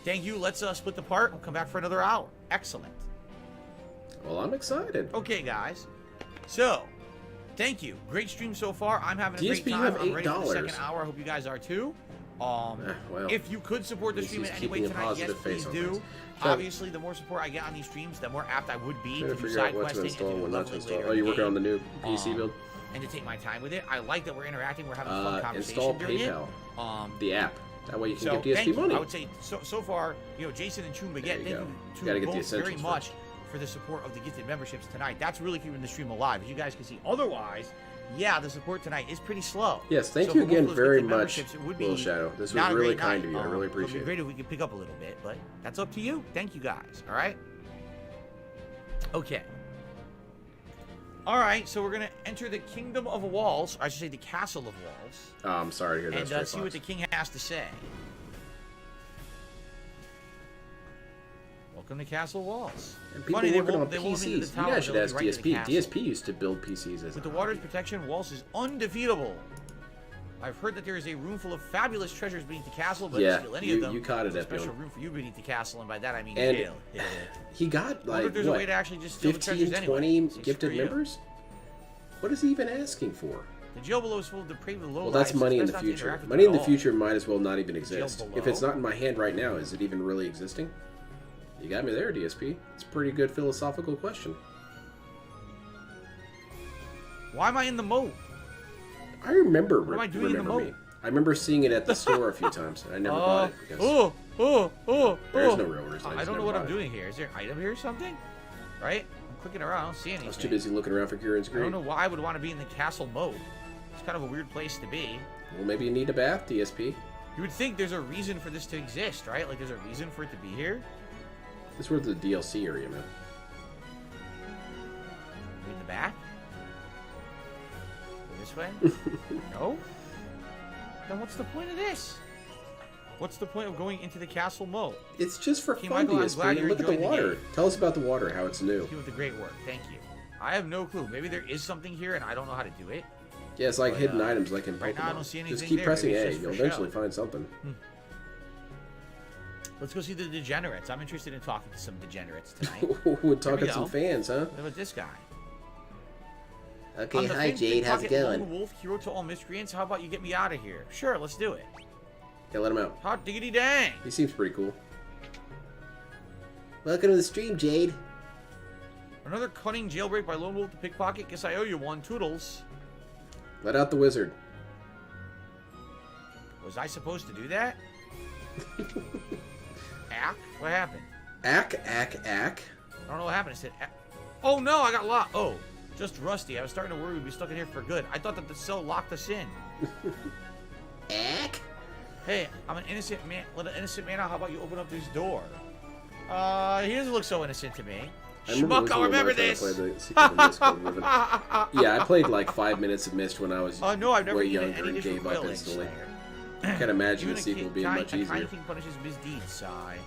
Thank you. Let's split the part. We'll come back for another hour. Excellent. Well, I'm excited. Okay, guys. So, thank you. Great stream so far. I'm having a DSP, great you time. have I'm ready for the $8. second hour. I hope you guys are too. Well, If you could support the at least stream in he's any way keeping a tonight, yes, positive face please on do. things. Obviously, the more support I get on these streams, the more apt I would be Trying to to do figure out side what to questing and install to and do what not to leveling install. later Oh, in you're the working on the game. new PC build? And to take my time with it. I like that we're interacting. We're having a fun conversation Install during PayPal, it. the app. That way you can So get thank DSP you. money. I would say so far, you know, Jason and Chum There Baguette, you thank go. you Gotta to get the both very essentials much first. for the support of the gifted memberships tonight. That's really keeping the stream alive. As you guys can see, otherwise, yeah, the support tonight is pretty slow. Yes, thank So you for both again of those very gifted much, memberships, it would be Little Shadow. This was not a really great kind night. of you. I really It would appreciate be it. great if we could pick up a little bit, but that's up to you. Thank you guys. All right. Okay. All right, so we're gonna enter the Kingdom of Walls. Or I should say the Castle of Walls, Oh, I'm sorry to hear that. and Stray see what Fox. the king has to say. Welcome to Castle Walls. And people Funny, they working on won't let me into the PCs. You tower, guys should they'll ask let me right to the DSP. castle. DSP used to build PCs as With the water's protection, Walls is undefeatable. I've heard that there is a room full of fabulous treasures beneath the castle, but Yeah, to steal any you- of them, you caught it, there's a Epion. special room for you beneath the castle, and by that I mean And jail. Yeah. He got I wonder like if there's a way what, to actually just steal the 15, treasures anyway. 20 Say, gifted screw you. members? What is he even asking for? The jail below is full of depraved low Well, that's money in the future. Money in the future might as well not even exist. If it's not in my hand right now, is it even really existing? You got me there, DSP. It's a pretty good philosophical question. Why am I in the moat? I remember. What am I doing in the remember moat? I remember seeing it at the store a few times, and I never bought it because there's no real reason. I don't know what I'm doing here. Is there an item here or something? Right? I'm clicking around. I don't see anything. I was too busy looking around for Kieran's I green. don't know why I would want to be in the castle moat. It's kind of a weird place to be. Well, maybe you need a bath, DSP. You would think there's a reason for this to exist, right? Like, there's a reason for it to be here. This was the DLC area, man. In the back? Go this way? No? Then what's the point of this? What's the point of going into the castle moat? It's just for Okay, fun, Michael, I'm DSP. glad And you're look at the enjoying the water. game. Tell us about the water, how it's new. Keep with the great work. Thank you. I have no clue. Maybe there is something here and I don't know how to do it. Yeah, it's like But, hidden items, like in Pokemon. right now I don't see anything Just keep there. pressing Maybe A. it's just You'll for eventually show. find something. Let's go see the degenerates. I'm interested in talking to some degenerates tonight. We're talking we to some go. fans, huh? What about this guy? Okay, I'm the hi Finn Jade, how's it Pickpocket going? Lone Wolf, hero to all miscreants. How about you get me out of here? Sure, let's do it. Yeah, let him out. Hot diggity dang. He seems pretty cool. Welcome to the stream, Jade. Another cunning jailbreak by Lone Wolf the Pickpocket. Guess I owe you one. Toodles. Let out the wizard. Was I supposed to do that? Ack? What happened? Ack. I don't know what happened. It said, ack. Oh no, I got locked. Oh, just rusty. I was starting to worry we'd be stuck in here for good. I thought that the cell locked us in. Ack? Hey, I'm an innocent man. Let an innocent man out. How about you open up this door? He doesn't look so innocent to me. Schmuck, I'll remember this. Yeah, I played like 5 minutes of Myst when I was No, I've never way eaten younger any and dish with gave up quail eggs, instantly. Slayer. Can't imagine Even the a sequel king- being kind- much a easier. kind king punishes misdeeds, sigh.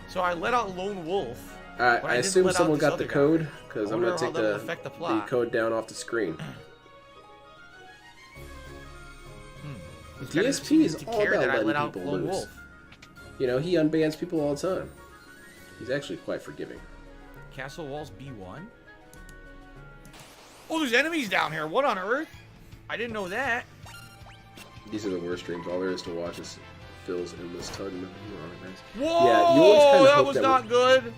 So I let out Lone Wolf. Alright, but I didn't assume let out someone this got the other code, guy. because I I'm going wonder to how take that will the affect the plot. code down off the screen. It's gotta DSP seem is to all care about that I let letting out people Lone loose. Wolf. You know, he unbans people all the time. He's actually quite forgiving. Castle walls B1. Oh, there's enemies down here. What on earth? I didn't know that. These are the worst streams. All there is to watch is Phil's endless tugging. Whoa! Yeah, you always kinda that hope was that not good.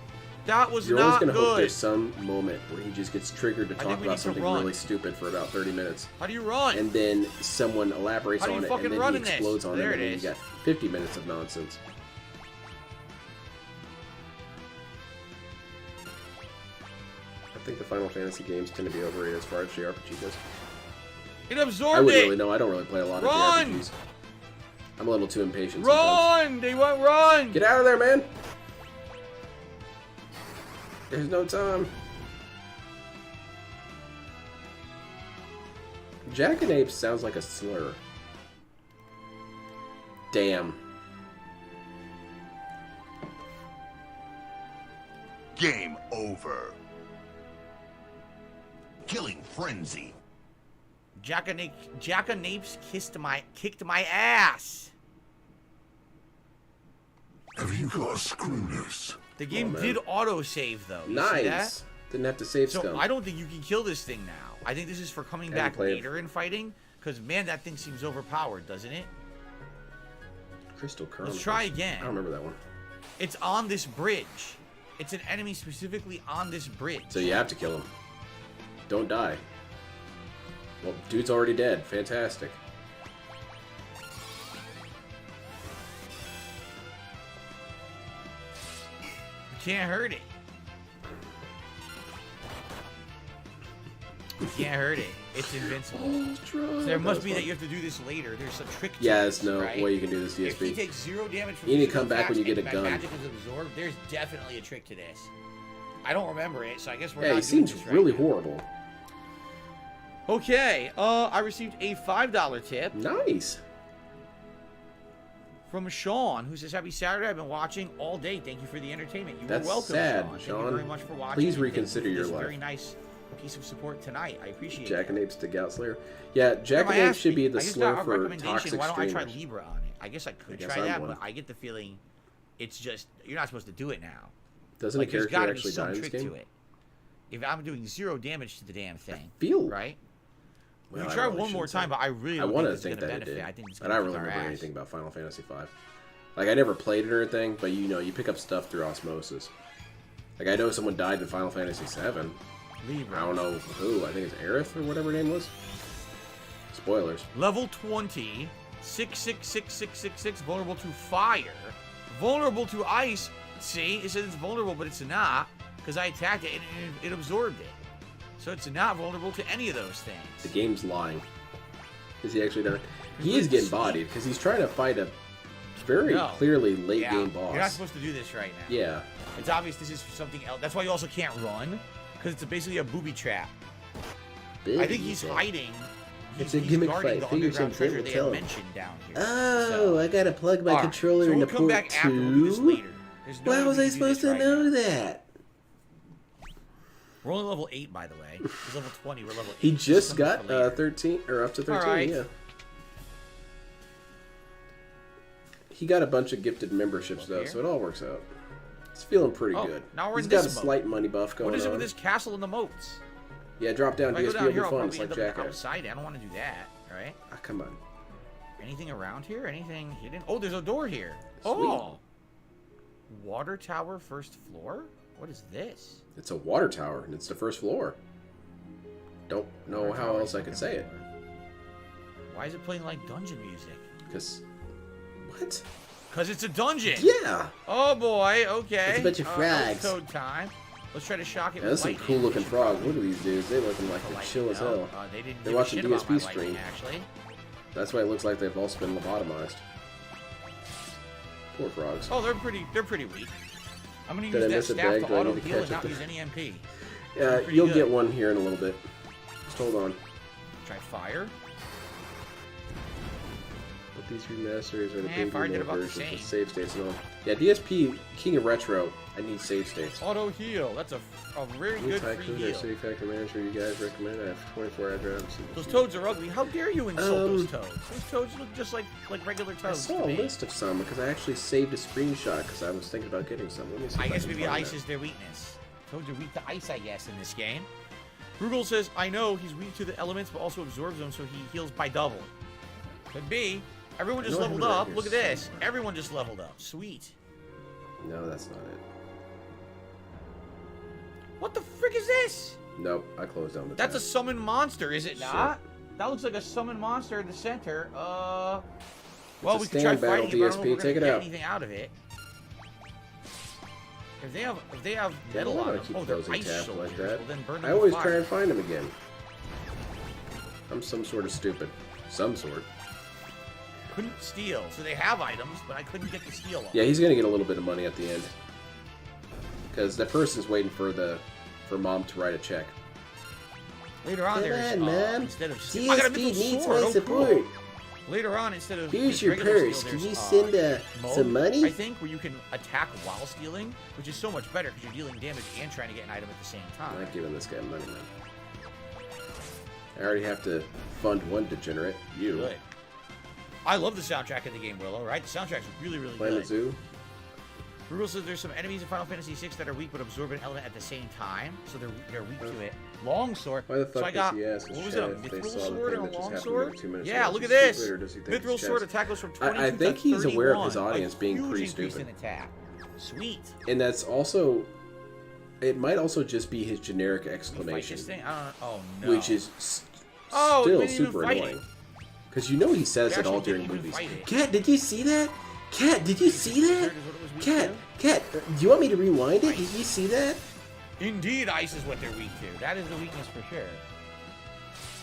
That was You're always not going to hope good. there's some moment where he just gets triggered to I talk think we about need to something run. really stupid for about 30 minutes. How do you run? And then someone elaborates How do you on it, fucking and then run he in this? explodes on There it, and it then is. you got 50 minutes of nonsense. I think the Final Fantasy games tend to be overrated as far as JRPG goes. It I absorbed wouldn't it. really know. I don't really play a lot Run! of JRPGs. I'm a little too impatient sometimes. Run! They won't run. Get out of there, man! There's no time. Jackanapes sounds like a slur. Damn. Game over. Killing frenzy. Jackanapes kicked my ass. Have you got schooners? The game man. did autosave though. You see that? Nice. Didn't have to save So scum. I don't think you can kill this thing now. I think this is for coming Haven't back played. later in fighting. Because man, that thing seems overpowered, doesn't it? Crystal Chronicles. Let's try again. I don't remember that one. It's on this bridge. It's an enemy specifically on this bridge. So you have to kill him. Don't die. Well, dude's already dead. Fantastic. You can't hurt it. You can't hurt it. It's invincible. So there must be that you have to do this later. There's some trick to Yeah, this, there's no right? way you can do this If he DSP. takes 0 damage from You need to physical come back when you attacks get a and gun. magic is absorbed, there's definitely a trick to this. I don't remember it, so I guess we're Yeah, not he doing seems this right really now. horrible. Okay, I received a $5 tip Nice. from Sean, who says, "Happy Saturday. I've been watching all day. Thank you for the entertainment." You That's were welcome, sad, Sean. Thank Sean. you very much for watching. Please and thank you reconsider for your this life. Very nice piece of support tonight. I appreciate it. Jackanapes to Gout Slayer. Yeah, I Jackanapes should be the just slur got a for recommendation. toxic Why don't I try streamers. Libra on it? I guess I could guess try I'm that, one. but I get the feeling it's just you're not supposed to do it now. Doesn't Like a there's character got to be actually die some in this trick game? to it. If I'm doing 0 damage to the damn thing, Feel right? Well, we I try really one more shouldn't say. time, but I really I don't wanted think to it's think going to that it benefit. did, I think it's but going I to don't kick really our remember ass. anything about Final Fantasy V. Like I never played it or anything, but you know, you pick up stuff through osmosis. Like I know someone died in Final Fantasy VII. Libra. I don't know who. I think it's Aerith or whatever her name was. Spoilers. Level 20. 6666666. Vulnerable to fire. Vulnerable to ice. See, it says it's vulnerable, but it's not, because I attacked it and it absorbed it. So it's not vulnerable to any of those things. The game's lying. Is he actually done? He is getting bodied because he's trying to fight a very clearly late game boss. You're not supposed to do this right now. Yeah. It's obvious this is something else. That's why you also can't run, because it's basically a booby trap. I think he's hiding. It's a gimmick guarding fight. the Figure some underground treasure will they tell have him. mentioned down here. Oh, I gotta plug my Alright, controller so into we'll come port back after. We'll do this 2. later. There's no Why way was we I can do supposed this to right know now. that? We're only level 8, by the way. He's level 20. We're level 8. He just got for later. 13 or up to 13. Alright. Yeah. He got a bunch of gifted memberships though, here. so it all works out. He's feeling pretty Oh, good. now we're He's in got a this mode. slight money buff going on. What is it with this castle and the moats? Yeah, drop down If I go DSP down will here, be I'll fun. probably It's like end up Jackass. outside. I don't want to do that, right? Ah, come on. Anything around here? Anything hidden? Oh, there's a door here. Oh! Water tower, first floor? What is this? It's a water tower, and it's the first floor. Don't know Water how tower, else I could say it. Why is it playing like dungeon music? Because... What? Because it's a dungeon! Yeah! Oh boy, okay. It's a bunch of frogs. Toad time. Let's try to shock it Yeah, with there's some lightning. cool looking frogs. Look at these dudes. They looking like The they're lightning, chill as no, hell. they didn't They're give a watching shit about DSP my stream. lightning, actually. That's why it looks like they've all been lobotomized. Poor frogs. Oh, they're pretty weak. I'm gonna Did I use that miss a staff bag? to Do I need auto to heal catch and not up? use any MP. Yeah, pretty you'll good. get one here in a little bit. Just hold on. Try fire. But these remasters are the Eh, fire did baby about the versions with same. save states and all. Yeah, DSP King of Retro. I need save states. Auto heal. That's a very New good free Tycoon or heal. City Factor Manager you guys recommend? I have 24 hour drives. Those toads are ugly. How dare you insult those toads? Those toads look just like regular I toads. saw to a me. list of some because I actually saved a screenshot because I was thinking about getting some. Let me see if I guess can maybe find ice that. is their weakness. Toads are weak to ice, I guess, in this game. Brugal says, I know he's weak to the elements, but also absorbs them, so he heals by double. Could be. Everyone just I know I leveled have it right up. here Look at this. somewhere. Everyone just leveled up. Sweet. No, that's not it. What the frick is this? Nope, I closed down the That's a tab. summon monster, is it Shit. not? That looks like a summon monster in the center. Well, a we could try stand battle, fighting it, but I don't know DSP. if we're Take gonna it get out. anything out of it. If they have Yeah, metal why on do I them, keep oh, they're closing ice tabs soldiers. like that? Well, then burn them I with always fire. try and find them again. I'm some sort of stupid. Some sort. Couldn't steal, so they have items, but I couldn't get the steal on. Yeah, he's gonna get a little bit of money at the end. Because that person's waiting for mom to write a check. Later on, Come there's on, Mom. instead of I got a DSP mythical needs sword. my Oh, support. cool. Later on, instead of Here's just your regular purse. steal, Can there's, you send mode, some money? I think, where you can attack while stealing, which is so much better because you're dealing damage and trying to get an item at the same I'm time. not giving this guy money, man. I already have to fund one degenerate. You. Good. I love the soundtrack of the game, Willow. Right? The soundtrack's really, really Planet good. Zoo. Brutal says there's some enemies in Final Fantasy VI that are weak but absorb an element at the same time, so they're weak to it. Longsword. Why the fuck So I got does he ask what us was it? A if they mithril saw the sword thing and a that just happened longsword? like 2 minutes Yeah, ago? look at Is he this. stupid, or does he think Mithril it's sword chest? attack goes from 22 I think to he's aware of his 31. audience being Huge pretty increase stupid. in attack. Sweet. And that's also, it might also just be his generic Fight exclamation, this thing? Oh no. which is Oh, we still didn't even super fight annoying. it. Because you know he says We it all actually during didn't even movies. fight it. Cat, did you see that? Cat, did you see that? Is what it was weak Cat, to? Cat, do you want me to rewind it? Did you see that? Indeed, ice is what they're weak to. That is the weakness for sure.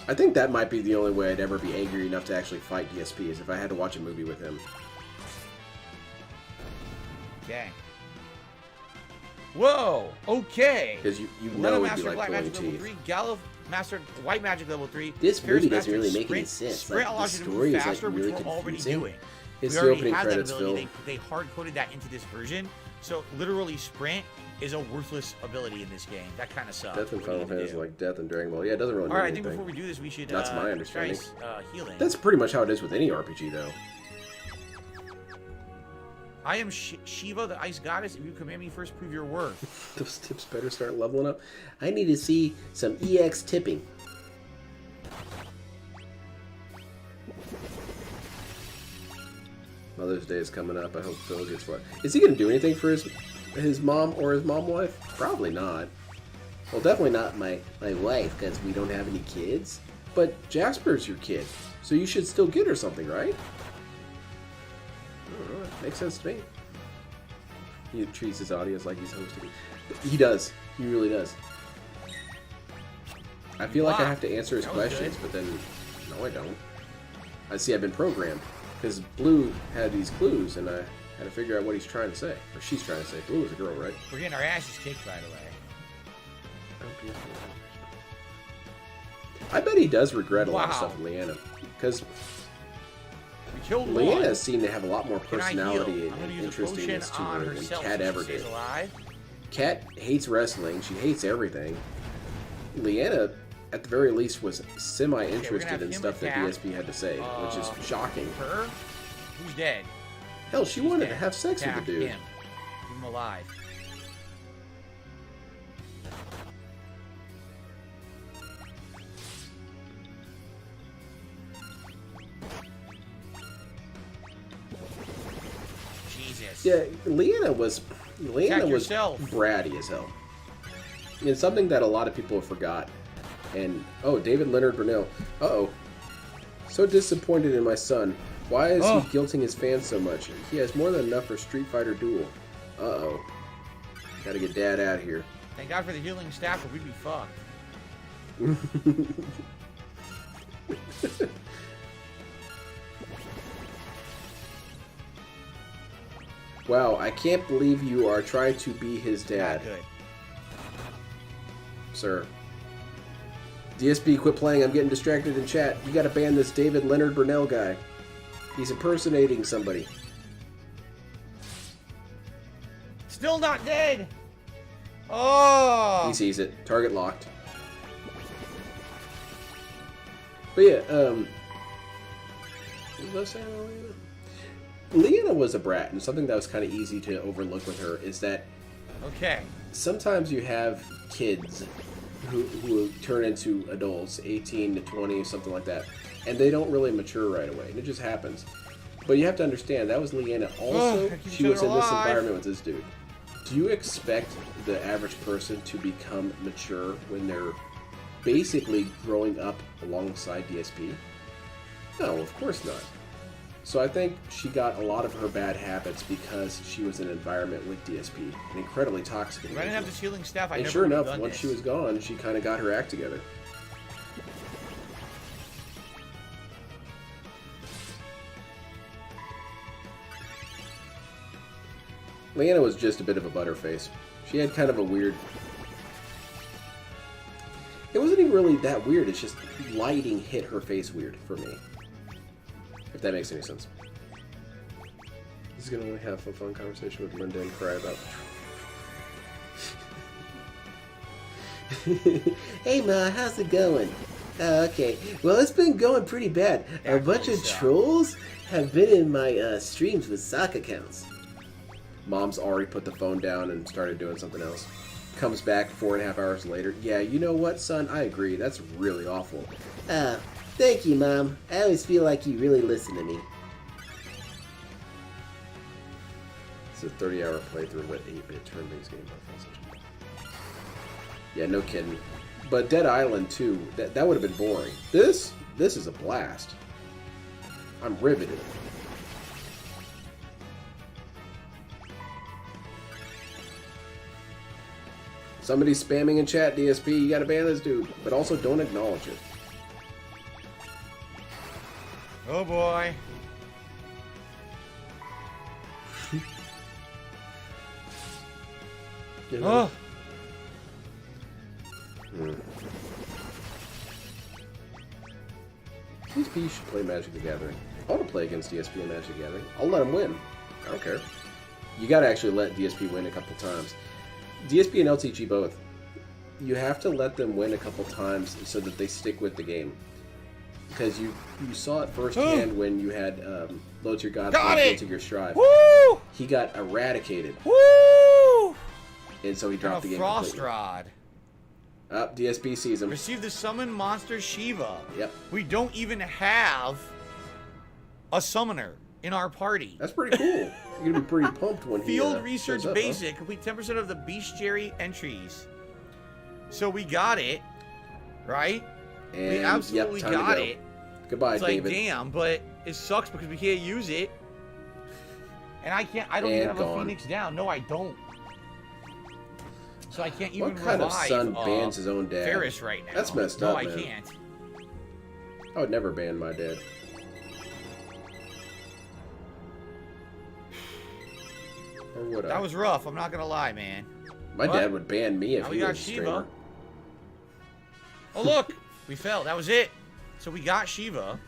I think that might be the only way I'd ever be angry enough to actually fight DSP is if I had to watch a movie with him. Dang. Whoa. Okay. Because you Lena know it'd be Master like Black pulling Magic level teeth. 3, Gallo Master White Magic level 3. This Paris movie doesn't Master really make any Sprint. sense. Sprint Like, the allows you to story move is, like, faster, really which we're already confusing. doing. It's We the already opening had that credits, ability. Phil. They hard-coded that into this version. So literally, Sprint is a worthless ability in this game. That kind of sucks. Death in What are you Final gonna Fantasy do? like Death and Dragon Ball. Yeah, it doesn't really All mean right, I think anything. before we do this, we should That's my understanding. try healing. That's pretty much how it is with any RPG, though. I am Shiva, the ice goddess. If you command me first, prove your worth. Those tips better start leveling up. I need to see some EX tipping. Mother's Day is coming up. I hope Phil gets what. Is he gonna do anything for his mom or his mom wife? Probably not. Well, definitely not my wife because we don't have any kids. But Jasper's your kid, so you should still get her something, right? makes sense to me. He treats his audience like he's hosting. He does. He really does. I feel like I have to answer his questions, but then, no, I don't. I see I've been programmed. Because Blue had these clues, and I had to figure out what he's trying to say. Or she's trying to say. Blue is a girl, right? We're getting our asses kicked, by the way. I bet he does regret a lot of stuff with Leanna. Because Leanna seemed to have a lot more personality and interestingness to her than Kat ever did. Kat hates wrestling. She hates everything. Leanna, at the very least, was semi-interested in stuff that DSP had to say, which is shocking. Her? Who's dead? Hell, she wanted to have sex with the dude. Him. Keep him alive. Jesus. Yeah, Leanna was bratty as hell. It's something that a lot of people forgot. And, oh, David Leonard Brunel. Uh-oh. So disappointed in my son. Why is he guilting his fans so much? He has more than enough for Street Fighter Duel. Uh-oh. Gotta get Dad out of here. Thank God for the healing staff, or we'd be fucked. Wow, I can't believe you are trying to be his dad. Not good. Sir. DSP, quit playing. I'm getting distracted in chat. You gotta ban this David Leonard Brunel guy. He's impersonating somebody. Still not dead! Oh! He sees it. Target locked. But yeah, what was I saying? Leanna was a brat, and something that was kind of easy to overlook with her is that sometimes you have kids who turn into adults, 18 to 20, something like that, and they don't really mature right away, and it just happens. But you have to understand, that was Leanna. Also, she was in this environment with this dude. Do you expect the average person to become mature when they're basically growing up alongside DSP? No, of course not. So I think she got a lot of her bad habits because she was in an environment with DSP, an incredibly toxic If I didn't have this healing staff, I and never sure would have enough, done once this. she was gone, she kind of got her act together. Leanna was just a bit of a butterface. She had kind of a weird... It wasn't even really that weird, it's just lighting hit her face weird for me. If that makes any sense. He's gonna only have a fun conversation with Linda and cry about... Hey Ma, how's it going? Oh, okay. Well, it's been going pretty bad. A bunch of trolls have been in my streams with sock accounts. Mom's already put the phone down and started doing something else. Comes back 4.5 hours later. Yeah, you know what, son? I agree. That's really awful. Thank you, Mom. I always feel like you really listen to me. It's a 30-hour playthrough with 8-bit turn-based game. Yeah, no kidding. But Dead Island 2, that would have been boring. This is a blast. I'm riveted. Somebody's spamming in chat, DSP. You gotta ban this dude. But also don't acknowledge it. Oh boy. Oh. DSP should play Magic the Gathering. I want to play against DSP in Magic the Gathering. I'll let him win. I don't care. You gotta actually let DSP win a couple times. DSP and LTG both. You have to let them win a couple times so that they stick with the game. Because you saw it firsthand when you had Load Your God to your Strive. Woo! He got eradicated. Woo! And so he dropped the game Frost completely. Rod. Up, DSP sees him. Receive the summon monster Shiva. Yep. We don't even have a summoner in our party. That's pretty cool. You're gonna be pretty pumped when Field he Research shows up, Basic. Huh? Complete 10% of the bestiary entries. So we got it, right? And, we absolutely time to got go. it. Goodbye, It's like, David. damn, but it sucks because we can't use it. And I can't. I don't And even have gone. a Phoenix down. No, I don't. So I can't even What kind of revive, son bans his own dad? Ferris right now. That's messed no, up, I man. can't. I would never ban my dad. Or would I? That was rough. I'm not gonna lie, man. My What? dad would ban me if Now he we got was a streamer. Shiva. Oh look, we fell. That was it. So we got Shiva.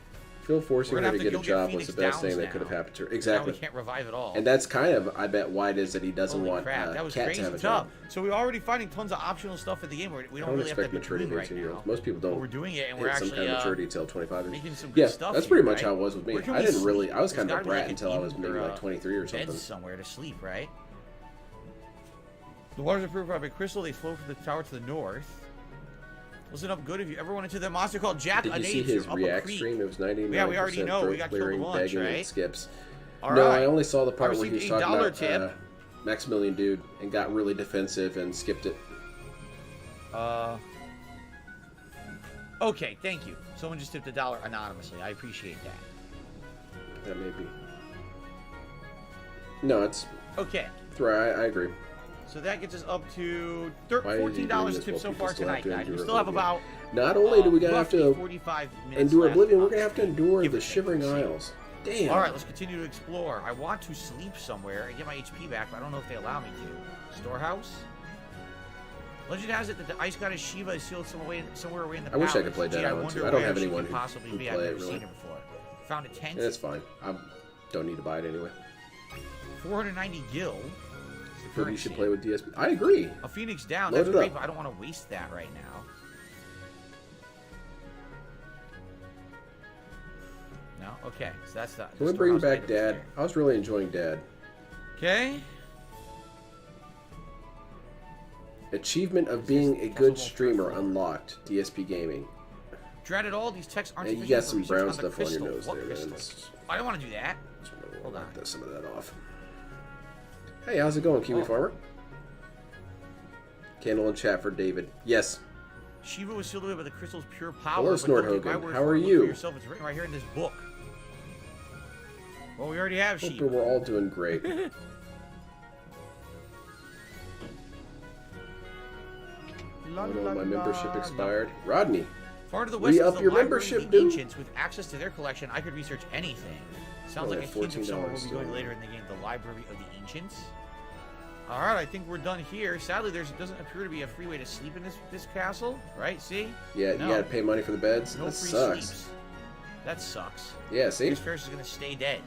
Phil forcing We're her gonna to have get to a go get job was the Phoenix best thing Downs that could have now. happened to her. Now Exactly. we can't revive at all. And that's kind of, I bet, why it is that he doesn't Holy want crap, that was Cat crazy to have a tough. job. So we're already finding tons of optional stuff in the game. We I don't don't really have to expect be maturity doing to right 18 year olds. now. Most people But don't. we're doing it, and hit we're some actually kind of maturity until 25. making some good Yeah, stuff. that's here, pretty much right? how it was with me. Where can I we didn't really. sleep? I was There's kind of a gotta be, brat like, until I was an maybe inn like or 23 or beds something. somewhere to sleep, right? The waters are purified by crystal. They flow from the tower to the north. Wasn't up good if you ever went into the monster called Jack Did you see Anates his or up a React creek. stream? It was 99% Yeah, we already know. We throat got killed clearing, once, begging, and right? skips. All No, right. I only saw the part where he was received a talking $1 about tip. Maximilian Dude and got really defensive and skipped it. Okay, thank you. Someone just tipped $1 anonymously. I appreciate that. That may be. No, it's. Okay, I agree. so that gets us up to Why is he doing $14 this tipped while so people far still have tonight, to guys. We endure still have Oblivion? about Not only do we gonna have roughly to 45 minutes endure left. Oblivion, we're gonna have to endure Give the or take. Shivering Isles. Damn. All right, let's continue to explore. I want to sleep somewhere and get my HP back, but I don't know if they allow me to. Storehouse? Legend has it that the ice goddess Shiva is sealed somewhere away in the I wish I palace. could play Gee, Dead I Island wonder 2. I don't where have she anyone could who possibly would be. play I've it, never really. seen her before. Found a tent. And it's fine. I don't need to buy it anyway. 490 gil. Is the Maybe you currency. should play with DSP. I agree. A Phoenix down. Load That's it great, up. but I don't want to waste that right now. No? Okay, so that's the. Can we bring back Dad? I was really enjoying Dad. Okay. Achievement of being a good streamer unlocked. DSP Gaming. Dreaded all these texts aren't Yeah, you sufficient got for some research brown on the stuff on your crystal. nose What there, man. crystal? I don't want to do that. Hold on. Knock some of that off. Hey, how's it going, Kiwi Farmer? Candle and chat for David. Yes. Shiva was sealed away by the crystal's pure power. Hello, but don't take my Snorthogan. word How for are it. Look you? for yourself. It's written right here in this book. Well, we already have Hope Shiva. we're all doing great. Oh no, my membership expired. Rodney. Far to the west is Re-up the your library membership, of the dude. ancients. With access to their collection, I could research anything. Sounds Only like a hint of $14 somewhere we'll be going still. later in the game. The library of the ancients. All right, I think we're done here. Sadly, there doesn't appear to be a free way to sleep in this castle, right? See? Yeah, No. you gotta pay money for the beds. No That free sucks. sleeps. That sucks. Yeah, see? This Ferris is gonna stay dead.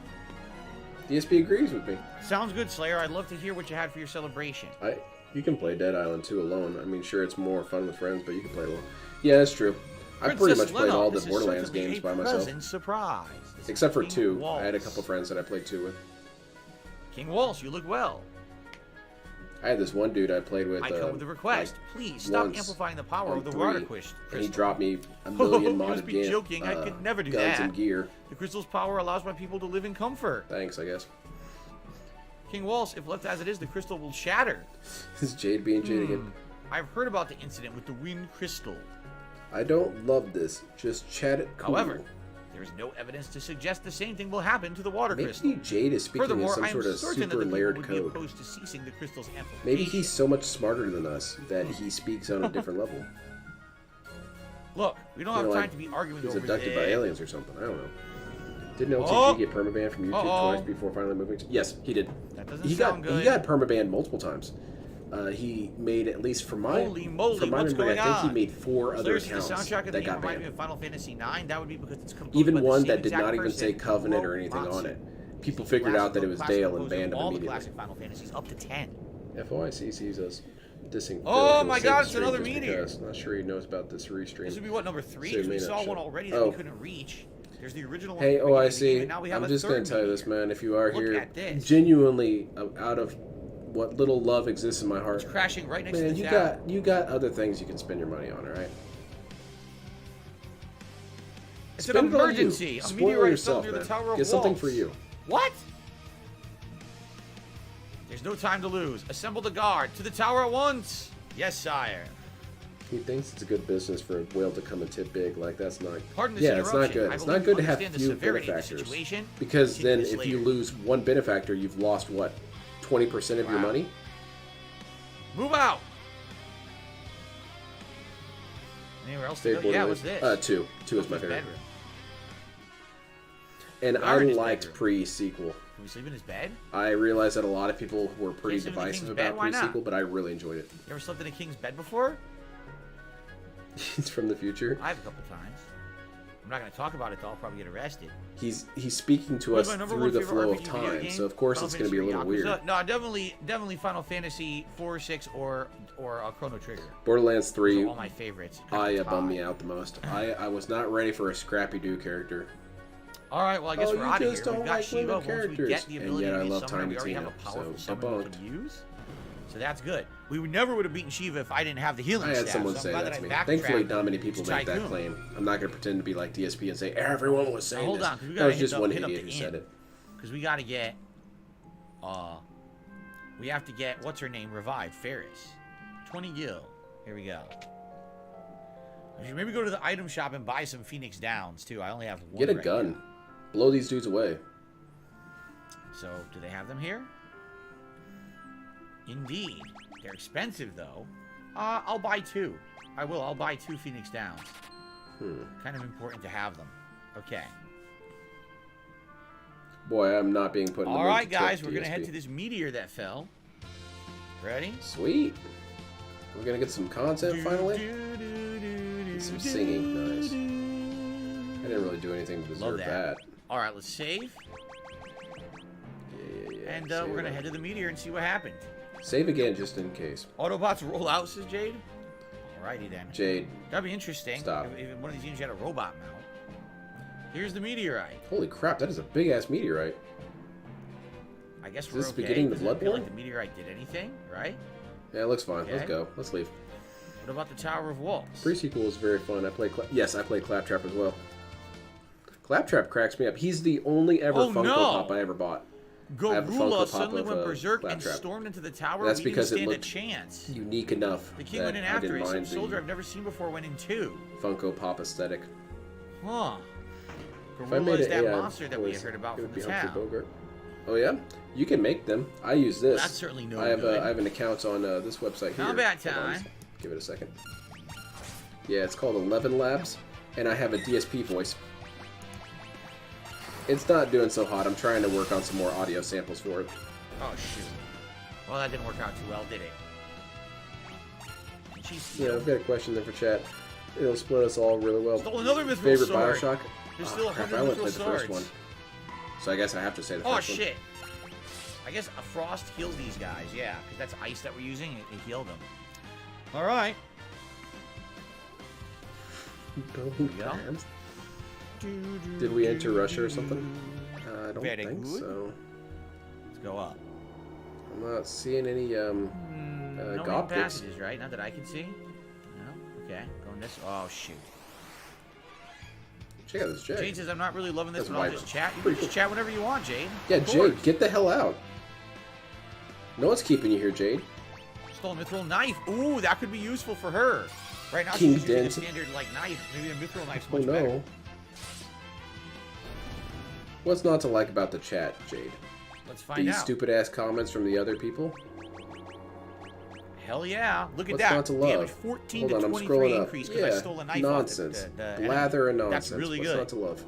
DSP agrees with me. Sounds good, Slayer. I'd love to hear what you had for your celebration. You can play Dead Island 2 alone. I mean, sure, it's more fun with friends, but you can play it alone. Yeah, that's true. I pretty Princess much played Lena, all the this is Borderlands certainly games a by myself. pleasant surprise. This is Except for King 2. I had a Waltz. couple friends that I played 2 with. King Waltz, you look well. I had this one dude I played with. I come with a request. Please stop once amplifying the power on of the 3, water crystal. And he dropped me a million You modded must be joking. I could never do guns that. and gear. The crystal's power allows my people to live in comfort. Thanks, I guess. King Waltz, if left as it is, the crystal will shatter. This is Jade being Jade again. I've heard about the incident with the wind crystal. I don't love this. Just chat it cool. However, there is no evidence to suggest the same thing will happen to the water crystal. Maybe Jade is speaking in Furthermore, some I am sort of certain that super the people layered would be code. opposed to ceasing the crystal's amplification. Maybe he's so much smarter than us that he speaks on a different level. Look, we don't You have know, time like, to be arguing He was over abducted by this. aliens or something. I don't know. Didn't LTG Oh! get permabanned from YouTube twice before finally moving to... Yes, he did. That doesn't He sound got good. He got permabanned multiple times. He made, at least from my... Holy moly, from my what's memory, going I think he on? made 4 other Players see the accounts soundtrack of the that game got remind me banned. of Final Fantasy IX. That would be because it's composed Even by the one same that did exact not even person say who Covenant wrote or anything on Matsu. it. People He's figured the out that it was classic Dale and composer banned of him all the immediately. classic Final Fantasies, up to 10. FOIC sees us dissing. Oh Phil my Hill God, Saves it's another Stream just meteor. because. Not sure he knows about this restream. This would be what, number 3? So it Because may we not saw show. one already that Oh. we couldn't reach. There's the original one. Hey, from the beginning of the OIC, game, and now we have I'm a just going third to tell you this, meteor. man. If you are Look here, at this. genuinely, out of what little love exists in my heart, It's crashing right next man, to the you tower. got other things you can spend your money on, all right? It's Spend an it on you. emergency. A Spoil meteorite fell yourself, near the man. Tower of Get something Waltz. for you. What? There's no time to lose. Assemble the guard. To the tower at once. Yes, sire. He thinks it's a good business for a whale to come and tip big. Like, that's not... Pardon this yeah, it's not interruption. good. I It's believe not good to you have understand the few severity of the benefactors. situation. Because Continue then this if you later. lose one benefactor, you've lost, what, 20% of your Wow. money? Move out. Anywhere else to Big go? Yeah, Borderlands? what's this? 2. 2 is my His favorite. bedroom. And We I are in his liked bedroom. pre-sequel. Can we sleep in his bed? I realized that a lot of people were pretty Can't sleep in the divisive king's bed? about Why not? pre-sequel, but I really enjoyed it. You ever slept in a king's bed before? It's from the future. I have a couple times. I'm not going to talk about it though. I'll probably get arrested. He's speaking to What's us my number through one the favorite flow of RPG video time, game? so of course Final it's going to be a little Fantasy weird. Yakuza? No, definitely Final Fantasy 4, 6, or Chrono Trigger. Borderlands Those 3, are all my favorites. bummed me out the most. I was not ready for a Scrappy-Doo character. All right, well I guess Oh, we're you out of just here. don't We've got like Shiva. women Once we characters. get the And ability yet to I be love summoner, we Tiny already have a Tina, powerful so summoner we debunked. can use. So that's good. We never would have beaten Shiva if I didn't have the healing I had staff. someone so I'm say glad that to I me. backtracked Thankfully, not many people to make that Tycoon. claim. I'm not going to pretend to be like DSP and say everyone was saying Hold this. on, 'cause we That gotta was just one hit up idiot the who said inn. it. Because we got to get, we have to get, what's her name, revived, Ferris. 20 gil. Here we go. We should maybe go to the item shop and buy some Phoenix Downs, too. I only have one Get a right gun. now. Blow these dudes away. So, do they have them here? Indeed. They're expensive, though. I'll buy 2. I will. I'll buy 2 Phoenix Downs. Kind of important to have them. Okay. Boy, I'm not being put in the All mood right, to tip guys. We're going to DSP. head to this meteor that fell. Ready? Sweet. We're going to get some content finally. Get some singing. Nice. I didn't really do anything to deserve that. that. All right, let's save. Yeah. And Save we're going to it. head to the meteor and see what happened. Save again just in case. Autobots roll out, says Jade. Alrighty then. Jade, That'd be interesting. Stop. If one of these games had a robot mount. Here's the meteorite. holy crap, that is a big ass meteorite. I guess Is we're this okay. beginning the Doesn't feel Bloodborne? like the meteorite did anything, right? Yeah, it looks fine. Let's Okay. go. Let's leave. What about the Tower of Walls? Pre-sequel was very fun. I play Claptrap as well. Claptrap cracks me up. He's the only ever Oh, Funko no! Pop I ever bought. I have a Funko Gorilla Pop suddenly of, went berserk and Claptrap. stormed into the tower. That's We didn't because it stand a looked chance. Unique enough The king that went in I after didn't it. Some mind soldier the I've never seen before went in too. Funko Pop aesthetic. Huh. If I Gorilla made is an that AI monster that we voice, heard about it from would the be Humphrey town. Bogart. Oh yeah, you can make them. I use this. That's certainly no I have good. I have an account on this website here. Combat Hold on, time. give it a second. Yeah, it's called 11 Labs, and I have a DSP voice. It's not doing so hot. I'm trying to work on some more audio samples for it. Oh shoot. Well, that didn't work out too well, did it? Jeez. Yeah, I've got a question there for chat. It'll split us all really well. Stole another mithril Favorite sword. Bioshock? There's Oh, still crap, 100 I only mithril played the first swords. one. So I guess I have to say the Oh first one. shit. I guess a frost heals these guys, yeah, because that's ice that we're using. It healed them. All right. Going go. fast. Did we enter Russia or something? I don't Very think good. so. Let's go up. I'm not seeing any No goblins. passages, right? Not that I can see. No. Okay. Going this. Oh shoot. Check out this Jade. Jade says I'm not really loving this, That's but I'll Wyvern. just chat. You Pretty can just cool. chat whenever you want, Jade. Yeah, Of course. Jade, get the hell out. No one's keeping you here, Jade. Stolen mithril knife. Ooh, that could be useful for her. Right now King she's using a Dent. standard like knife. Maybe the mithril knife's Oh much better. no. What's not to like about the chat, Jade? Let's find These out. stupid ass comments from the other people? Hell yeah. Look at What's that. not to Damage love? 14 Hold to on, I'm 23 scrolling up. increase because Yeah, I stole a knife nonsense. off the enemy. Blather and nonsense. That's really What's good. not to love?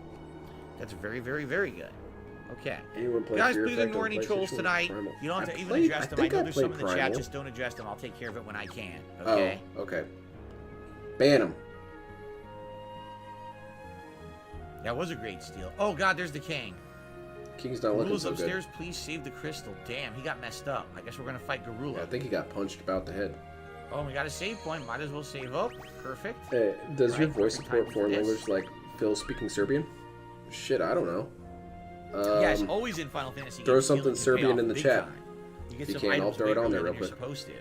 That's very, very, very good. Okay. Anyone play Guys, Fear please Effect ignore on any trolls PlayStation or tonight. Primal? You don't have to I even played- address them. I think know I there's some played in the chat. Primal. Just don't address them. I'll take care of it when I can. Okay? Oh, okay. Ban him. That was a great steal. Oh, God, there's the king. King's not looking Garula's so good. upstairs. Please save the crystal. Damn, he got messed up. I guess we're going to fight Garula. Yeah, I think he got punched about the head. Oh, we got a save point. Might as well save up. Perfect. Hey, does your Right, voice perfect support timing foreign for this. language like Phil speaking Serbian? Shit, I don't know. Yeah, it's always in Final Fantasy. throw games, something healing can pay Serbian off in the big chat. time. You get If you some can, I'll items throw it way on there earlier real than you're quick. supposed to.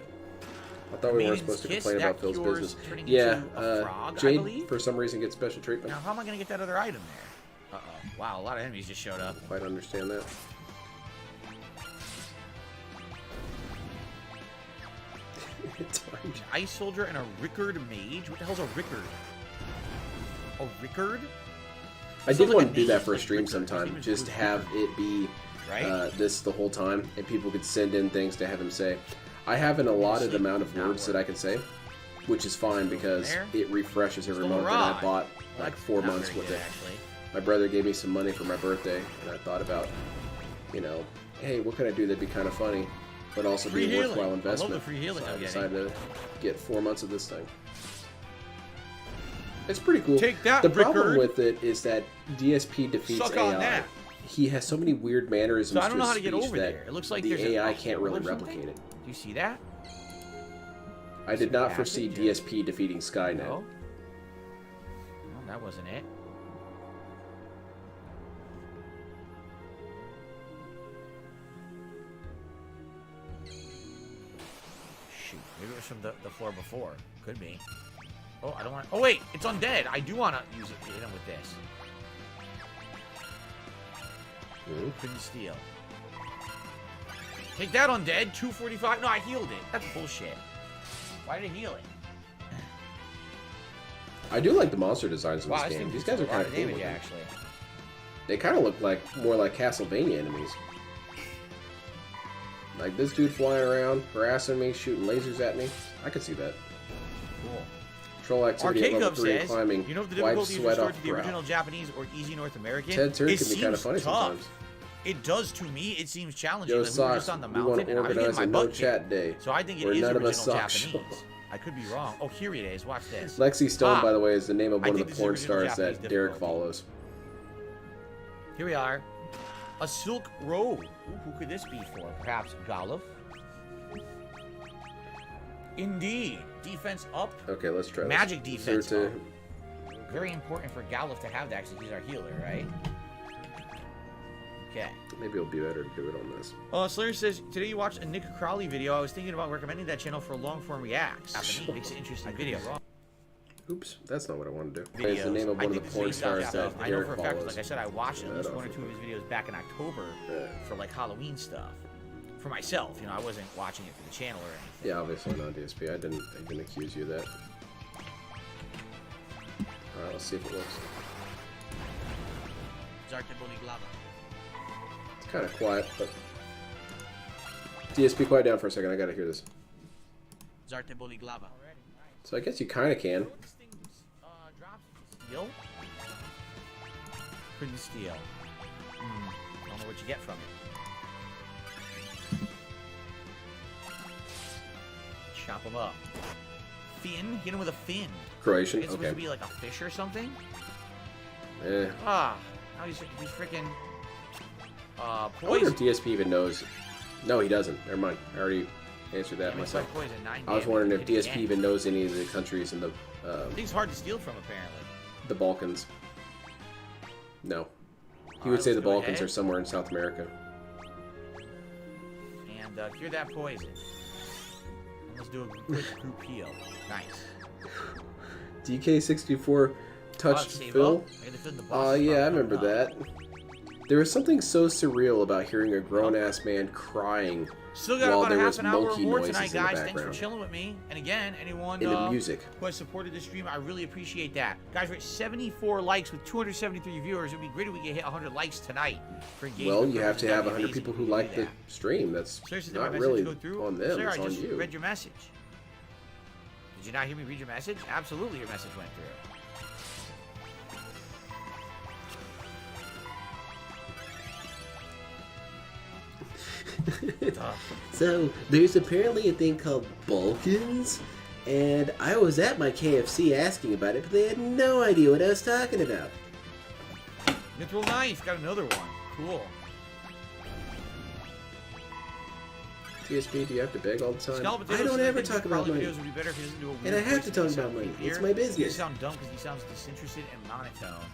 I thought we weren't Maiden's supposed to Kiss, complain about that Phil's cures business. turning Yeah, into a frog, I Jade, believe? for some reason, gets special treatment. Now, how am I going to get that other item there? Uh-oh. Wow, a lot of enemies just showed up. Quite understand that. An ice soldier and a Rickard mage. What the hell's a Rickard? A Rickard? I did Sounds like want a to do that name, for a like stream Rickard. His sometime, name is just Rickard. have it be Right? this the whole time, and people could send in things to have him say. I have an allotted amount of Not words that I can say, which is fine because there. it refreshes every Still a month, and I rod. bought like That's 4 not months very with good, it. actually. My brother gave me some money for my birthday, and I thought about, hey, what can I do that'd be kind of funny, but also Free be a worthwhile healing. I investment? love the free healing so I I'm getting. decided to get 4 months of this thing. It's pretty cool. Take that, the problem Rickard. with it is that DSP defeats Suck AI. on that. He has so many weird mannerisms So I don't know to how his to get speech over that there. It looks like the there's AI a can't hole really or something. replicate it. Do you see that? I did not foresee passage? DSP defeating Skynet. No? Well, that wasn't it. Shoot, maybe it was from the floor before. Could be. Oh, I don't want. Oh wait, it's undead. I do want to use it to hit him with this. Couldn't steal. Take that, undead. 245. No, I healed it. That's bullshit. Why did I heal it? I do like the monster designs in Wow, this this game. thing These does guys are a lot kind of of cool. damage, looking. actually. They kind of look more like Castlevania enemies. Like this dude flying around, harassing me, shooting lasers at me. I could see that. Cool. Troll activity Arcade at level Cup 3 says, climbing. you know if the Wipe difficulty is sweat restored off to the brow. original Japanese or easy North American? Ted Turd it can be kind of seems funny tough. sometimes. It does to me. It seems challenging. Yo, Like, we were Socks, just on the we want mountain to and I was getting organize my a no butt chat kicked. day. So I think it where is none of original us sock Japanese. show. I could be wrong. Oh, here it is. Watch this. Lexi Stone, Ah. by the way, is the name of I one of think the this is porn original stars Japanese that Derek difficulty. follows. Here we are. A silk robe. Ooh, who could this be for? Perhaps Golov? Indeed. Defense up. Okay, let's try Magic this. defense Zerta- up. Very important for Golov to have that because he's our healer, right? Okay. Maybe it'll be better to do it on this. Slayer says, today you watched a Nick Crowley video. I was thinking about recommending that channel for long-form reacts. Makes an interesting video. Oops, that's not what I want to do. It's the name of I one of think the this porn is based stars off that I know Derek for a fact, follows. like I said, I watched at Yeah, least that one or off two of his videos back in October Yeah. for like Halloween stuff. For myself, I wasn't watching it for the channel or anything. Yeah, obviously not DSP. I didn't accuse you of that. Alright, let's see if it works. It's kind of quiet, but... DSP, quiet down for a second. I gotta hear this. So I guess you kind of can. This thing drops steal? Couldn't steal. Don't know what you get from it. Chop him up. Fin? Hit him with a fin. Croatian? It's supposed to Okay. be like a fish or something? Eh. Ah, now he's freaking I wonder poison. if DSP even knows. No, he doesn't. Never mind. I already answered that Yeah, it's myself. like poison, 9 I was damage, wondering if hit it DSP again. even knows any of the countries in the I think it's hard to steal from, apparently. the Balkans. No. He would Alright, say the let's go Balkans ahead. are somewhere in South America. And cure that poison. And let's do a quick group heal. Nice. DK64 touched Save Phil. up. I gotta fill the boss Yeah, I spot remember coming up. that. There was something so surreal about hearing a grown-ass man crying Still got while about a there half was an hour or monkey more noises tonight, in the guys. Thanks for background. chilling with me. And again, anyone In the music. who has supported the stream, I really appreciate that. Guys, we're at 74 likes with 273 viewers. It would be great if we could hit 100 likes tonight for engagement. Well, you have to purposes. have That'd be 100 people who amazing like if the we could do stream. That's that. Seriously, did my not message really go through? on them. Sarah, It's I on just you. read your message. Did you not hear me read your message? Absolutely, your message went through. So, there's apparently a thing called Balkans, and I was at my KFC asking about it, but they had no idea what I was talking about. Mithril knife, got another one. Cool. TSP, do you have to beg all the time? Scallop I potatoes, don't think ever Nick talk about Crowley money. videos would be better if he doesn't do a weird And I have voice to talk and about sound money. It's creepier. my You business. sound dumb because he sounds disinterested and monotone.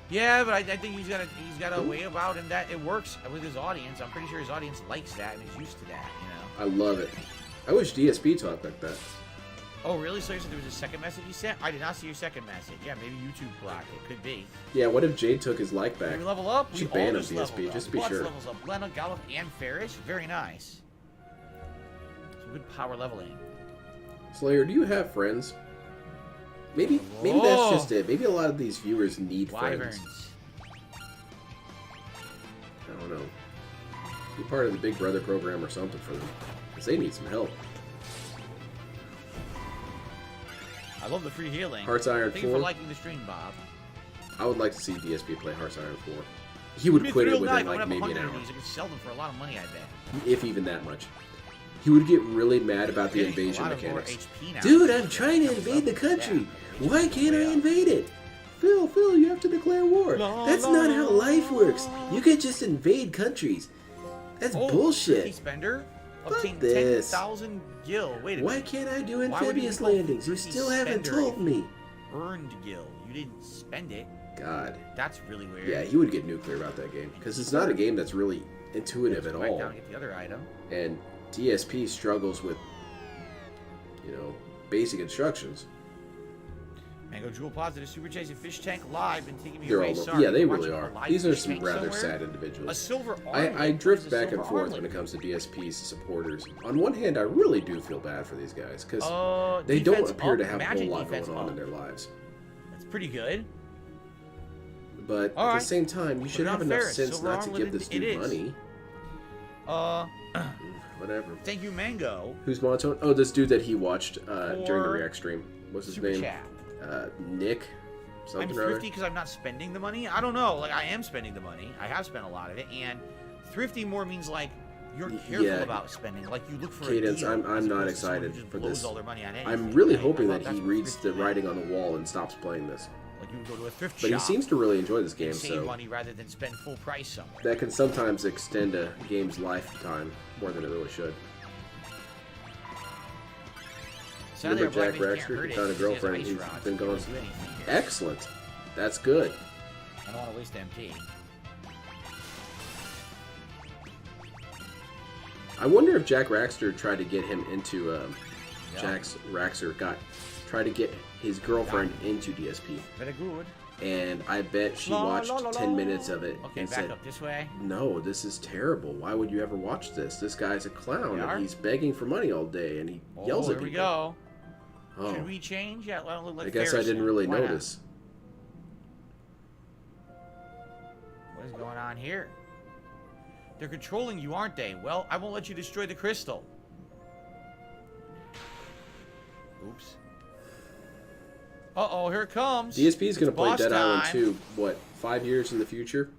Yeah, but I think he's got a way about him that it works with his audience. I'm pretty sure his audience likes that and is used to that, I love it. I wish DSP talked like that. Oh, really? So you said there was a second message you sent? I did not see your second message. Yeah, maybe YouTube blocked it. Could be. Yeah, what if Jade took his like Did back? we level up? Should We all ban him, just leveled DSP, up. just to be Lots sure. levels up. Lena, Golov, and Ferris. Very nice. Some good power leveling. Slayer, do you have friends? Maybe that's just it. Maybe a lot of these viewers need friends. Wyverns. I don't know. Be part of the Big Brother program or something for them. Because they need some help. I love the free healing. Hearts Iron Thank you 4. for liking the stream, Bob. I would like to see DSP play Hearts Iron 4. He would quit it within like maybe an hour. I could sell them for a lot of money, I bet. If even that much. He would get really mad about the Getting invasion a lot of more mechanics. HP now. Dude, I'm trying to invade the country. Why can't I invade it? Phil, you have to declare war. That's not how life works. You can't just invade countries. That's bullshit. Spender. Fuck Obtain this. 10,000 gil. Wait a minute. Why can't I do Why would you amphibious go landings? You Thrifty still haven't Spender told me. Earned gil. You didn't spend it. God. That's really weird. Yeah, he would get nuclear about that game. Because it's not a game that's really intuitive at Right all. down and get the other item. And DSP struggles with, basic instructions. Mango Jewel Positive Super Chasing Fish Tank Live been taking me They're away. all, Sorry. yeah, they You're really watching are. a live These are fish some tank rather somewhere? sad individuals. A silver I armlet. drift What is a back and silver forth armlet? when it comes to DSP's supporters. On one hand, I really do feel bad for these guys because they defense don't appear up, to have a whole magic lot defense going on up. in their lives. That's pretty good. But All at right. the same time, you should it have on enough Ferris. sense Silver not to armlet give this it dude is. money. Whatever. Thank you, Mango. Who's monotone? Oh, this dude that he watched during the React stream. What's his Super name? chat. Nick. I'm Something or other. thrifty because I'm not spending the money. I don't know. Like, I am spending the money. I have spent a lot of it. And thrifty more means, like, you're careful Yeah. about spending. Like, you look for Cadence, a deal. I'm as not opposed to someone who excited just for blows this. all their money on anything, I'm really right? hoping I that thought he that's what reads thrifty the meant. writing on the wall and stops playing this. Like, you would go to a thrift But shop. he seems to really enjoy this game, and save so money rather than spend full price somewhere. that can sometimes extend a game's lifetime more than it really should. Sadly, Remember our Jack black man can't Raxter? hurt He it found a because he has girlfriend. ice He's rods. been He going. doesn't do anything here. Excellent. That's good. I don't want to waste MP. I wonder if Jack Raxter tried to get him into Jack's Raxter tried to get his girlfriend into DSP, Very good. and I bet she watched 10 minutes of it Okay, and back said, up this way. "No, this is terrible. Why would you ever watch this? This guy's a clown, We are? and he's begging for money all day, and he yells Oh, at here we people." go. Oh, Should we change? Yeah, I don't look like I guess I Ferris didn't now. really Why not? notice. What is going on here? They're controlling you, aren't they? Well, I won't let you destroy the crystal. Oops. Uh-oh, here it comes. DSP is going to It's play boss Dead Island time. 2, what, 5 years in the future?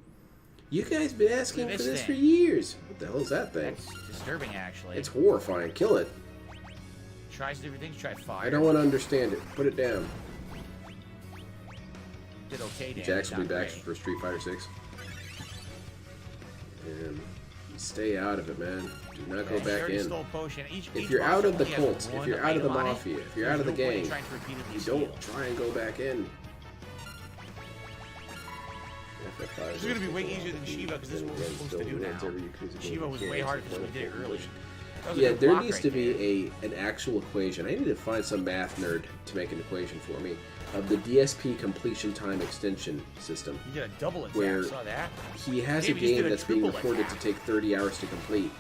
You guys been asking Look for at this this for thing. years. What the hell is that thing? That's disturbing, actually. It's horrifying. Kill it. Tries different things. Try fire. I don't want to understand it. Put it down. Did okay damage. Jax will be not back great. for Street Fighter 6. And stay out of it, man. Do not go Yeah, he back already in. stole a potion. Each If you're boss out of the only has cult, if one you're out of the item on it. mafia, if you're There's out of the no point in gang, trying to repeatedly you steal. don't try and go back in. This is going to be way easier than Shiva because this is what we're supposed to do now. Shiva was way harder because we did it early. That was a Yeah, good there block needs right to there. be an actual equation. I need to find some math nerd to make an equation for me of the DSP completion time extension system. You did a double attack. Where Saw that. He has Maybe a just game did a that's being triple reported attack. to take 30 hours to complete.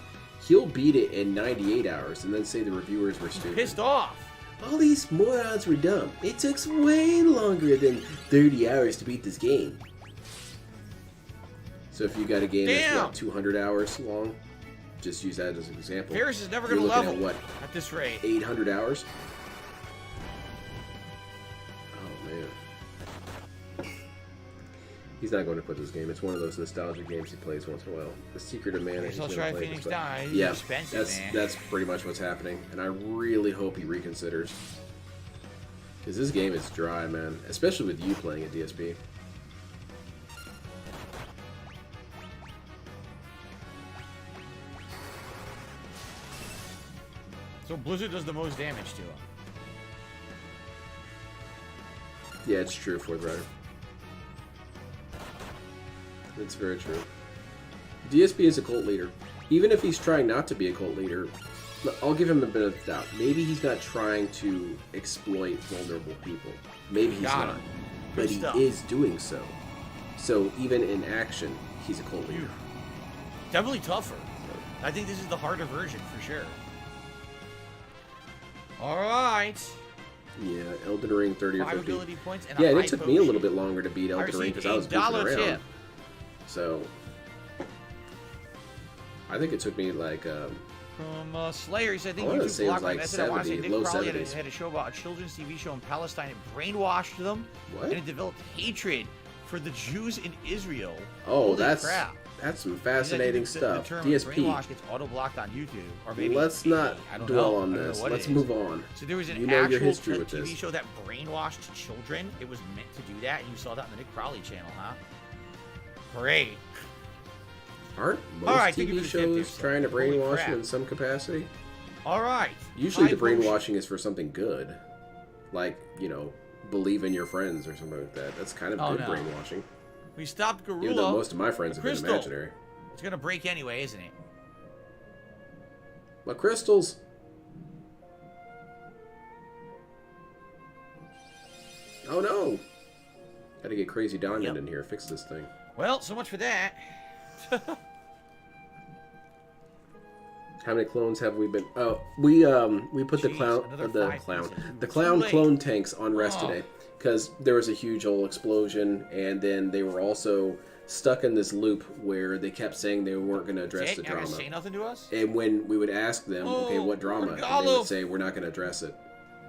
He'll beat it in 98 hours and then say the reviewers were stupid. Pissed off. All these morons were dumb. It took way longer than 30 hours to beat this game. So if you got a game that's Damn. what, 200 hours long, just use that as an example. Ferris is never You're going to looking level at what, at this rate. 800 hours? Oh man. He's not going to quit this game. It's one of those nostalgia games he plays once in a while. The Secret of Mana. Guess he's I'll gonna try play this, Phoenix but- Down. It's Yeah, expensive, man. that's pretty much what's happening, and I really hope he reconsiders. Because this game is dry, man. Especially with you playing at DSP. So Blizzard does the most damage to him. Yeah, it's true, Fourth Rider. It's very true. DSP is a cult leader. Even if he's trying not to be a cult leader, I'll give him a bit of doubt. Maybe he's not trying to exploit vulnerable people. Maybe he's Got not. him. But Good he stuff. is doing so. So even in action, he's a cult leader. Definitely tougher. I think this is the harder version for sure. All right. Yeah, Elden Ring 30 or 5 50. ability points and Yeah, a and high it took me a little potion. bit longer to beat I Elden Ring received because I was goofing $8 around. tip. So, I think it took me like From Slayer, he said, I think I wanna YouTube say it was blocked my like message. I want to say 70, Nick low Crowley 70s. had a show about a children's TV show in Palestine and brainwashed them. What? And it developed hatred for the Jews in Israel. Oh, Holy that's crap. some He said fascinating the stuff. term DSP. brainwash gets auto-blocked on YouTube. Or maybe Let's not I don't dwell know. on I don't know this. what it Let's is. move on. So there was an You know your actual history with TV this. show that brainwashed children. It was meant to do that, and you saw that on the Nick Crowley channel, huh? Great. Aren't most All right, thank you TV for the tip, shows there, trying to Holy brainwash crap. you in some capacity? All right. Usually High the potion. brainwashing is for something good. Like, believe in your friends or something like that. That's kind of Oh, good no. brainwashing. We stopped Garula. Even though most of my friends have been Crystal. imaginary. It's gonna break anyway, isn't it? But crystals. Oh no! Gotta get Crazy Diamond Yep. in here, fix this thing. Well, so much for that. How many clones have we been? Oh, we put the Jeez, clown, another the 5 clown, pieces. the Too clown late. clone tanks on rest Oh. today because there was a huge old explosion, and then they were also stuck in this loop where they kept saying they weren't going to address Jake, the not gonna drama. say nothing to us? And when we would ask them, okay, Oh, what drama, Lord and they Golub. would say we're not going to address it.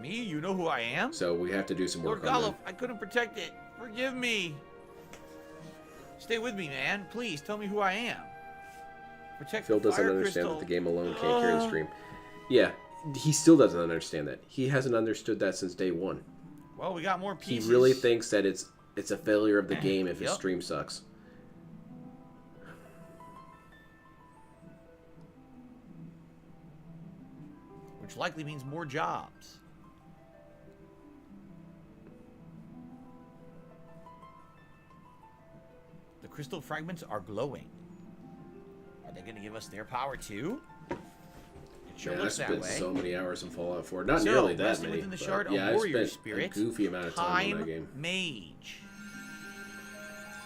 Me? You know who I am? So we have to do some Lord work on Golub, that. I couldn't protect it. Forgive me. Stay with me, man. Please, tell me who I am. Protect Phil the doesn't fire understand crystal. that the game alone can't carry the stream. Yeah, he still doesn't understand that. He hasn't understood that since day one. Well, we got more He pieces. really thinks that it's a failure of the game if his Yep. stream sucks. Which likely means more jobs. The crystal fragments are glowing. Are they going to give us their power too? It sure Man, I looks that spent way. so many hours in Fallout 4. Not So, nearly that resting many. within the but shard, yeah, a I warrior spent spirit, a goofy amount of time on that game. mage.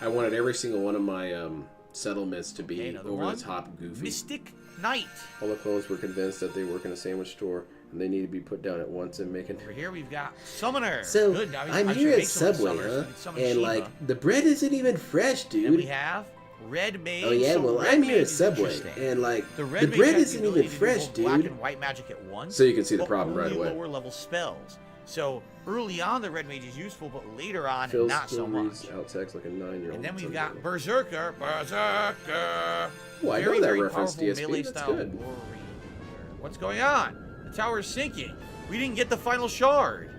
I wanted every single one of my settlements to Okay, be another over one. the top goofy. Mystic Knight. All the clones were convinced that they work in a sandwich store and they need to be put down at once and making. Over here we've got Summoner. So Good. Now I'm I should here at make some Subway, summoners. huh? We can summon And Shiva. like the bread isn't even fresh, Then we dude. have Red Mage. Oh yeah, So well Red I'm here Mage at is Subway, interesting. and like The the Red Mage bread has the isn't ability even to do fresh, both Black dude. and white magic at once. So you can see the but problem right only away. lower level spells. So early on the Red Mage is useful, but later on Phil not still so reads much. out text like a 9-year-old. And then we've Something. got Berserker. Berserker. Oh, I know Very, that very reference, powerful DSP. melee That's style good. warrior. What's going on? The tower is sinking. We didn't get the final shard.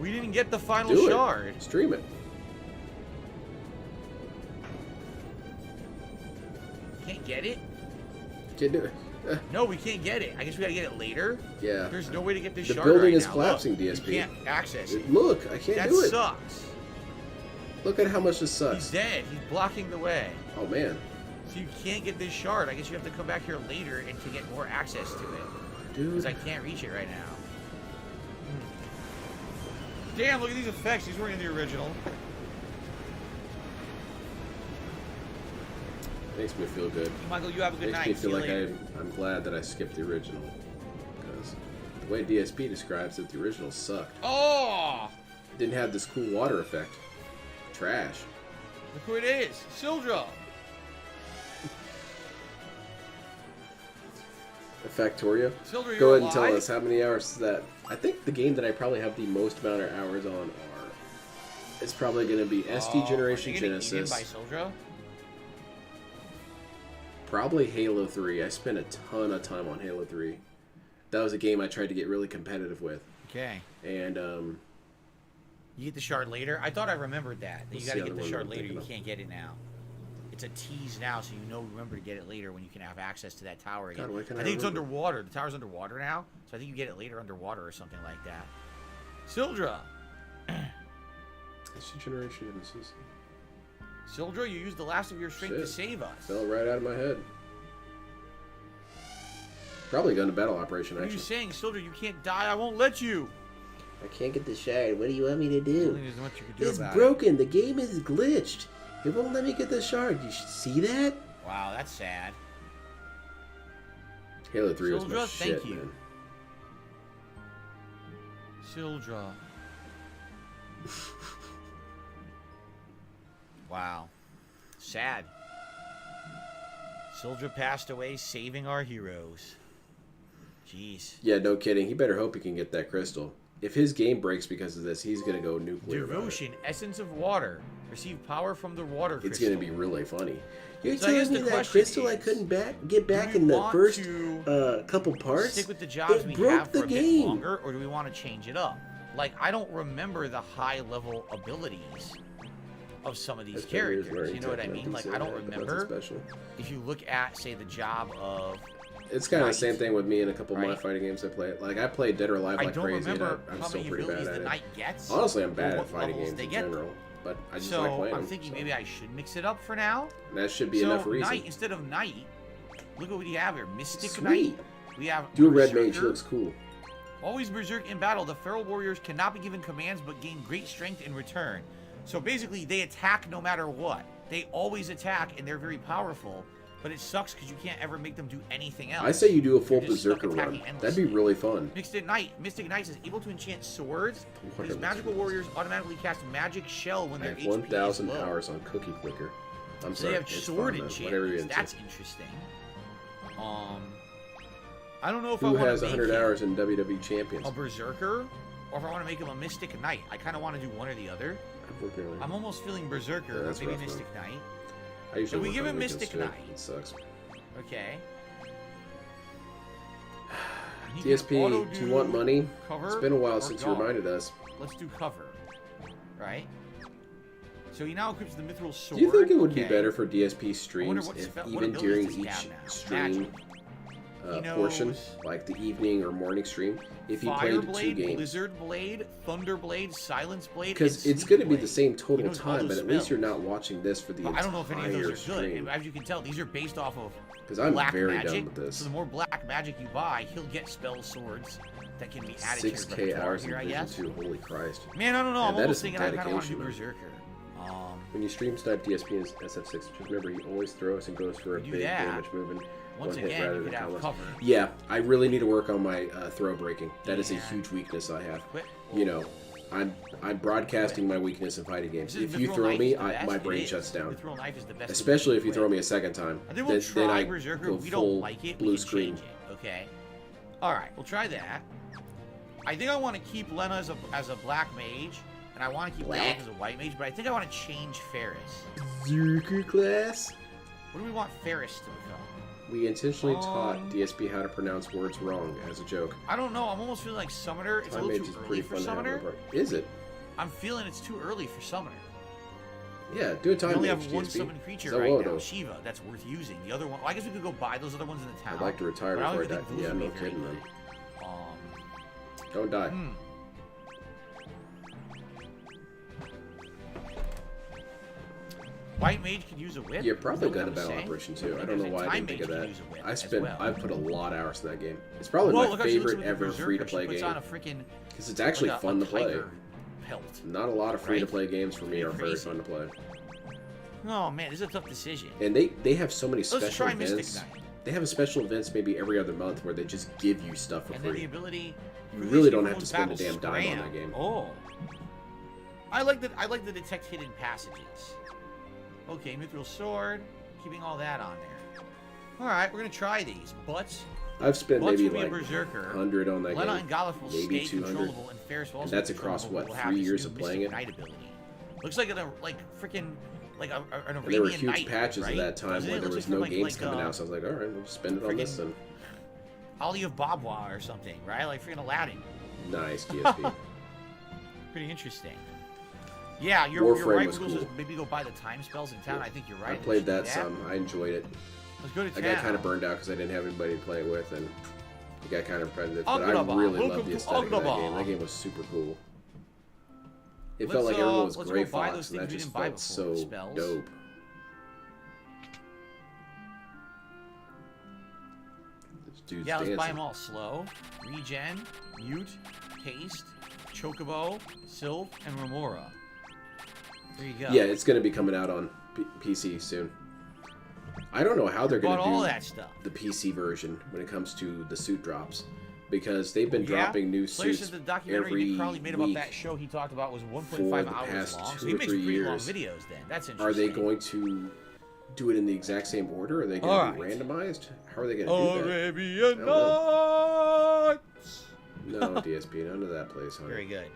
We didn't get the final Do shard. it. Stream it. Can't get it? Can't do it. No, we can't get it. I guess we gotta get it later. Yeah. There's no way to get this The shard building right is now. collapsing, Look, DSP. You can't access it. Look, I can't That do it. sucks. Look at how much this He's sucks. dead. He's blocking the way. Oh man. So you can't get this shard. I guess you have to come back here later and to get more access to it. Dude. Because I can't reach it right now. Damn, look at these effects. These weren't in the original. Makes me feel good. Michael, you have a good Makes night. me See feel you like later. I'm glad that I skipped the original. Because the way DSP describes it, the original sucked. Oh! It didn't have this cool water effect. Trash. Look who it is. Sildra. Factoria. Sildra, you're Go ahead and tell alive? us how many hours is that. I think the game that I probably have the most amount of hours on are. It's probably going to be SD Generation Are you getting eaten Genesis. by Sildra? Probably Halo 3. I spent a ton of time on Halo 3. That was a game I tried to get really competitive with. Okay. And You get the shard later? I thought I remembered that. That What's you gotta the get other the one shard I'm later. You thinking of? can't get it now. It's a tease now, so you know remember to get it later when you can have access to that tower again. God, why can't I I think it's remember? underwater. The tower's underwater now, so I think you get it later underwater or something like that. Sildra. SD Generation Genesis. Sildra, you used the last of your strength to Shit. save us. Fell right out of my head. Probably gun to battle operation, What are you actually. saying, Sildra? You can't die. I won't let you. I can't get the shard. What do you want me to I do? don't think there's much you can do It's about broken. The game is glitched. It won't let me get the shard. You should see that? it. Wow, that's sad. Halo 3 was my Sildra, shit, thank you. man. Sildra. Wow. Sad. Sildra passed away saving our heroes. Jeez. Yeah, no kidding. He better hope he can get that crystal. If his game breaks because of this, he's gonna go nuclear. about it. Devotion, essence of water. Receive power from the water crystal. It's gonna be really funny. You're So I guess telling me the that question crystal I is, couldn't get back do we in the want first to couple parts? stick with the jobs we broke have the for a bit game. longer, or do we want to change it up? Like, I don't remember the high-level abilities of some of these That's probably his characters. learning You know what I technique, mean? Like, so I don't yeah, but that's remember. special. If you look at, say, the job of... It's kind of the Knight, same thing with me in a couple of my right? fighting games I play. Like, I played Dead or Alive I like don't crazy, and remember I'm how still many pretty bad abilities at the it. knight gets. Honestly, I'm or bad what at fighting levels games they in get. general, but I just So like playing I'm them. thinking so. maybe I should mix it up for now. That should be So enough reason. knight instead of knight, look what we have here. Mystic Sweet. Knight. We have Do a red mage. He Berserker. looks cool. Always berserk in battle. The feral warriors cannot be given commands but gain great strength in return. So basically, they attack no matter what. They always attack, and they're very powerful. But it sucks because you can't ever make them do anything else. I say you do a full You're just stuck berserker run. attacking That'd be endlessly. really fun. Mystic Knight is able to enchant swords. What These are magical those? warriors automatically cast magic shell when I their have HP 1,000 is low. hours on Cookie Clicker. I'm So sorry. they have it's sword fun, man. Whatever you're enchantments. into. That's interesting. I don't know if I Who want has to make 100 him hours in WWE Champions? a berserker or if I want to make him a mystic knight. I kind of want to do one or the other. I'm almost feeling berserker, Yeah, but that's maybe rough, mystic knight. I usually So we work give on him weekends Mystic too. Knight. It sucks. Okay. He can DSP, auto do you want money? cover It's been a while or since you guard. reminded us. Let's do cover. Right? So he now equips the mithril sword. Do you think it would be Okay. better for DSP streams what if spell- what even abilities during does he each have now? stream Magic. He portion, knows like the evening or morning stream, if he Fire played 2 Blade, games? Blizzard Blade, Thunder Blade, Silence Blade, Because and it's Sleep going to be Blade. the same He total knows all time, those but at least spells. you're not watching this for the But I don't know if any of entire those are good. stream. As you can tell, these are based off of Because I'm black very magic. done with this. So the more black magic you buy, he'll get spell swords that can be added 6K to your repertoire hours in here, I Division guess. 2, holy Christ. Man, I don't know. Yeah, I'm that almost is some thinking I kind of want to do dedication, Berserker. When you stream snipe DSP and SF6, just remember he always throws and goes for a You do big that. damage movement. Once one hit again, rather you than could have combos. cover. Yeah, I really need to work on my throw breaking. That is a Yeah. huge weakness I have. Quit. You know, I'm broadcasting my weakness in fighting games. This is If you Mithril throw Knife me, is the best. my It brain is. shuts down. Mithril Knife is the best. Especially if you quit. throw me a second time. I think we'll then try I Berserker. go If we full don't like it, blue we can screen. change it. Okay. All right, we'll try that. I think I want to keep Lena as a black mage, and I want to keep Black. Dalek as a white mage, but I think I want to change Ferris. Berserker class. What do we want Ferris to become? We intentionally taught DSP how to pronounce words wrong as a joke. I don't know. I'm almost feeling like Summoner. It's a Time little Mage is too early pretty for fun to have on Summoner. the part. Is it? I'm feeling it's too early for Summoner. Yeah, do a We time only mage, have one DSP. summoned creature So right what, now, though? Shiva. That's worth using. The other one, well, I guess we could go buy those other ones in the town. I'd like to retire but I before I don't die. even think Yeah, those would no be very kidding, man. good. Don't die. White mage could use a whip. You're probably Is that good what at I'm Battle saying? Operation too. I And don't know there's a why I time didn't think of mage that. can use a whip I as spent. well. I've put a lot of hours in that game. It's probably Whoa, my look how she looks favorite with the ever Berserker. free to play She puts game on a freaking because it's actually like a- fun a to play. tiger pelt. Not a lot of free to Right? play games for me are very Crazy. fun to play. Oh man, this is a tough decision. And they have so many Let's special try events. Mystic Knight. They have a special events maybe every other month where they just give you stuff for And then the free. ability. You release really don't have to everyone's spend a battle damn dime on scram. that game. Oh. I like the detect hidden passages. Okay, mithril sword, keeping all that on there. All right, we're gonna try these. Butts. I've spent Butts maybe will be like a berserker. 100 on that Lena game. and Galif will maybe stay 200. controllable, and Ferris will And also that's be across, controllable. what, We'll have 3 this years new of playing Mystic it? Knight ability. Looks like an freaking like an Arabian And there were huge Night, patches right? at that time Doesn't where it? there Looks was like no from, games coming out, so I was like, all right, we'll just spend it on this then. Ali of Babwa or something, right? Like freaking Aladdin. Nice, DSP. Pretty interesting. Yeah, you're Warframe right. was We'll cool. just maybe go buy the time spells in town. I think you're right. I We played should do that some. I enjoyed it. Let's go to I town. got kind of burned out because I didn't have anybody to play it with, and it got kind of repetitive. But I Agrabah. really Welcome loved the to aesthetic of that Agrabah. game. That game was super cool. It Let's, felt like everyone was let's Gray go buy those Fox, and that things we just didn't buy felt before, so spells. dope. This dude's Yeah, let's buy dancing. them all. Slow, regen, mute, haste, chocobo, sylph, and remora. There you go. Yeah, it's going to be coming out on PC soon. I don't know how they're going Bought to do all that stuff. the PC version when it comes to the suit drops, because they've been Yeah? dropping new Slayer suits said the documentary every Nick Crowley made about week. that show he talked about was 1.5 for the hours past long. So 2 he or makes 3 pretty long years. videos then. That's interesting. Are they going to do it in the exact same order? Are they going to be randomized? How are they going to do that? Arabian Nights! No, DSP, none of that plays, honey. Very good.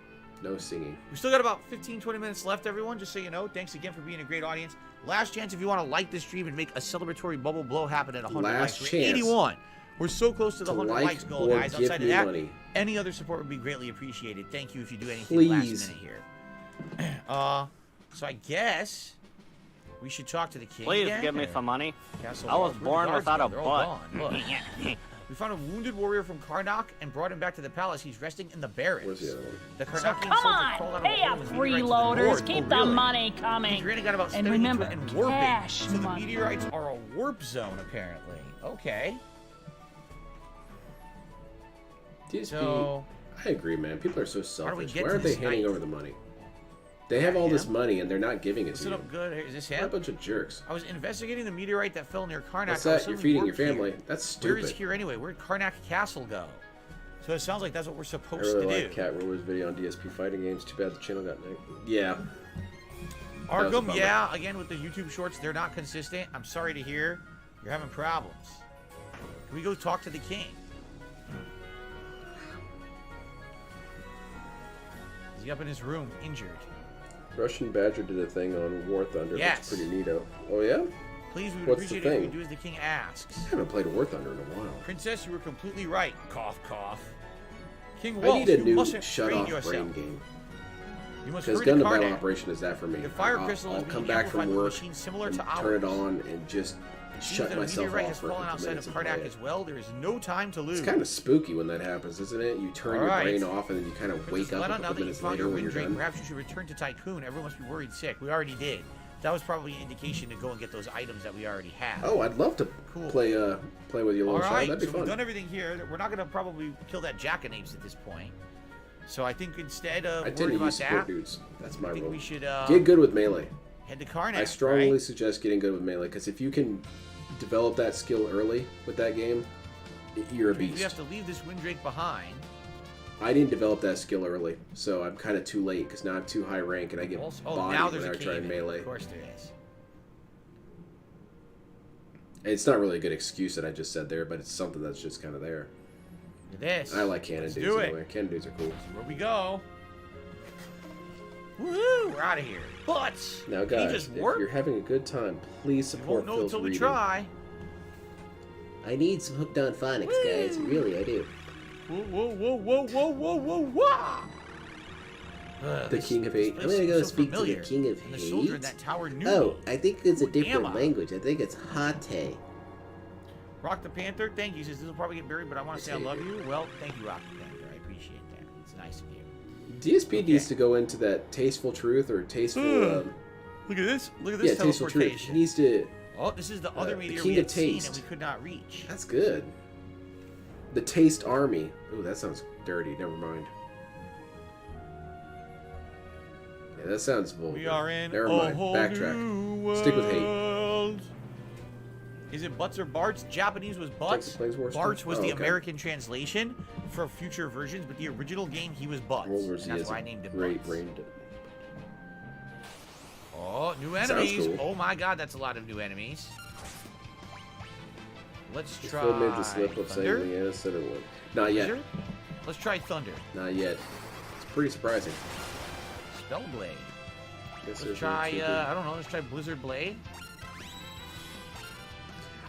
No singing. We still got about 15-20 minutes left, everyone, just so you know. Thanks again for being a great audience. Last chance if you want to like this stream and make a celebratory bubble blow happen at 100 Last likes. We're chance 81. We're so close to the to 100 like likes goal, or guys. give Outside of me that, money. any other support would be greatly appreciated. Thank you if you do anything Please. last minute here. So I guess we should talk to the king. Please again, give me or- some money. Castle I was Walls. Where'd the born guards without go? a They're all butt. gone. Look. We found a wounded warrior from Karnak and brought him back to the palace. He's resting in the barracks. Where's the other one? The So Karnakian come soldier crawled out on, of a pay hole up, in the meteorites to the freeloaders. north. Keep Oh, the really? money coming. He's really got about And studying remember, and warping. cash So the money. meteorites are a warp zone, apparently. Okay. DSP, So I agree, man. People are so do we selfish. get Why to aren't they this handing night? over the money? They have all this him? money and they're not giving it to listen you. up good. Is this What a him? bunch of jerks. I was investigating the meteorite that fell near Karnak. What's I was that? You're suddenly feeding your warped here. family. That's Where is stupid. here anyway? Where'd Karnak Castle go? So it sounds like that's what we're I supposed really to like do. Cat Rower's video on DSP fighting games. Too bad the channel got nicked. Yeah. was a Arkham, bummer. yeah. Again, with the YouTube shorts, they're not consistent. I'm sorry to hear you're having problems. Can we go talk to the king? Is he up in his room, injured? Russian Badger did a thing on War Thunder. Yes. That's pretty neato. Oh, yeah? Please, we would What's the appreciate it if you thing? do as the king asks. I haven't played War Thunder in a while. Princess, you were completely right. Cough, cough. King I Wolf, need a you new mustn't shut-off strain brain yourself. game. You must Because hurry gun to to battle Karnak. operation is that for me. The fire I'll, crystal I'll is being come back amplified from with a work machine similar and to turn it ours. on and just Seems shut that a myself meteorite off has for a fallen couple outside minutes of and play Karnak it. as well. There is no time to lose. It's kind of spooky when that happens, isn't it? You turn your Alright. brain off and then you kind of Princess wake up Lena, a now couple that you minutes found later your when you're wind drake, done. perhaps you should return to Tycoon. Everyone must be worried sick. We already did. That was probably an indication to go and get those items that we already have. Oh, I'd love to Cool. play with you a All little right, That'd be so fun. we've done everything here. We're not going to probably kill that jackanapes at this point. So I think instead of I tend worrying to about use support that, dudes. That's my I think rule. we should Get good with melee. head to Karnak. I strongly right? suggest getting good with melee because if you can develop that skill early with that game, you're a We beast. have to leave this Windrake behind. I didn't develop that skill early, so I'm kind of too late because now I'm too high rank and I get Also, bodied now there's when a I try cave. and melee. Of course there is. It's not really a good excuse that I just said there, but it's something that's just kind of there. Look at this. I like cannon Let's dudes do it. anyway. Cannon dudes are cool. Where we go? Woohoo! We're out of here. But Now, can you guys, just if work? you're having a good time, please We support won't know Phil's until we reading. try. I need some hooked on phonics, guys. Really, I do. Whoa, whoa, whoa, whoa, whoa, whoa, whoa, whoa! The King of Hate. I'm gonna go speak to the King of The soldier in Hate. that tower knew Oh, me. I think it's a Who am different I? language. I think it's Hate. Rock the Panther, thank you. He says this will probably get buried, but I want to say I Take love it. you. Well, thank you, Rock the Panther. I appreciate that. It's nice of you. DSP needs to go into that tasteful truth or tasteful. Look at this. Look at Yeah, this tasteful truth. He teleportation. needs to. Oh, this is the other the meteor King we of had seen and Taste. we could not reach. That's good. The Taste Army. Ooh, that sounds dirty. Never mind. Yeah, that sounds vulgar. We are in Never a mind. whole Backtrack. new world. Stick with hate. Is it Butts or Barts? Japanese was Butts. Texas Plains Wars Barts too? was Oh, the okay. American translation for future versions, but the original game he was Butts. World War And Z that's is why a I named it great Butts. brain. Oh, new Sounds enemies. cool. Oh my god, that's a lot of new enemies. Let's Phil try made the slip of saying Thunder. Leanna said it would. Not yet. Blizzard? Let's try Thunder. Not yet. It's pretty surprising. Spellblade. Guess Let's there's try, no two I don't know, let's try Blizzard Blade.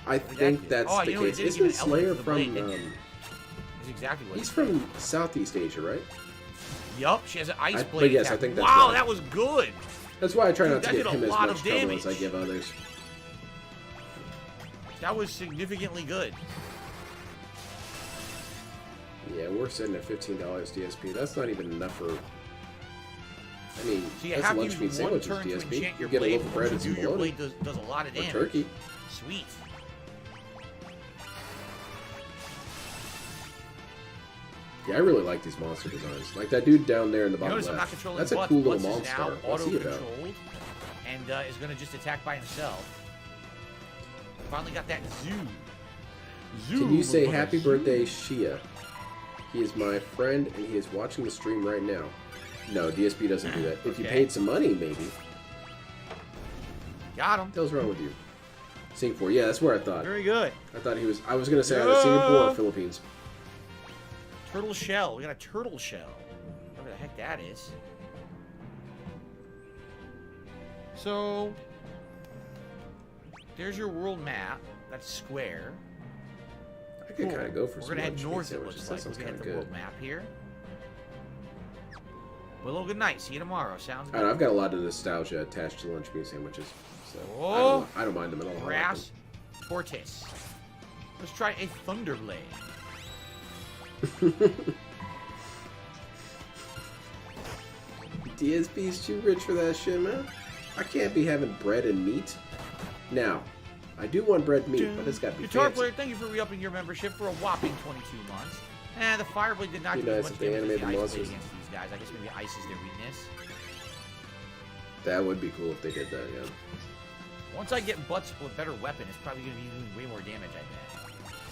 I think that's Oh, the you know, he case. did Isn't give an Slayer element to the blade, from? didn't he? That's exactly what He's he did. from Southeast Asia, right? Yup, she has an ice I- blade but yes, attack. I think that's wow, right. that was good. That's why I try Dude, not to that give did a him as lot much of trouble as I damage. give others. That was significantly good. Yeah, we're sitting at $15 DSP. That's not even enough for. I mean, So you that's have to lunch meat use one sandwiches, turn to DSP. enchant You your get a blade. loaf of bread and Once you some do, your bologna. blade does a lot of Or damage. turkey. Sweet. Yeah, I really like these monster designs. Like that dude down there in the bottom Notice I'm not left. controlling That's a Butts. cool little Butts is monster. now What's he about? auto-controlled and is going to just attack by himself. Finally got that zoo. Can you say happy zoo. birthday, Shia? He is my friend, and he is watching the stream right now. No, DSP doesn't do that. If you Okay. paid some money, maybe. Got him. What the hell's wrong with you? Singapore. Yeah, that's where I thought. Very good. I thought he was. I was gonna say either Singapore or Philippines. Turtle shell. We got a turtle shell. Whatever the heck that is. So, there's your world map. That's square. I could kind of go for We're some gonna head lunch north. pizza, It which looks that like we're sounds gonna kind hit of the good. world map here. Well, good night. See you tomorrow. Sounds I good. don't know, I've got a lot of nostalgia attached to lunch meat sandwiches, so Oh. I don't mind them at all. I like Grass tortoise. Let's try a thunderblade. them. DSP's too rich for that shit, man. I can't be having bread and meat. Now, I do want bread and meat, but it's gotta be Guitar fancy. player, thank you for re-upping your membership for a whopping 22 months. The Fireblade did not Be do as nice much if they damage as the animated Ice Blade monsters. against these guys. I guess maybe ice is their weakness. That would be cool if they did that, yeah. Once I get Butts with a better weapon, it's probably going to be doing way more damage, I bet.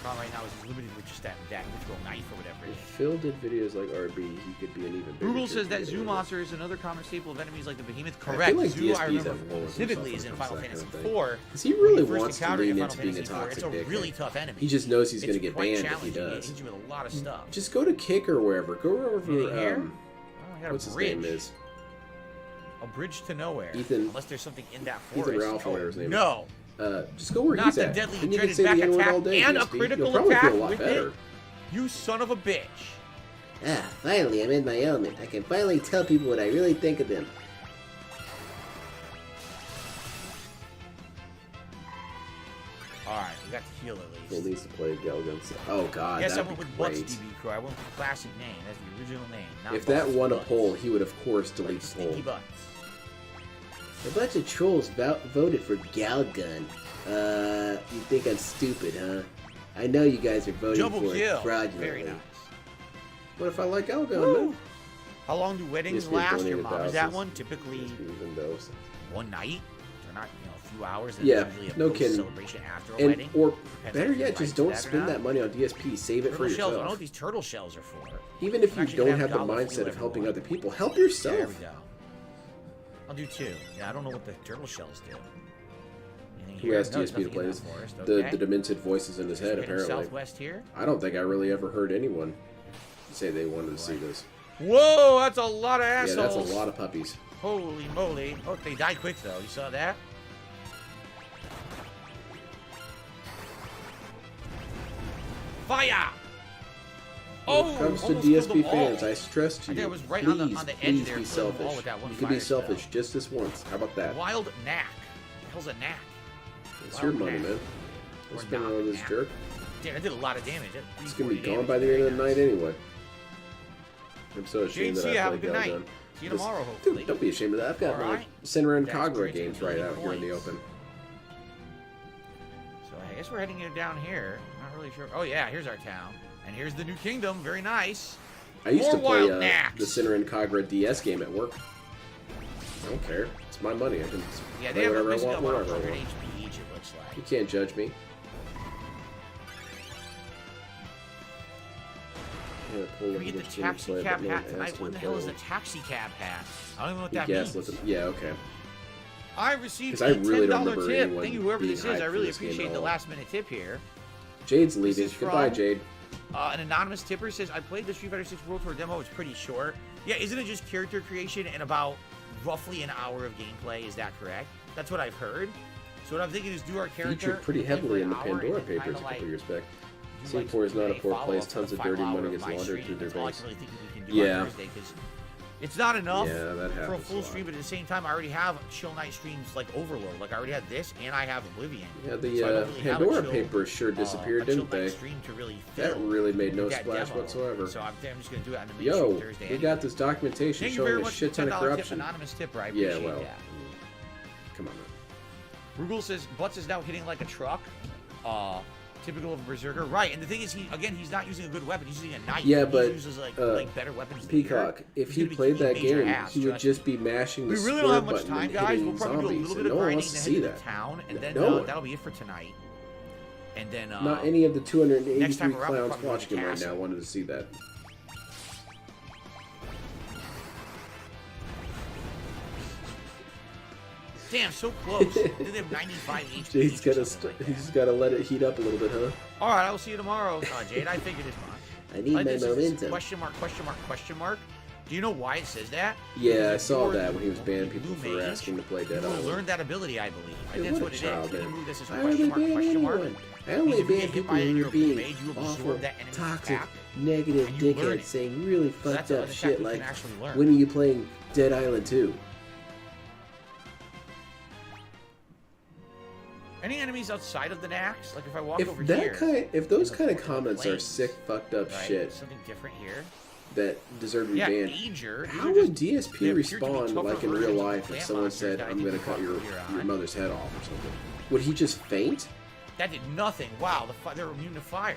Problem right now is he's limited with just that mythical knife or whatever it If is. Phil did videos like RB, he could be an even bigger Google says that character zoo than monster is another common staple of enemies like the behemoth. I feel Correct. like Zoo, DSP's I remember have more specifically when is it in comes to Final that Fantasy kind of thing. IV. Because he When really you first wants to encounter it lean in into Final being a Fantasy IV, toxic It's a dickhead. really tough enemy. He just knows he's going to It's get quite banned if he challenging. It does. hits you with a lot of stuff. Just go to Kick or wherever. Go Anything over, here? Oh, I got a what's his bridge. name is? A bridge to nowhere. Ethan- Unless there's something in that forest. Ethan Ralph, or whatever his name is. No. Just go where Not he's the at. deadly Then you can dreaded say back the N-word all attack day, and a DSP. critical You'll probably attack feel a lot with better. it. You son of a bitch. Ah, finally, I'm in my element. I can finally tell people what I really think of them. Alright, we got to heal at least. Phil needs to play Galguns. Oh god, Yes, I that'd went be with Butts great. DB Crew. I went with the classic name. That's the original name. Not If that Butts, won a Butts. poll, he would of course delete Like the Stinky poll. Butts. A bunch of trolls voted for Galgun. You think I'm stupid, huh? I know you guys are voting Double for kill. it fraudulently. Very nice. What if I like Galgun, Woo. man? How long do weddings DSP last? Your donated mom is that thousands. one? Typically Even though- one night. They're not, a few hours. And Yeah, usually a no kidding. celebration after a And wedding. or Depends better if you're yet, just right to don't that or spend not. that money on DSP. Save it for Turtle shells. I don't know yourself. what these turtle shells are for. Even if I'm you actually don't gonna have the Gala mindset fool of helping everyone. other people, help There yourself. we go. I'll do two. Yeah, I don't know what the turtle shells do. Anything Who here? asked No, there's DSP to nothing play in this? that forest. The Okay. demented voices in his head, We're heading apparently. Southwest here. I don't think I really ever heard anyone say they wanted to see this. Whoa, that's a lot of Yeah, assholes. that's a lot of puppies. Holy moly. Oh, they died quick, though. You saw that? Fire! Oh, When it comes to almost killed DSP them all. fans, I stress to I think you, I was right please, on the edge please there, be killing them all selfish. with that one You can be fire selfish spell. just this once. How about that? Wild knack. What the hell's a knack? It's your Wild money, knack. man. Or Don't spend it knock, on this knack. jerk. Damn, I did a lot of damage. It's gonna be gone by the end of the night anyway. I'm so ashamed JC, that I have a played good night. Galgun. See you Just- tomorrow, hopefully. Dude, don't be ashamed of that. I've got All my right. Sinner and That's Kagura great. games Million right out here in the points. open. So I guess we're heading down here. Not really sure. Oh yeah, here's our town. And here's the new kingdom. Very nice. I used More to play wild knacks. the Sinner and Kagura DS game at work. I don't care. It's my money. I can Yeah, play they have whatever I basically want, about wherever I 100 want. HP each, it looks like. You can't judge me. Yeah, pull Can up we get which the game taxi play, cab but no hat one tonight? asked What me the to hell is play. the taxi cab hat? I don't even know what You that guess, means. listen. Yeah, okay. I received 'Cause a I really don't $10 remember tip. anyone Thank you, whoever being this is. hyped I for really this game appreciate at the all. last minute tip here. Jade's leaving. is Goodbye, from- Jade. An anonymous tipper says, I played the Street Fighter 6 World Tour demo. It's pretty short. Yeah, isn't it just character creation and about roughly an hour of gameplay? Is that correct? That's what I've heard. So what I'm thinking is do our character. Featured pretty play for heavily in an the hour, Pandora and then Papers kinda a like couple years back. do, like, Singapore is not a a poor follow-up place. to Tons the of dirty final money hour gets of my laundered stream. through their That's all I banks. really think we can do Yeah. on Thursday, 'cause it's not enough Yeah, that for a happens full a lot. stream, but at the same time, I already have chill night streams like Overlord. Like I already had this, and I have Oblivion. Yeah, So I the don't really have a Pandora chill, Papers sure disappeared, a chill didn't night they? stream to really That fill really made no that splash demo. whatsoever. So I'm just gonna do it on the main Yo, stream Thursday. we got this documentation Thank you very showing a much shit for ton of $10 tip, corruption. anonymous tipper. I Yeah, appreciate well, that. come on, man. Rugul says Butts is now hitting like a truck. Typical of a berserker, right? And the thing is, he's not using a good weapon. He's using a knife. Yeah, He but, uses like better weapons. than Peacock, yours. if He's he gonna be played that kicking major game, ass, he would trust me. just be mashing the We really square don't have much button time, and guys. hitting We'll probably do a zombies, little and bit of no one grinding wants to to head see to the that. town, and then No one. that'll be it for tonight. And then Not any of the next 283 time around, we'll clowns probably go to watching him right castle. now wanted to see that. Damn, so close. They have 95 HP. Jade's or gotta something like that. he's gotta let it heat up a little bit, huh? All right, I will see you tomorrow, Jade. I figured as much. I need my This is momentum. question mark, question mark, question mark. Do you know why it says that? Yeah, Because I if saw you're that when he was banning people blue for mage, asking to play Dead You will Island. learn that ability, I believe. Yeah, That's what a what it is. child, When you man. move this as I question hardly mark, ban question mark. anyone. I means only if you ban get hit people by it and who you're are a blue being mage, you absorb awful, that enemy's toxic, attack, negative and you learn dickheads it. saying really So fucked that's an up attack shit you like, can actually learn. when are you playing Dead Island 2? Any enemies outside of the Nax? Like if I walk If over that here. if those in the kind of Forest comments are Plains, sick, fucked up right? shit Something different here. that deserve to be Yeah, banned, Ager. how these are would just- they DSP appear to be respond tougher like in real versions of life if plant someone monsters said, that I I'm think gonna you cut fought your earlier on? mother's head off or something? Would he just faint? That did nothing. Wow, they're immune to fire.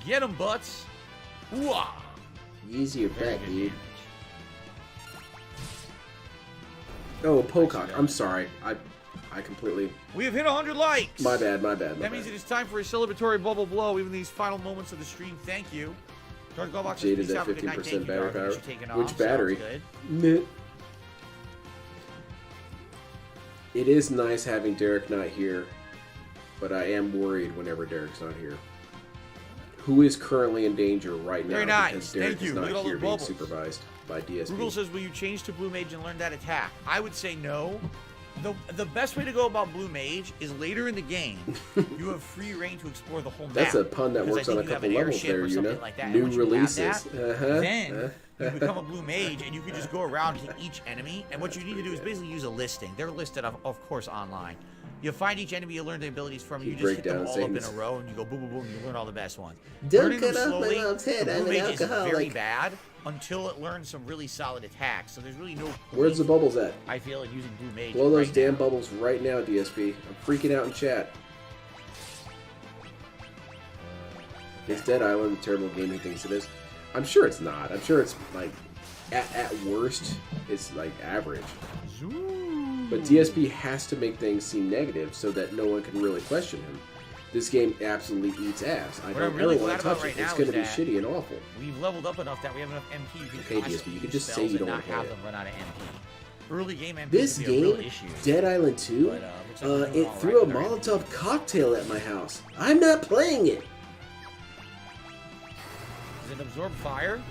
Get 'em, butts. Ooh-ah. Use your Very back, good dude. damage. Oh, Pocock. I'm sorry. I completely. We have hit 100 likes. My bad. My bad. My That means bad. it is time for a celebratory bubble blow. Even these final moments of the stream. Thank you. George Goldbox says, Jade "Peace is at out, good night, 15% thank you, battery Dark. power. Thanks for taking Which off. battery? Sounds good. Meh. It is nice having Derek not here, but I am worried whenever Derek's not here. Who is currently in danger right now Very nice. because Derek Thank you. is Look not at all here those being bubbles. supervised by DSP. Google says, will you change to Blue Mage and learn that attack? I would say no. The best way to go about Blue Mage is later in the game, you have free reign to explore the whole map. That's a pun that Because works I on a think you have couple an levels airship there, or you something know. like that. And New once you have releases. that, then you become a Blue Mage and you can just go around to each enemy. And what you need to do is basically use a listing. They're listed, of course, online. You find each enemy you learn the abilities from. You just break hit them down all up in things. a row and you go boom, boom, boom. And you learn all the best ones. Don't Learning them cut off my slowly, mom's head, the I'm Blue an Mage is very alcoholic. bad until it learns some really solid attacks. So there's really no Where's the point, bubbles at? I feel, in using Blue Mage. Blow those right damn now. bubbles right now, DSP. I'm freaking out in chat. Is Dead Island a terrible game he thinks it is? I'm sure it's not. I'm sure it's like, at worst, it's like average. But DSP has to make things seem negative so that no one can really question him. This game absolutely eats ass. I What don't I'm really ever want glad to touch about right it. It's now going to be is that shitty and awful. We've leveled up enough that we have enough MP. You can Okay, constantly DSP, you use could just say spells you and don't not wanna have play them run out of MP. Early game MP This can be a real game, issue. Dead Island 2, But, looks like we're doing it all threw a right with our Molotov MP. cocktail at my house. I'm not playing it. Does it absorb fire?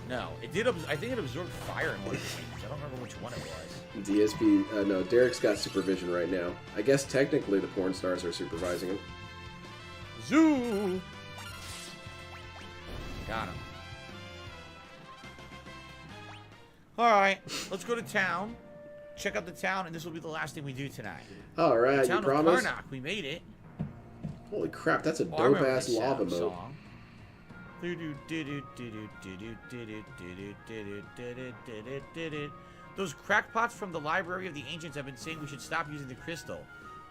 No, it did. I think it absorbed fire in one of the games. I don't remember which one it was. DSP, no, Derek's got supervision right now. I guess technically the porn stars are supervising him. Zoo. Got him. All right, let's go to town. Check out the town, and this will be the last thing we do tonight. Alright, you Town of promise? Karnak, we made it. Holy crap, that's a Oh, I remember dope-ass this lava mode. song. Those crackpots from the Library of the Ancients have been saying we should stop using the crystal.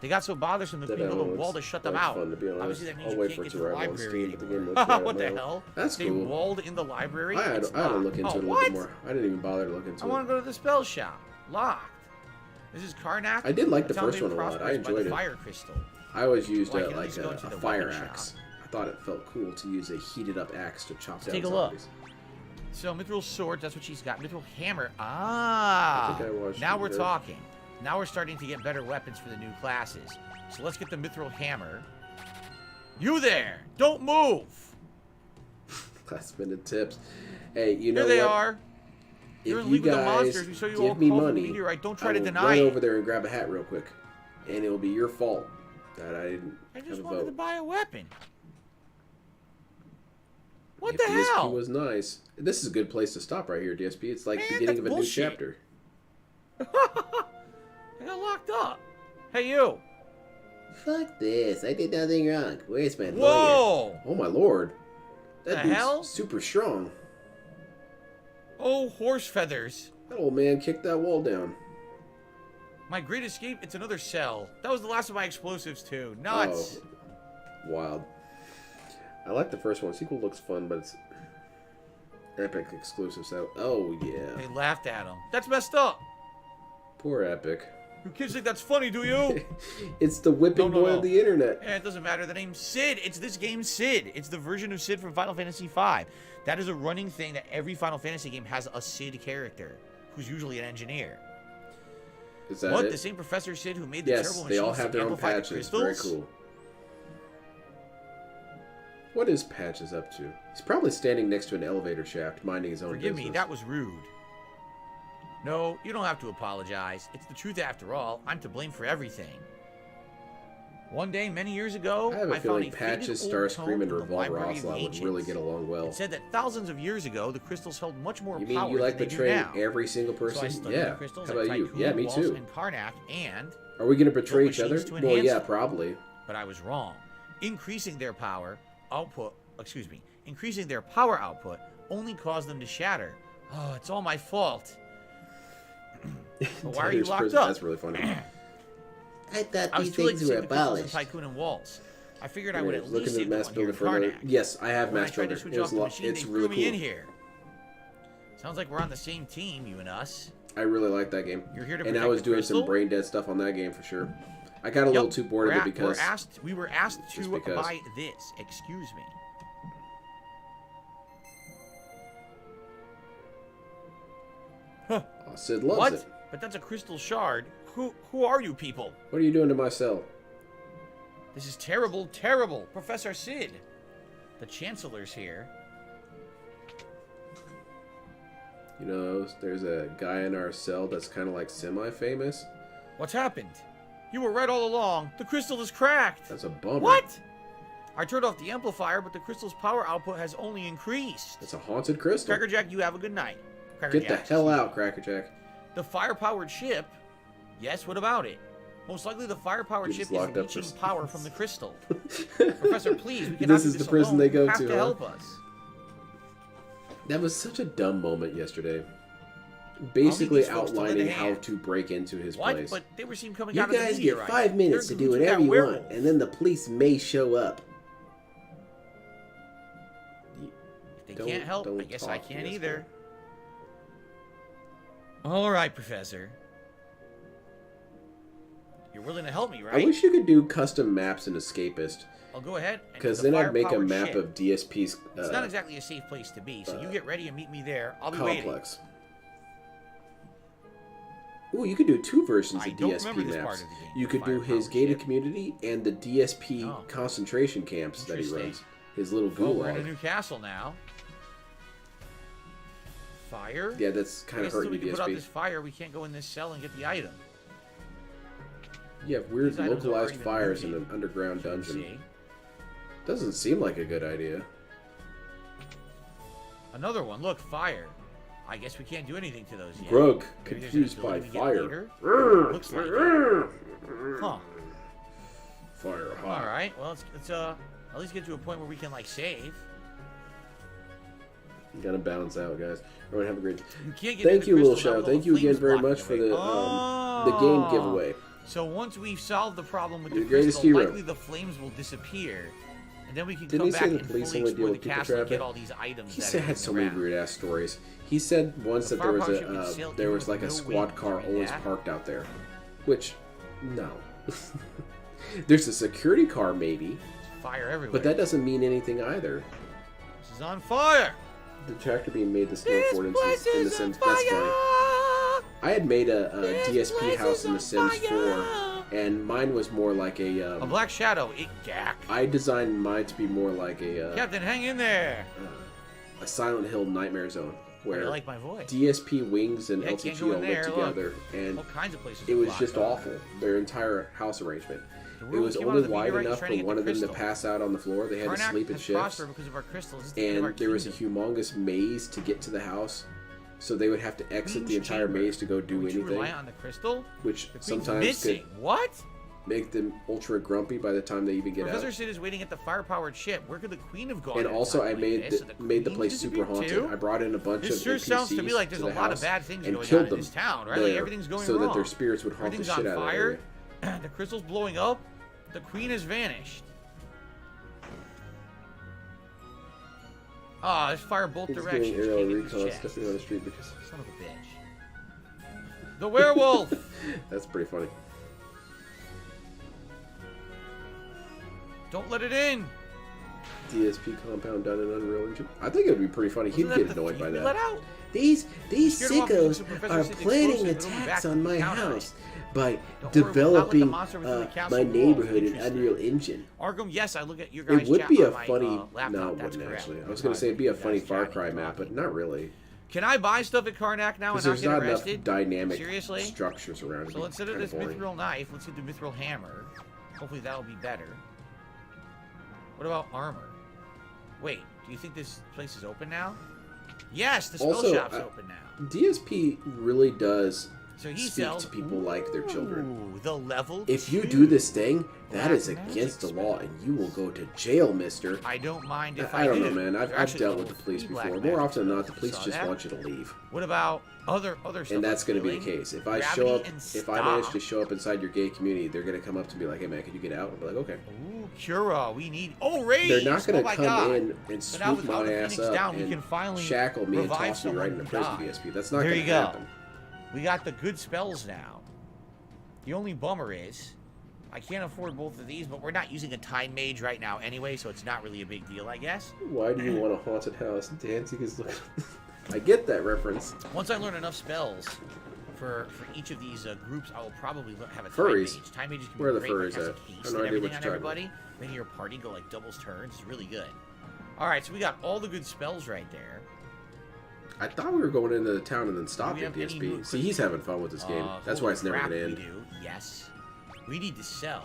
They got so bothersome that That we built a looks wall to shut them like out. fun, to be honest. Obviously, that means I'll you wait can't for get it to to the arrive on library Steam, but the game anymore. looks right What up the my alley. hell? That's They cool. walled in the library? I had It's to look not. into Oh, it a little what? bit more. I didn't even bother to look into I it. want to go to the spell shop. Locked. This is Karnak. I did like the a town first made one a lot. I prosperous by enjoyed the it. Fire crystal. I always used Well, I a, can at like least go into a the fire weapon axe. shop. I thought it felt cool to use a heated up axe to chop down Take a look. zombies. So Mithril sword, that's what she's got. Mithril hammer. Ah. I think I watched now it we're there. talking. Now we're starting to get better weapons for the new classes. So let's get the Mithril hammer. You there! Don't move! Last minute tips. Hey, you know Here they what? are. If You're in you league with the guys monsters. We saw you all give me call for the money, meteorite. Don't try I to will deny run it. over there and grab a hat real quick, and it'll be your fault that I didn't I have just a wanted to vote. buy a weapon. What If the DSP hell? was nice. This is a good place to stop right here, DSP. It's like Man, beginning that's of a bullshit. new chapter. I got locked up. Hey, you. Fuck this. I did nothing wrong. Where's my lawyer? Whoa! Oh my lord. That The dude's hell? super strong. Oh, horse feathers. That old man kicked that wall down. My great escape, it's another cell. That was the last of my explosives, too. Nuts. Oh, wild. I like the first one. Sequel looks fun, but it's epic exclusive. So, oh yeah. They laughed at him. That's messed up. Poor Epic. You kids think that's funny, do you? It's the whipping boy of the internet. Eh, it doesn't matter. The name's Sid. It's this game's Sid. It's the version of Sid from Final Fantasy V. That is a running thing that every Final Fantasy game has a Sid character, who's usually an engineer. Is that What? it? The same Professor Sid who made the Yes, terrible they machines all have to their own amplify the patches. crystals? Very cool. What is Patches up to? He's probably standing next to an elevator shaft, minding his own Forgive business. me, that was rude. No, you don't have to apologize. It's the truth after all. I'm to blame for everything. One day, many years ago, I have a found feeling a faded Patches, old Starscream, tome and in the Revolver Library of Ocelot would Ancients. really get along well. It said that thousands of years ago, the crystals held much more You power mean you like than they do betraying now. every single So I person? studied Yeah. the crystals How at about you? Tycoon, Yeah, me Waltz, too. and Karnak, and Are we going to betray built each other? machines to Well, enhance yeah, them. probably. but I was wrong. Increasing their power output only caused them to shatter. Oh, it's all my fault. But why are you Tyler's locked prison. up? That's really funny. I thought I was these too late things to see were the crystals in abolished. Tycoon and Waltz. I figured I would at Looking least at save the Mass one here Builder in for another. Karnak. Yes, I have When I Mass tried Builder. to switch off the machine, It's they really threw me in cool. here. Sounds like we're on the same team, you and us. I really like that game. You're here to And I protect was the doing some crystal? brain dead stuff on that game for sure. I got a little too bored of it because we were asked Just to because. buy this. Excuse me. Sid loves What? it. But that's a crystal shard. Who are you people? What are you doing to my cell? This is terrible, terrible. Professor Sid. The Chancellor's here. You know, there's a guy in our cell that's kind of like semi-famous. What's happened? You were right all along. The crystal is cracked. That's a bummer. What? I turned off the amplifier, but the crystal's power output has only increased. It's a haunted crystal. Crackerjack, you have a good night. Get the Crackerjack. hell out, Crackerjack. The fire-powered ship? Yes, what about it? Most likely the fire-powered You're ship just is locked up leaching for- power from the crystal. Professor, please, we cannot This do is this the prison alone. they go You have to, to huh? help us. That was such a dumb moment yesterday. Basically these folks to lend a outlining how hand. to break into his What? place. But they were seen coming You out of the guys get meteorite. 5 minutes to They're do in cahoots with whatever that you werewolf. want, and then the police may show up. If they can't help, don't I guess I talk, can't yes, either. All right, Professor. You're willing to help me, right? I wish you could do custom maps in Escapist, I'll go ahead. and because to the then I'd make a fire-powered map ship. of DSP's It's not exactly a safe place to be, so you get ready and meet me there. I'll be waiting. complex. Ooh, you could do 2 versions I of don't DSP remember this part maps. of the game, You the could do his fire-powered gated ship. community and the DSP Oh. concentration camps that he Interesting. runs. His little Oh, we're in a gulag. new castle now. Fire? Yeah, that's kind I of guess until hurting we you, can put out DSP. this fire, we can't go in this cell and get the item. You have weird These items are localized already fires been in an underground Let's dungeon. see. Doesn't seem like a good idea. Another one. Look, fire. I guess we can't do anything to those yet. Grug, Maybe there's confused an by ability to get fire. later? Looks like it. Huh. Fire hot. All right. Well, let's at least get to a point where we can like save. You gotta balance out, guys. Everyone have a great. You can't get Thank into you, Little crystal Shadow. level, Thank the you again flames very blocking much for way. the game Oh. giveaway. So once we've solved the problem with You're the the greatest crystal, hero. likely the flames will disappear, and then we can Didn't come he back say the and police fully only explore deal the with people castle and get trapping? all these items. He that said are had so many around. weird ass stories. He said once The that there was firepower ship can sail there even was like with a no squad wind. car Remember always that? parked out there, which no. There's a security car maybe, Fire everywhere. but that doesn't mean anything either. This is on fire. The tractor being made the This snowboard in place The is on Sims. That's funny. fire. I had made a This DSP place house is in The on Sims fire. 4, and mine was more like A black shadow. It gack. I designed mine to be more like Captain, hang in there. a Silent Hill nightmare zone, I where like my voice. DSP wings and Yeah, can't LTG go in all there, lived look. together, and All kinds of places. it are was blocked just up. awful. Their entire house arrangement. The It ruler was came out only of the wide meteorite enough trying for to get one the of them to crystal. pass out on the floor. They had to Karnak sleep in has shifts, prospered because of our crystals. It's the key of our and there was a kingdom. humongous maze to get to the house. So they would have to exit the Queen's entire chamber. maze to go Are do we too anything, reliant on the crystal? which The queen's sometimes missing. could What? make them ultra grumpy by the time they even get Professor out. Sid is waiting at the fire-powered ship. Where could the queen have gone? And at a also, time I like made this? the, So made the queen place super disappeared haunted. too? I brought in a bunch This of sure NPCs sounds to me like there's to a the lot of house bad things and going killed on in them this town, right? there, Like everything's going so wrong. that their spirits would haunt the Everything's shit on out of that fire. area. The crystal's blowing up. The queen has vanished. Ah, this fire bolt He's directions. doing aerial Can't get these recon, checks. stepping on the street because Son of a bitch. The werewolf! That's pretty funny. Don't let it in. DSP compound done in Unreal Engine. I think it would be pretty funny. He'd get annoyed by Let that. out. These Scared him off using sickos some Professor are Sid's planning explosive, it'll be back attacks to on the my counter. house by Don't worry, we'll not let the developing monster within the castle my walls neighborhood in interested. Unreal Engine. Arkham, yes, I look at your guys' It would chat be a on my, funny. laptop. No, it That's wouldn't correct. actually. I was going to say it'd be a That's funny Far chatting Cry map, talking. but not really. Can I buy stuff at Karnak now and Because not there's get not enough arrested? dynamic Seriously? structures around it. So instead of Kinda this boring. mithril knife, let's get the mithril hammer. Hopefully that'll be better. What about armor? Wait, do you think this place is open now? Yes, the spell Also, shop's open now. DSP really does So he speak sells to people like their children. Ooh, the level If you 2. do this thing, that Black is magic against the law, spell. and you will go to jail, mister. I don't mind if I don't know, do. man. I've They're actually dealt with level the police 3 black before. magic More often than spells. not, the police Saw just that? want you to leave. What about other stuff? And that's like going to be the healing, case. If I gravity, show up, and if I manage stop? to show up inside your gay community, they're going to come up to me like, "Hey, man, can you get out?" I'll be like, "Okay." Ooh, Cura, we need. Oh, raise! They're not going Oh to my come God. in and So now swoop without my the ass Phoenix up down, we and can finally shackle me and revive toss me right someone into who prison. died. DSP. That's not There going you to go. happen. We got the good spells now. The only bummer is, I can't afford both of these, but we're not using a time mage right now anyway, so it's not really a big deal, I guess. Why do you want a haunted house? Dancing is. I get that reference. Once I learn enough spells for each of these groups, I will probably have a Furries. time mage. Time mages can Where be are the great, furries but it has at? a I have haste no and idea what everything you're on talking everybody. Making your party go like doubles turns is really good. All right, so we got all the good spells right there. I thought we were going into the town and then Do stopping we have any DSP. new See, he's having fun with this game. That's why it's never crap, going to we end. do. Yes. We need to sell.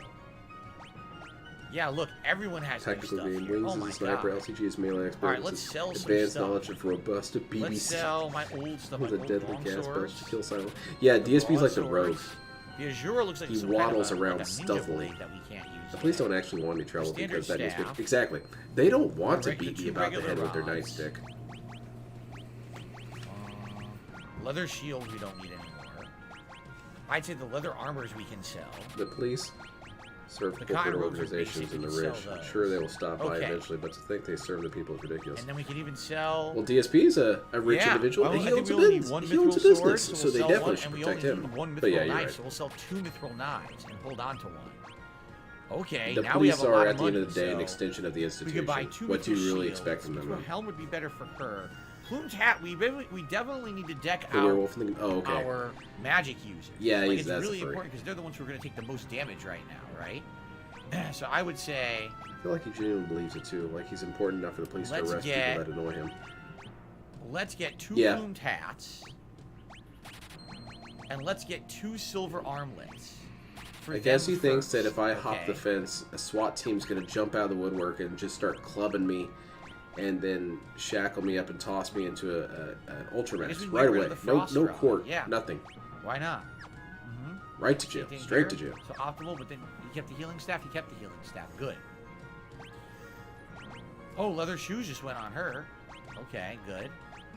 Yeah, look, everyone has new Tactical stuff game. here. Wings Oh is my a sniper. God. LCG is melee expert. Alright, let's sell some advanced stuff. knowledge of robust BBC. Let's sell my old stuff. With my a old deadly long gas belch swords. to kill silent. Yeah, DSP's like the rogue. Broadswords. The Azura looks like He some waddles kind of around like a ninja stealthily. blade that we can't use. The police yet. don't actually want any trouble Standard because that needs to staff. exactly. They don't want to The beat me two about the regular head with their rods. nightstick. Leather shield we don't need anymore. I'd say the leather armors we can sell. The police serve The corporate cotton robes are organizations basic, and the we can rich. sell those. Sure, they will stop by Okay. eventually, but to think they serve the people is ridiculous. And then we can even sell. Well, DSP is a rich yeah. individual, Well, and I he think owns we a only need business. one He owns a mithril sword, business, so so we'll they sell definitely one, should and we protect only him. need one But mithril yeah, you're knife, right. so we'll sell 2 mithril knives and hold on to one. Okay, The now we have police a lot are, of at the money, end of the day, an so extension of the we institution. could buy 2 What do you mithril really shields. expect from them? Mithril helm would be better for her. Plumed hat, we definitely need to deck The out werewolf thing? Oh, okay. our magic users. Yeah, like, he's- it's that's a really furry. important because they're the ones who are going to take the most damage right now, right? So I would say I feel like he genuinely believes it too. Like he's important enough for the police to Let's arrest get- people that annoy him. let's get 2 Yeah. plumed hats, and let's get 2 silver armlets. For I guess them he thinks first, that if I hop the okay? fence, a SWAT team's gonna jump out of the woodwork and just start clubbing me, and then shackle me up and toss me into an ultra I guess match we can right get rid away. of the No, frost no rod. court, Yeah. nothing. Why not? Right to jail, Same thing straight to here. jail. So optimal, but then you kept the healing staff. You kept the healing staff. Good. Oh, leather shoes just went on her. Okay, good.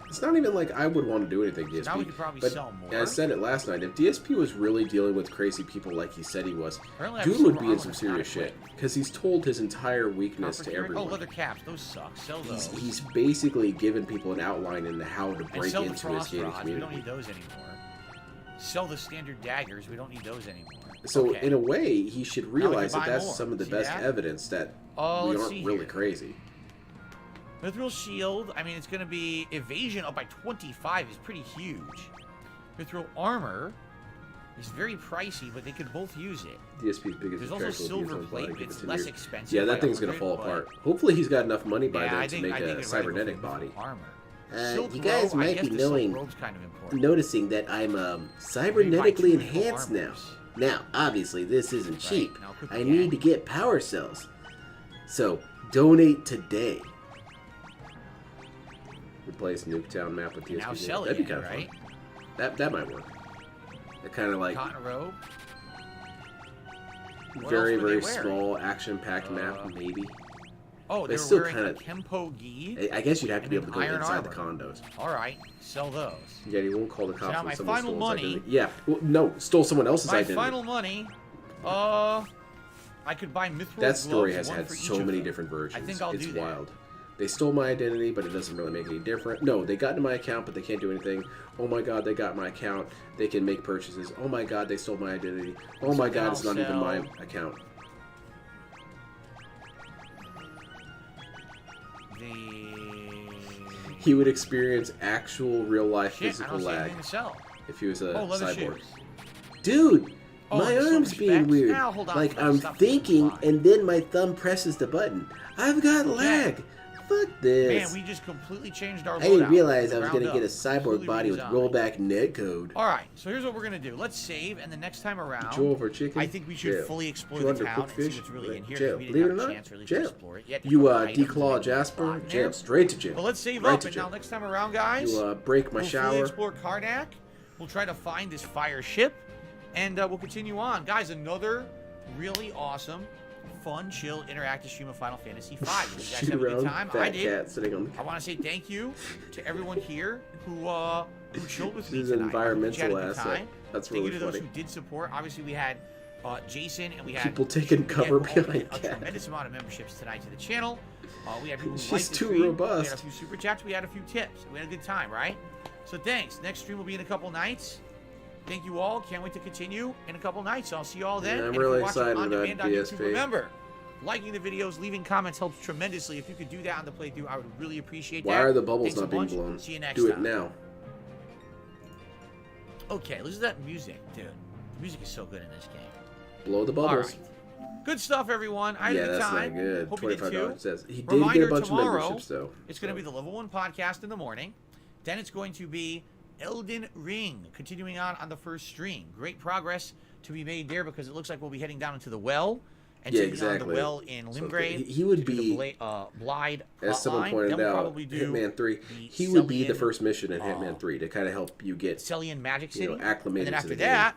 It's not even like I would want to do anything, DSP. now we could probably but sell more. I said it last night. If DSP was really dealing with crazy people like he said he was, Apparently I have dude would silver be in armor, some it's serious not shit. Because he's told his entire weakness Copper to carrot- everyone. Oh, leather caps. Those suck. Sell those. He's basically given people an outline into how to And break sell the into his frost gated rods. We don't community. need those anymore. Sell the standard daggers. We don't need those anymore. So Okay. in a way, he should we can realize that buy that's more. some of the See best that? evidence that Oh, we let's aren't see really here. crazy. Mithril shield. I mean, it's going to be evasion up by 25 is pretty huge. Mithril armor is very pricey, but they could both use it. DSP's biggest There's also attraction will be his silver own plate, body but it's given less 10 years. expensive. Yeah, that by thing's gonna 100, fall but- apart. Hopefully, he's got enough money by Yeah, then I to think, make I think a I'd rather go cybernetic for body. mithril armor. You Silk guys robe, I might guess be the silk knowing, robe's kind of important. noticing that I'm Maybe buy cybernetically 2 mithril enhanced now. armors. Now, obviously, this isn't cheap. now equip I again. need to get power cells. So, donate today. Replace Nuketown map with DSP. Now game. sell That'd be again, kind of right? fun. That might work. That kind of like Cotton robe. What very else were very they wearing? small action-packed map, maybe. Oh, they're It's still wearing a kinda- Kempo gi. I guess you'd have to And be an able to go iron inside the armor. condos. All right, sell those. Yeah, you won't call the cops now when my someone final stole his money- identity. Yeah, well, no, stole someone else's My identity. final money. I could buy mithril That story gloves, has one had for each so of many them. different versions. I think I'll it's do that. wild. They stole my identity, but it doesn't really make any difference. No, they got into my account, but they can't do anything. Oh my god, they got my account. They can make purchases. Oh my god, they stole my identity. Oh my god, it's not even my account. He would experience actual real-life physical lag if he was a cyborg. Dude, my arm's being weird. Like I'm thinking, and then my thumb presses the button. I've got lag. Fuck this. Man, we just completely changed our I didn't loadout realize from I was the going to ground get a up. cyborg Completely body with redesigned. rollback netcode. Alright, so here's what we're going to do. Let's save, and the next time around, Joel for chicken. I think we should Jail. fully explore You the want town and cooked see what's really fish? in here. Jail. We Believe it or didn't have not, a chance really to jail. explore it yet. You Items and declaw maybe Jasper, spot in jail, there. straight to jail. But let's save Right up, to and jail. now next time around, guys, You break my we'll shower. fully explore Karnak. We'll try to find this fire ship, and we'll continue on. Guys, another really awesome, fun, chill, interactive stream of Final Fantasy V. Did you guys Shoot have a good around, time? fat I did. cat sitting on I want to say thank you to everyone here who chilled with me This is an tonight. I hope you had a environmental good asset. time. That's Thank really you to those funny. who did support. Obviously, we had Jason, and we had People taking again, cover we're hoping behind a cats. tremendous amount of memberships tonight to the channel. We had people who She's liked the too stream. We robust. had a few super chats. We had a few tips. We had a good time, right? So thanks. Next stream will be in a couple nights. Thank you all. Can't wait to continue in a couple nights. So I'll see you all then. Yeah, I'm And if really you're watching excited on about demand on DSP. YouTube, remember, liking the videos, leaving comments helps tremendously. If you could do that on the playthrough, I would really appreciate that. Why are the bubbles Thanks a not being bunch. blown? See you next Do it time. now. Okay, listen to that music, dude. The music is so good in this game. Blow the All bubbles. right. Good stuff, everyone. I had Yeah, a good that's time. not good. Hope you did too. $25 says. He did Reminder, get a bunch of tomorrow, memberships, though. It's going to be the Level 1 podcast in the morning. Then it's going to be Elden Ring, continuing on the first stream. Great progress to be made there because it looks like we'll be heading down into the well and Yeah, taking on exactly. the well in So Limgrave. he would to do be, the Blide as someone plotline. pointed Then we'll out, probably do Hitman 3. the He would be the Celian, first mission in Hitman 3 to kind of help you get Celian Magic City. acclimated and then to after the that,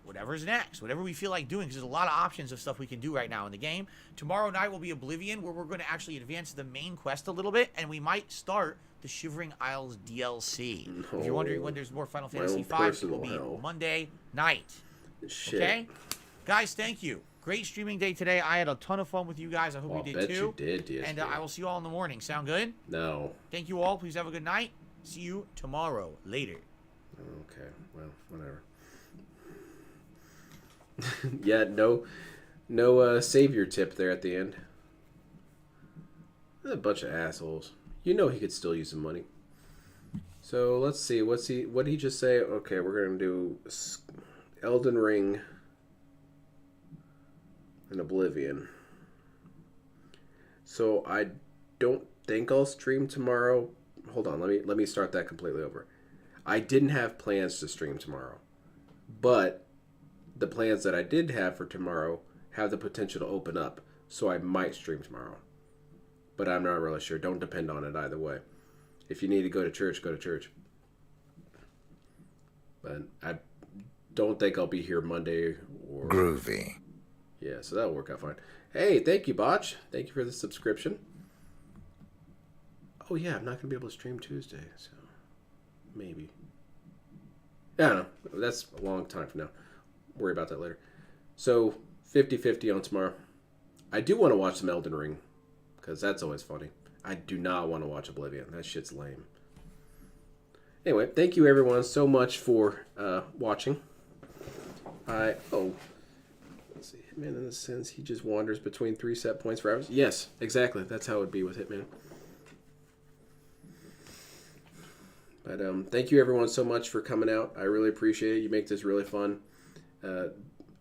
whatever's next, whatever we feel like doing, because there's a lot of options of stuff we can do right now in the game. Tomorrow night will be Oblivion, where we're going to actually advance the main quest a little bit, and we might start the Shivering Isles DLC. If you're wondering when there's more Final My Fantasy own V, it will personal be hell. Monday night. Shit. Okay? Guys, thank you. Great streaming day today. I had a ton of fun with you guys. I hope Well, you I did bet too. you did, DSP. And I will see you all in the morning. Sound good? No. Thank you all. Please have a good night. See you tomorrow. Later. Okay, well, whatever. Yeah, no savior tip there at the end. A bunch of assholes. You know he could still use some money. So let's see. What did he just say? Okay, we're gonna do Elden Ring and Oblivion. So I don't think I'll stream tomorrow. Hold on, let me start that completely over. I didn't have plans to stream tomorrow, but the plans that I did have for tomorrow have the potential to open up, so I might stream tomorrow. But I'm not really sure. Don't depend on it either way. If you need to go to church, go to church. But I don't think I'll be here Monday or... Groovy. Yeah, so that'll work out fine. Hey, thank you, Botch. Thank you for the subscription. Oh, yeah, I'm not going to be able to stream Tuesday, so maybe. I don't know. That's a long time from now. Worry about that later. So, 50-50 on tomorrow. I do want to watch some Elden Ring, because that's always funny. I do not want to watch Oblivion. That shit's lame. Anyway, thank you everyone so much for watching. Let's see. Hitman, in a sense, he just wanders between 3 set points for hours. Yes, exactly. That's how it would be with Hitman. But thank you everyone so much for coming out. I really appreciate it. You make this really fun.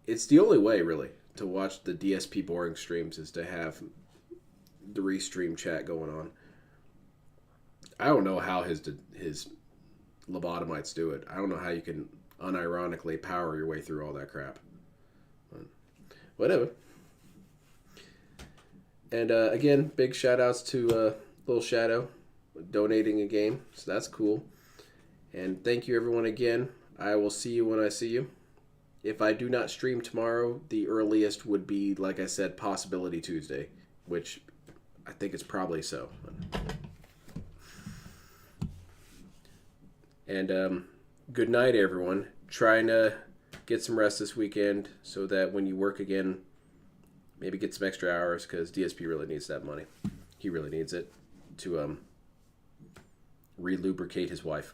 It's the only way, really, to watch the DSP boring streams is to have the Restream chat going on. I don't know how his lobotomites do it. I don't know how you can unironically power your way through all that crap. But whatever. And again, big shout outs to Little Shadow donating a game. So that's cool. And thank you everyone again. I will see you when I see you. If I do not stream tomorrow, the earliest would be, like I said, possibility Tuesday, which I think it's probably so. And good night, everyone. Trying to get some rest this weekend so that when you work again, maybe get some extra hours because DSP really needs that money. He really needs it to relubricate his wife.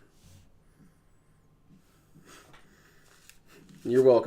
You're welcome.